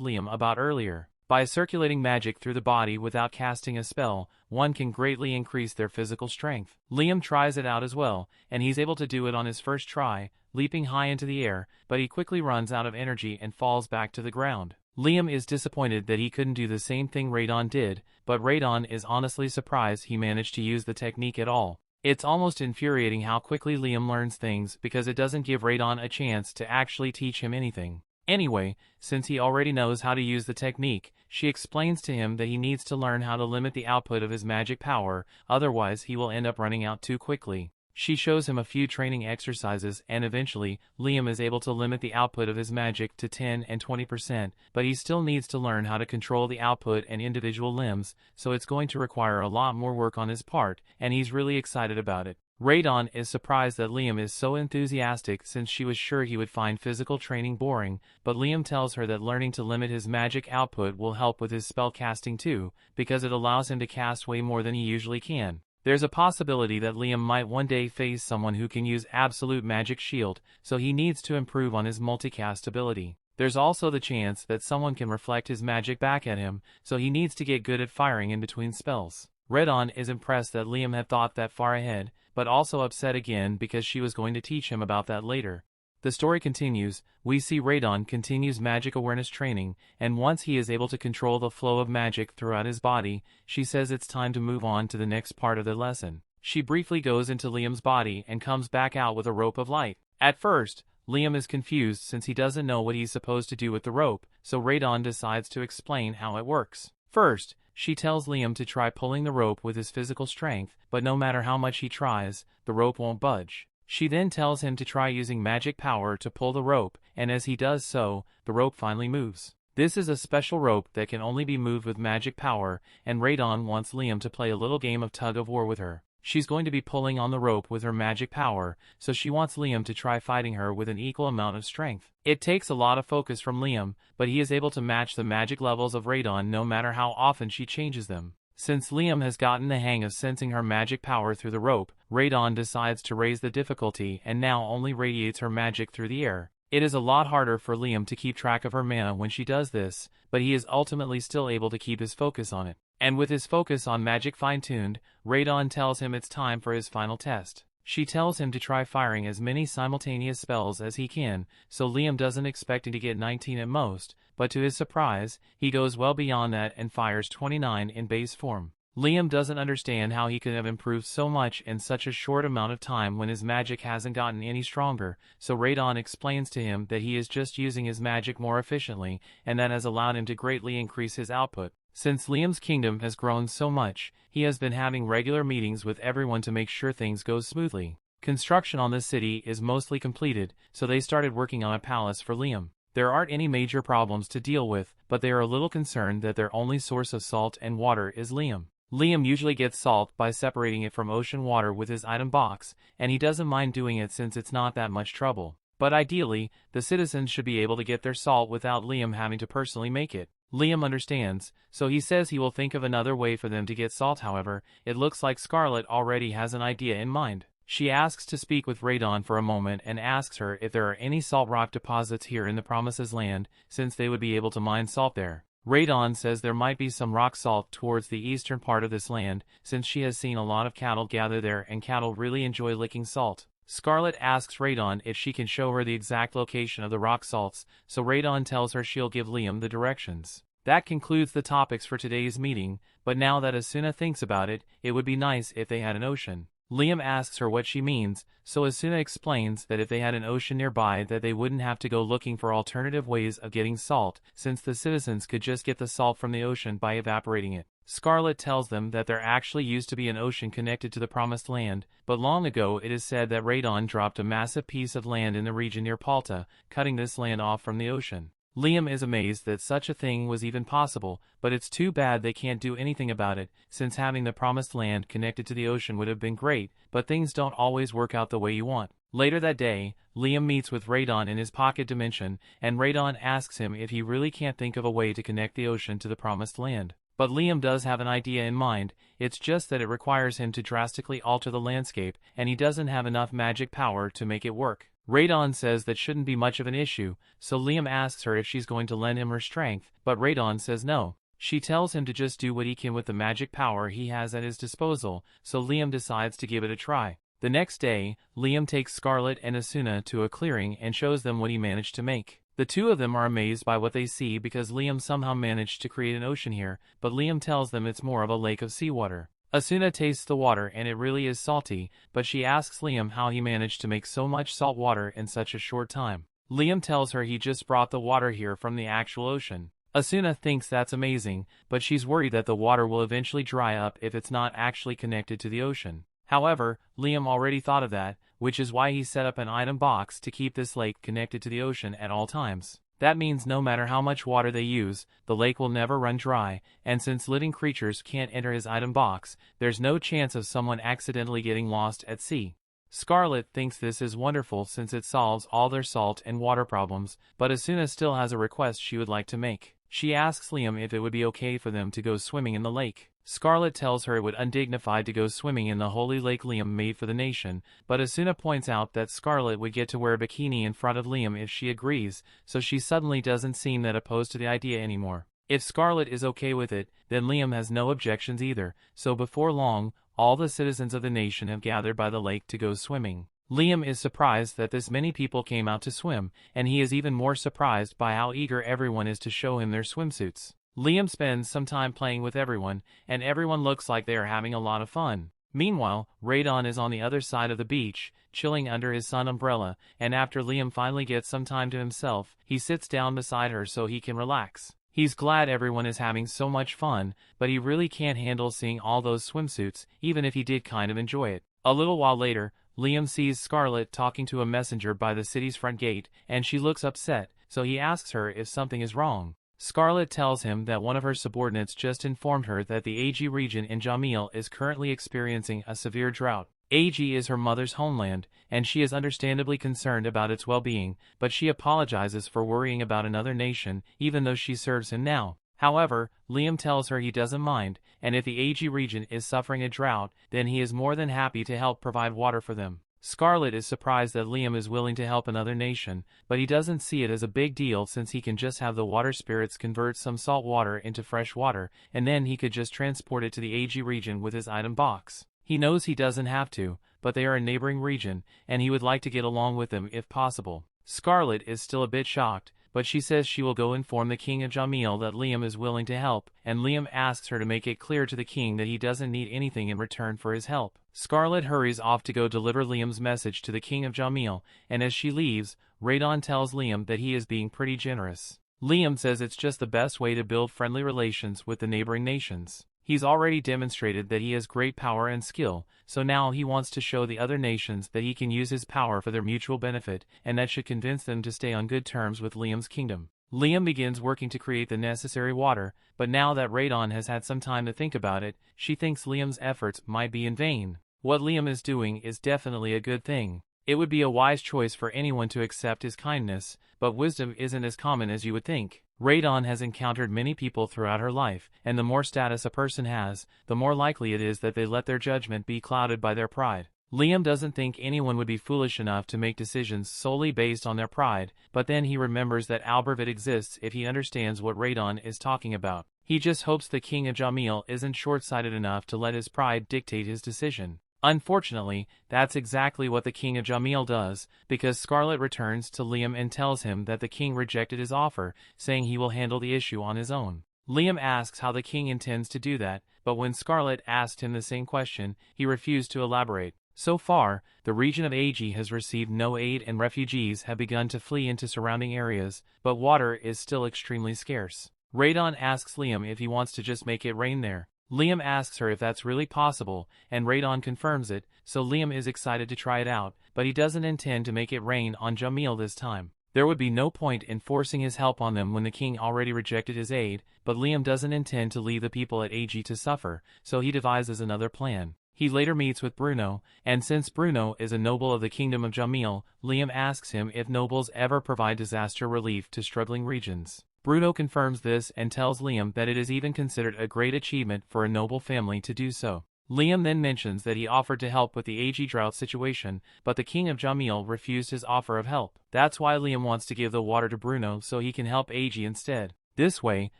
Liam about earlier. By circulating magic through the body without casting a spell, one can greatly increase their physical strength. Liam tries it out as well, and he's able to do it on his first try, leaping high into the air, but he quickly runs out of energy and falls back to the ground. Liam is disappointed that he couldn't do the same thing Radon did, but Radon is honestly surprised he managed to use the technique at all. It's almost infuriating how quickly Liam learns things because it doesn't give Radon a chance to actually teach him anything. Anyway, since he already knows how to use the technique, she explains to him that he needs to learn how to limit the output of his magic power, otherwise he will end up running out too quickly. She shows him a few training exercises and eventually, Liam is able to limit the output of his magic to 10 and 20%, but he still needs to learn how to control the output and individual limbs, so it's going to require a lot more work on his part, and he's really excited about it. Radon is surprised that Liam is so enthusiastic since she was sure he would find physical training boring, but Liam tells her that learning to limit his magic output will help with his spell casting too, because it allows him to cast way more than he usually can. There's a possibility that Liam might one day face someone who can use absolute magic shield, so he needs to improve on his multicast ability. There's also the chance that someone can reflect his magic back at him, so he needs to get good at firing in between spells. Radon is impressed that Liam had thought that far ahead, but also upset again because she was going to teach him about that later. The story continues. We see Radon continues magic awareness training, and once he is able to control the flow of magic throughout his body, she says it's time to move on to the next part of the lesson. She briefly goes into Liam's body and comes back out with a rope of light. At first, Liam is confused since he doesn't know what he's supposed to do with the rope, so Radon decides to explain how it works. First, she tells Liam to try pulling the rope with his physical strength, but no matter how much he tries, the rope won't budge. She then tells him to try using magic power to pull the rope, and as he does so, the rope finally moves. This is a special rope that can only be moved with magic power, and Radon wants Liam to play a little game of tug-of-war with her. She's going to be pulling on the rope with her magic power, so she wants Liam to try fighting her with an equal amount of strength. It takes a lot of focus from Liam, but he is able to match the magic levels of Radon no matter how often she changes them. Since Liam has gotten the hang of sensing her magic power through the rope, Radon decides to raise the difficulty and now only radiates her magic through the air. It is a lot harder for Liam to keep track of her mana when she does this, but he is ultimately still able to keep his focus on it. And with his focus on magic fine-tuned, Radon tells him it's time for his final test. She tells him to try firing as many simultaneous spells as he can, so Liam doesn't expect him to get 19 at most, but to his surprise, he goes well beyond that and fires 29 in base form. Liam doesn't understand how he could have improved so much in such a short amount of time when his magic hasn't gotten any stronger, so Radon explains to him that he is just using his magic more efficiently, and that has allowed him to greatly increase his output. Since Liam's kingdom has grown so much, he has been having regular meetings with everyone to make sure things go smoothly. Construction on the city is mostly completed, so they started working on a palace for Liam. There aren't any major problems to deal with, but they are a little concerned that their only source of salt and water is Liam. Liam usually gets salt by separating it from ocean water with his item box, and he doesn't mind doing it since it's not that much trouble. But ideally, the citizens should be able to get their salt without Liam having to personally make it. Liam understands, so he says he will think of another way for them to get salt. However, it looks like Scarlet already has an idea in mind. She asks to speak with Radon for a moment and asks her if there are any salt rock deposits here in the Promises Land, since they would be able to mine salt there. Radon says there might be some rock salt towards the eastern part of this land, since she has seen a lot of cattle gather there and cattle really enjoy licking salt. Scarlet asks Radon if she can show her the exact location of the rock salts, so Radon tells her she'll give Liam the directions. That concludes the topics for today's meeting, but now that Asuna thinks about it, it would be nice if they had an ocean. Liam asks her what she means, so Asuna explains that if they had an ocean nearby that they wouldn't have to go looking for alternative ways of getting salt, since the citizens could just get the salt from the ocean by evaporating it. Scarlet tells them that there actually used to be an ocean connected to the Promised Land, but long ago it is said that Radon dropped a massive piece of land in the region near Palta, cutting this land off from the ocean. Liam is amazed that such a thing was even possible, but it's too bad they can't do anything about it, since having the Promised Land connected to the ocean would have been great, but things don't always work out the way you want. Later that day, Liam meets with Radon in his pocket dimension, and Radon asks him if he really can't think of a way to connect the ocean to the Promised Land. But Liam does have an idea in mind, it's just that it requires him to drastically alter the landscape, and he doesn't have enough magic power to make it work. Radon says that shouldn't be much of an issue, so Liam asks her if she's going to lend him her strength, but Radon says no. She tells him to just do what he can with the magic power he has at his disposal, so Liam decides to give it a try. The next day, Liam takes Scarlet and Asuna to a clearing and shows them what he managed to make. The two of them are amazed by what they see because Liam somehow managed to create an ocean here, but Liam tells them it's more of a lake of seawater. Asuna tastes the water and it really is salty, but she asks Liam how he managed to make so much salt water in such a short time. Liam tells her he just brought the water here from the actual ocean. Asuna thinks that's amazing, but she's worried that the water will eventually dry up if it's not actually connected to the ocean. However, Liam already thought of that, which is why he set up an item box to keep this lake connected to the ocean at all times. That means no matter how much water they use, the lake will never run dry, and since living creatures can't enter his item box, there's no chance of someone accidentally getting lost at sea. Scarlet thinks this is wonderful since it solves all their salt and water problems, but Asuna still has a request she would like to make. She asks Liam if it would be okay for them to go swimming in the lake. Scarlet tells her it would undignified to go swimming in the holy lake Liam made for the nation, but Asuna points out that Scarlet would get to wear a bikini in front of Liam if she agrees, so she suddenly doesn't seem that opposed to the idea anymore. If Scarlet is okay with it, then Liam has no objections either, so before long, all the citizens of the nation have gathered by the lake to go swimming. Liam is surprised that this many people came out to swim, and he is even more surprised by how eager everyone is to show him their swimsuits. Liam spends some time playing with everyone, and everyone looks like they are having a lot of fun. Meanwhile, Radon is on the other side of the beach, chilling under his sun umbrella, and after Liam finally gets some time to himself, he sits down beside her so he can relax. He's glad everyone is having so much fun, but he really can't handle seeing all those swimsuits, even if he did kind of enjoy it. A little while later, Liam sees Scarlet talking to a messenger by the city's front gate, and she looks upset, so he asks her if something is wrong. Scarlet tells him that one of her subordinates just informed her that the AG region in Jamil is currently experiencing a severe drought. AG is her mother's homeland, and she is understandably concerned about its well-being, but she apologizes for worrying about another nation, even though she serves him now. However, Liam tells her he doesn't mind, and if the AG region is suffering a drought, then he is more than happy to help provide water for them. Scarlet is surprised that Liam is willing to help another nation, but he doesn't see it as a big deal since he can just have the water spirits convert some salt water into fresh water, and then he could just transport it to the AG region with his item box. He knows he doesn't have to, but they are a neighboring region, and he would like to get along with them if possible. Scarlet is still a bit shocked, but she says she will go inform the king of Jamil that Liam is willing to help, and Liam asks her to make it clear to the king that he doesn't need anything in return for his help. Scarlet hurries off to go deliver Liam's message to the king of Jamil, and as she leaves, Radon tells Liam that he is being pretty generous. Liam says it's just the best way to build friendly relations with the neighboring nations. He's already demonstrated that he has great power and skill, so now he wants to show the other nations that he can use his power for their mutual benefit, and that should convince them to stay on good terms with Liam's kingdom. Liam begins working to create the necessary water, but now that Radon has had some time to think about it, she thinks Liam's efforts might be in vain. What Liam is doing is definitely a good thing. It would be a wise choice for anyone to accept his kindness, but wisdom isn't as common as you would think. Radon has encountered many people throughout her life, and the more status a person has, the more likely it is that they let their judgment be clouded by their pride. Liam doesn't think anyone would be foolish enough to make decisions solely based on their pride, but then he remembers that Albervid exists if he understands what Radon is talking about. He just hopes the King of Jamil isn't short-sighted enough to let his pride dictate his decision. Unfortunately, that's exactly what the King of Jamil does, because Scarlet returns to Liam and tells him that the king rejected his offer, saying he will handle the issue on his own. Liam asks how the king intends to do that, but when Scarlet asked him the same question, he refused to elaborate. So far, the region of Ag has received no aid and refugees have begun to flee into surrounding areas, but water is still extremely scarce. Radon asks Liam if he wants to just make it rain there. Liam asks her if that's really possible, and Radon confirms it, so Liam is excited to try it out, but he doesn't intend to make it rain on Jamil this time. There would be no point in forcing his help on them when the king already rejected his aid, but Liam doesn't intend to leave the people at Ag to suffer, so he devises another plan. He later meets with Bruno, and since Bruno is a noble of the Kingdom of Jamil, Liam asks him if nobles ever provide disaster relief to struggling regions. Bruno confirms this and tells Liam that it is even considered a great achievement for a noble family to do so. Liam then mentions that he offered to help with the Ag drought situation, but the King of Jamil refused his offer of help. That's why Liam wants to give the water to Bruno so he can help Ag instead. This way,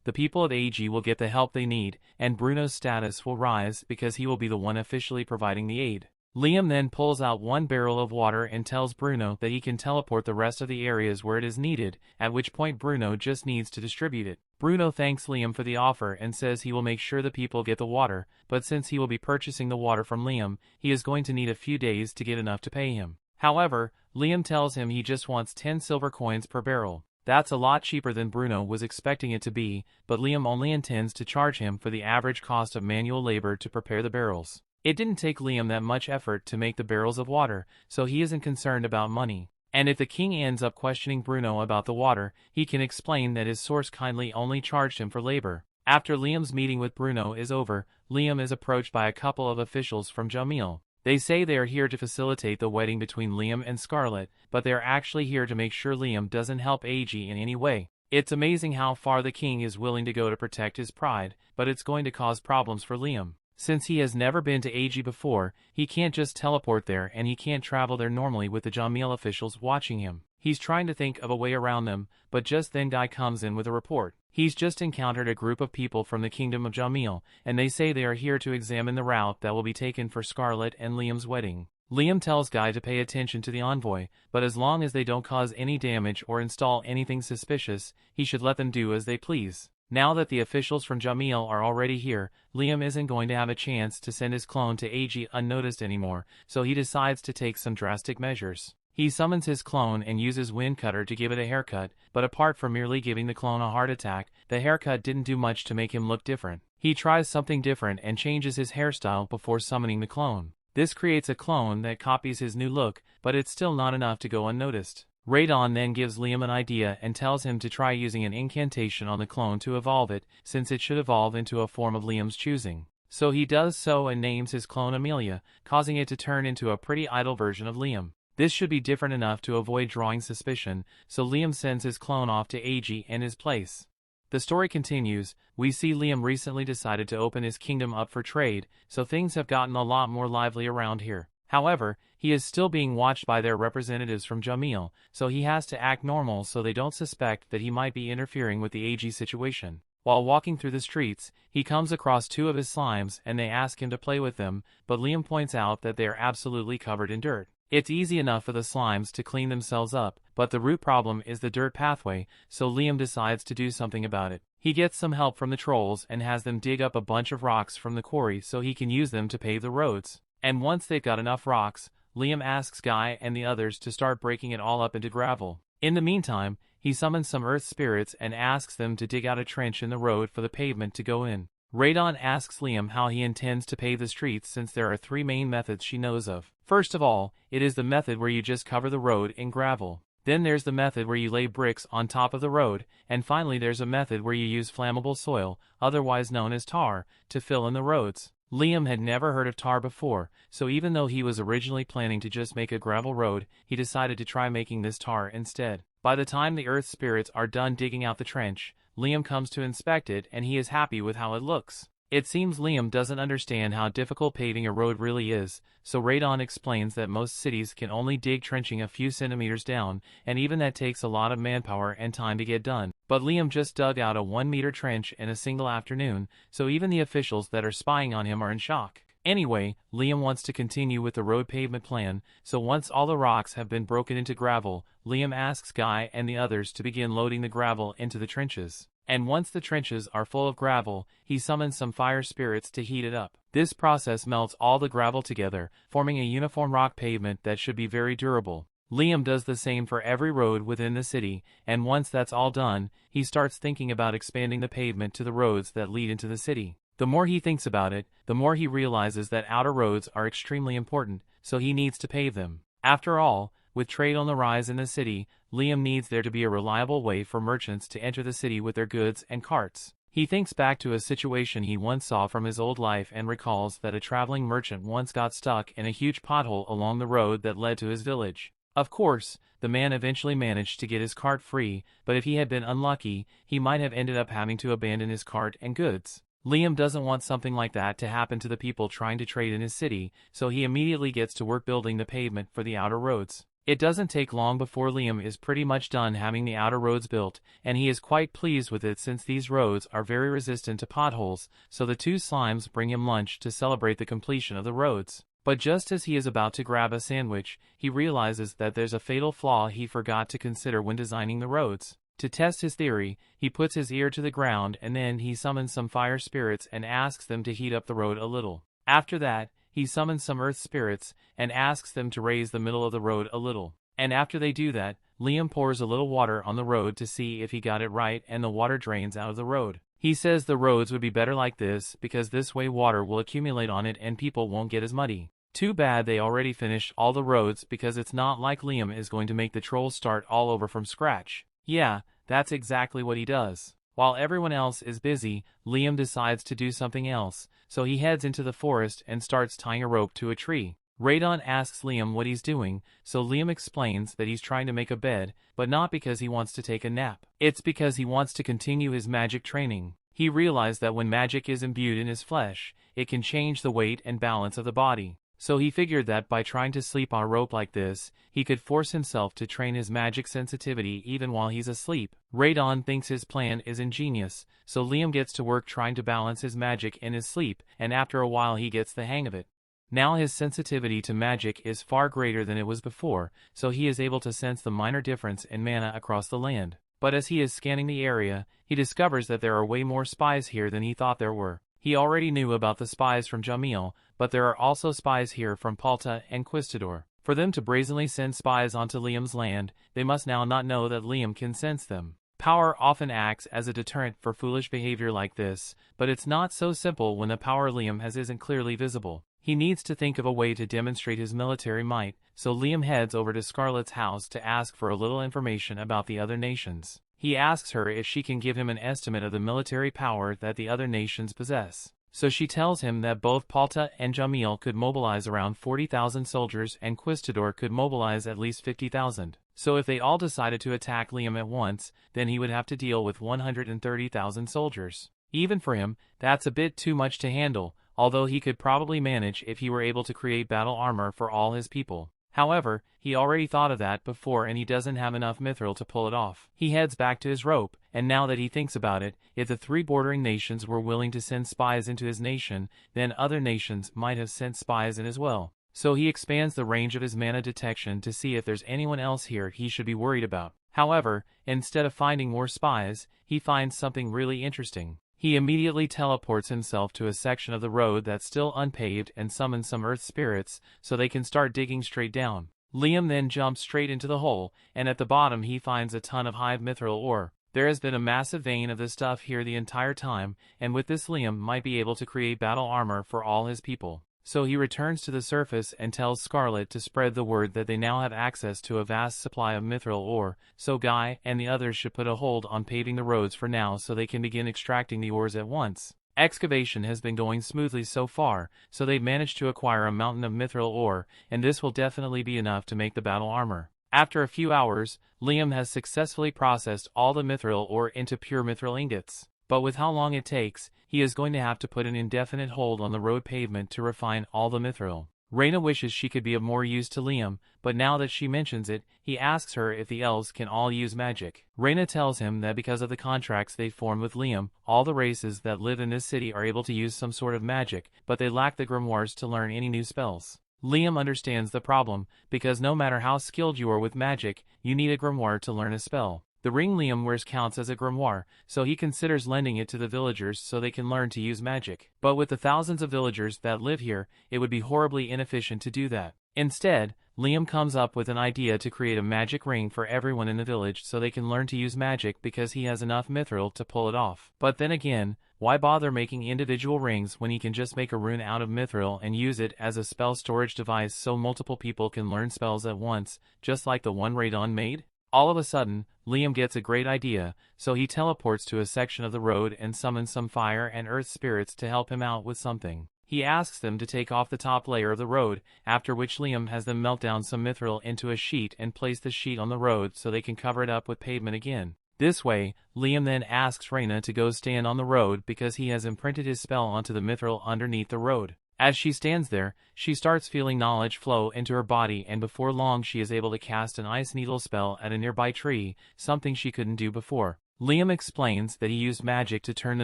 the people of Ag will get the help they need, and Bruno's status will rise because he will be the one officially providing the aid. Liam then pulls out one barrel of water and tells Bruno that he can teleport the rest of the areas where it is needed, at which point Bruno just needs to distribute it. Bruno thanks Liam for the offer and says he will make sure the people get the water, but since he will be purchasing the water from Liam, he is going to need a few days to get enough to pay him. However, Liam tells him he just wants 10 silver coins per barrel. That's a lot cheaper than Bruno was expecting it to be, but Liam only intends to charge him for the average cost of manual labor to prepare the barrels. It didn't take Liam that much effort to make the barrels of water, so he isn't concerned about money. And if the king ends up questioning Bruno about the water, he can explain that his source kindly only charged him for labor. After Liam's meeting with Bruno is over, Liam is approached by a couple of officials from Jamil. They say they are here to facilitate the wedding between Liam and Scarlet, but they are actually here to make sure Liam doesn't help Ag in any way. It's amazing how far the king is willing to go to protect his pride, but it's going to cause problems for Liam. Since he has never been to Ag before, he can't just teleport there and he can't travel there normally with the Jamil officials watching him. He's trying to think of a way around them, but just then Guy comes in with a report. He's just encountered a group of people from the Kingdom of Jamil, and they say they are here to examine the route that will be taken for Scarlet and Liam's wedding. Liam tells Guy to pay attention to the envoy, but as long as they don't cause any damage or install anything suspicious, he should let them do as they please. Now that the officials from Jamil are already here, Liam isn't going to have a chance to send his clone to Ag unnoticed anymore, so he decides to take some drastic measures. He summons his clone and uses Windcutter to give it a haircut, but apart from merely giving the clone a heart attack, the haircut didn't do much to make him look different. He tries something different and changes his hairstyle before summoning the clone. This creates a clone that copies his new look, but it's still not enough to go unnoticed. Radon then gives Liam an idea and tells him to try using an incantation on the clone to evolve it, since it should evolve into a form of Liam's choosing. So he does so and names his clone Amelia, causing it to turn into a pretty idle version of Liam. This should be different enough to avoid drawing suspicion, so Liam sends his clone off to Ag in his place. The story continues. We see Liam recently decided to open his kingdom up for trade, so things have gotten a lot more lively around here. However, he is still being watched by their representatives from Jamil, so he has to act normal so they don't suspect that he might be interfering with the Ag situation. While walking through the streets, he comes across two of his slimes and they ask him to play with them, but Liam points out that they are absolutely covered in dirt. It's easy enough for the slimes to clean themselves up, but the root problem is the dirt pathway, so Liam decides to do something about it. He gets some help from the trolls and has them dig up a bunch of rocks from the quarry so he can use them to pave the roads. And once they've got enough rocks, Liam asks Guy and the others to start breaking it all up into gravel. In the meantime, he summons some earth spirits and asks them to dig out a trench in the road for the pavement to go in. Radon asks Liam how he intends to pave the streets since there are 3 main methods she knows of. First of all, it is the method where you just cover the road in gravel. Then there's the method where you lay bricks on top of the road, and finally there's a method where you use flammable soil, otherwise known as tar, to fill in the roads. Liam had never heard of tar before, so even though he was originally planning to just make a gravel road, he decided to try making this tar instead. By the time the earth spirits are done digging out the trench, Liam comes to inspect it and he is happy with how it looks. It seems Liam doesn't understand how difficult paving a road really is, so Radon explains that most cities can only dig trenching a few centimeters down, and even that takes a lot of manpower and time to get done. But Liam just dug out a 1-meter trench in a single afternoon, so even the officials that are spying on him are in shock. Anyway, Liam wants to continue with the road pavement plan, so once all the rocks have been broken into gravel, Liam asks Guy and the others to begin loading the gravel into the trenches. And once the trenches are full of gravel, he summons some fire spirits to heat it up. This process melts all the gravel together, forming a uniform rock pavement that should be very durable. Liam does the same for every road within the city, and once that's all done, he starts thinking about expanding the pavement to the roads that lead into the city. The more he thinks about it, the more he realizes that outer roads are extremely important, so he needs to pave them. After all, with trade on the rise in the city, Liam needs there to be a reliable way for merchants to enter the city with their goods and carts. He thinks back to a situation he once saw from his old life and recalls that a traveling merchant once got stuck in a huge pothole along the road that led to his village. Of course, the man eventually managed to get his cart free, but if he had been unlucky, he might have ended up having to abandon his cart and goods. Liam doesn't want something like that to happen to the people trying to trade in his city, so he immediately gets to work building the pavement for the outer roads. It doesn't take long before Liam is pretty much done having the outer roads built, and he is quite pleased with it since these roads are very resistant to potholes, so the two slimes bring him lunch to celebrate the completion of the roads. But just as he is about to grab a sandwich, he realizes that there's a fatal flaw he forgot to consider when designing the roads. To test his theory, he puts his ear to the ground and then he summons some fire spirits and asks them to heat up the road a little. After that, he summons some earth spirits and asks them to raise the middle of the road a little. And after they do that, Liam pours a little water on the road to see if he got it right, and the water drains out of the road. He says the roads would be better like this because this way water will accumulate on it and people won't get as muddy. Too bad they already finished all the roads because it's not like Liam is going to make the trolls start all over from scratch. Yeah, that's exactly what he does. While everyone else is busy, Liam decides to do something else, so he heads into the forest and starts tying a rope to a tree. Radon asks Liam what he's doing, so Liam explains that he's trying to make a bed, but not because he wants to take a nap. It's because he wants to continue his magic training. He realized that when magic is imbued in his flesh, it can change the weight and balance of the body. So he figured that by trying to sleep on a rope like this, he could force himself to train his magic sensitivity even while he's asleep. Radon thinks his plan is ingenious, so Liam gets to work trying to balance his magic in his sleep, and after a while he gets the hang of it. Now his sensitivity to magic is far greater than it was before, so he is able to sense the minor difference in mana across the land. But as he is scanning the area, he discovers that there are way more spies here than he thought there were. He already knew about the spies from Jamil, but there are also spies here from Palta and Quistador. For them to brazenly send spies onto Liam's land, they must now not know that Liam can sense them. Power often acts as a deterrent for foolish behavior like this, but it's not so simple when the power Liam has isn't clearly visible. He needs to think of a way to demonstrate his military might, so Liam heads over to Scarlet's house to ask for a little information about the other nations. He asks her if she can give him an estimate of the military power that the other nations possess. So she tells him that both Palta and Jamil could mobilize around 40,000 soldiers and Quistador could mobilize at least 50,000. So if they all decided to attack Liam at once, then he would have to deal with 130,000 soldiers. Even for him, that's a bit too much to handle, although he could probably manage if he were able to create battle armor for all his people. However, he already thought of that before and he doesn't have enough mithril to pull it off. He heads back to his rope, and now that he thinks about it, if the three bordering nations were willing to send spies into his nation, then other nations might have sent spies in as well. So he expands the range of his mana detection to see if there's anyone else here he should be worried about. However, instead of finding more spies, he finds something really interesting. He immediately teleports himself to a section of the road that's still unpaved and summons some earth spirits so they can start digging straight down. Liam then jumps straight into the hole, and at the bottom he finds a ton of hive mithril ore. There has been a massive vein of this stuff here the entire time, and with this Liam might be able to create battle armor for all his people. So he returns to the surface and tells Scarlet to spread the word that they now have access to a vast supply of mithril ore, so Guy and the others should put a hold on paving the roads for now so they can begin extracting the ores at once. Excavation has been going smoothly so far, so they've managed to acquire a mountain of mithril ore, and this will definitely be enough to make the battle armor. After a few hours, Liam has successfully processed all the mithril ore into pure mithril ingots. But with how long it takes, he is going to have to put an indefinite hold on the road pavement to refine all the mithril. Reyna wishes she could be of more use to Liam, but now that she mentions it, he asks her if the elves can all use magic. Reyna tells him that because of the contracts they formed with Liam, all the races that live in this city are able to use some sort of magic, but they lack the grimoires to learn any new spells. Liam understands the problem, because no matter how skilled you are with magic, you need a grimoire to learn a spell. The ring Liam wears counts as a grimoire, so he considers lending it to the villagers so they can learn to use magic. But with the thousands of villagers that live here, it would be horribly inefficient to do that. Instead, Liam comes up with an idea to create a magic ring for everyone in the village so they can learn to use magic because he has enough mithril to pull it off. But then again, why bother making individual rings when he can just make a rune out of mithril and use it as a spell storage device so multiple people can learn spells at once, just like the one Radon made? All of a sudden, Liam gets a great idea, so he teleports to a section of the road and summons some fire and earth spirits to help him out with something. He asks them to take off the top layer of the road, after which Liam has them melt down some mithril into a sheet and place the sheet on the road so they can cover it up with pavement again. This way, Liam then asks Reyna to go stand on the road because he has imprinted his spell onto the mithril underneath the road. As she stands there, she starts feeling knowledge flow into her body, and before long she is able to cast an ice needle spell at a nearby tree, something she couldn't do before. Liam explains that he used magic to turn the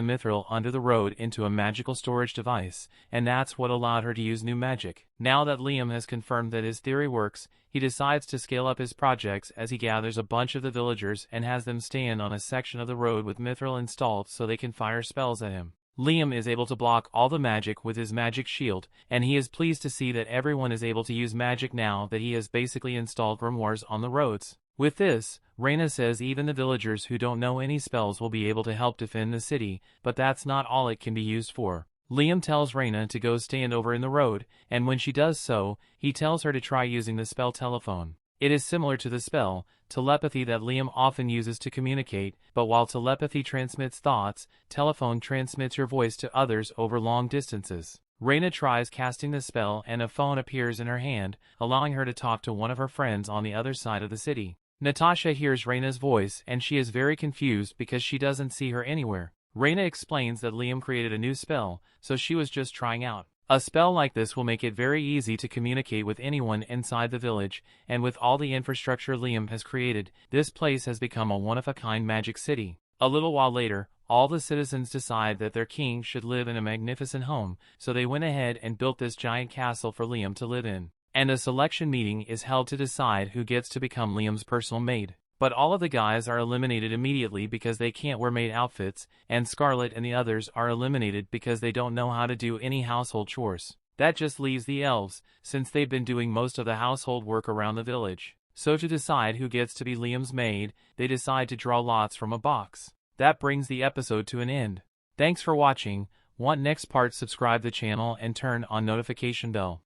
mithril under the road into a magical storage device, and that's what allowed her to use new magic. Now that Liam has confirmed that his theory works, he decides to scale up his projects as he gathers a bunch of the villagers and has them stand on a section of the road with mithril installed so they can fire spells at him. Liam is able to block all the magic with his magic shield, and he is pleased to see that everyone is able to use magic now that he has basically installed grimoires on the roads. With this, Reyna says even the villagers who don't know any spells will be able to help defend the city, but that's not all it can be used for. Liam tells Reyna to go stand over in the road, and when she does so, he tells her to try using the spell telephone. It is similar to the spell telepathy that Liam often uses to communicate, but while telepathy transmits thoughts, telephone transmits your voice to others over long distances. Reyna tries casting the spell and a phone appears in her hand, allowing her to talk to one of her friends on the other side of the city. Natasha hears Reyna's voice and she is very confused because she doesn't see her anywhere. Reyna explains that Liam created a new spell, so she was just trying out. A spell like this will make it very easy to communicate with anyone inside the village, and with all the infrastructure Liam has created, this place has become a one-of-a-kind magic city. A little while later, all the citizens decide that their king should live in a magnificent home, so they went ahead and built this giant castle for Liam to live in. And a selection meeting is held to decide who gets to become Liam's personal maid. But all of the guys are eliminated immediately because they can't wear maid outfits, and Scarlet and the others are eliminated because they don't know how to do any household chores. That just leaves the elves, since they've been doing most of the household work around the village. So to decide who gets to be Liam's maid, they decide to draw lots from a box. That brings the episode to an end. Thanks for watching. Want next part? Subscribe the channel and turn on notification bell.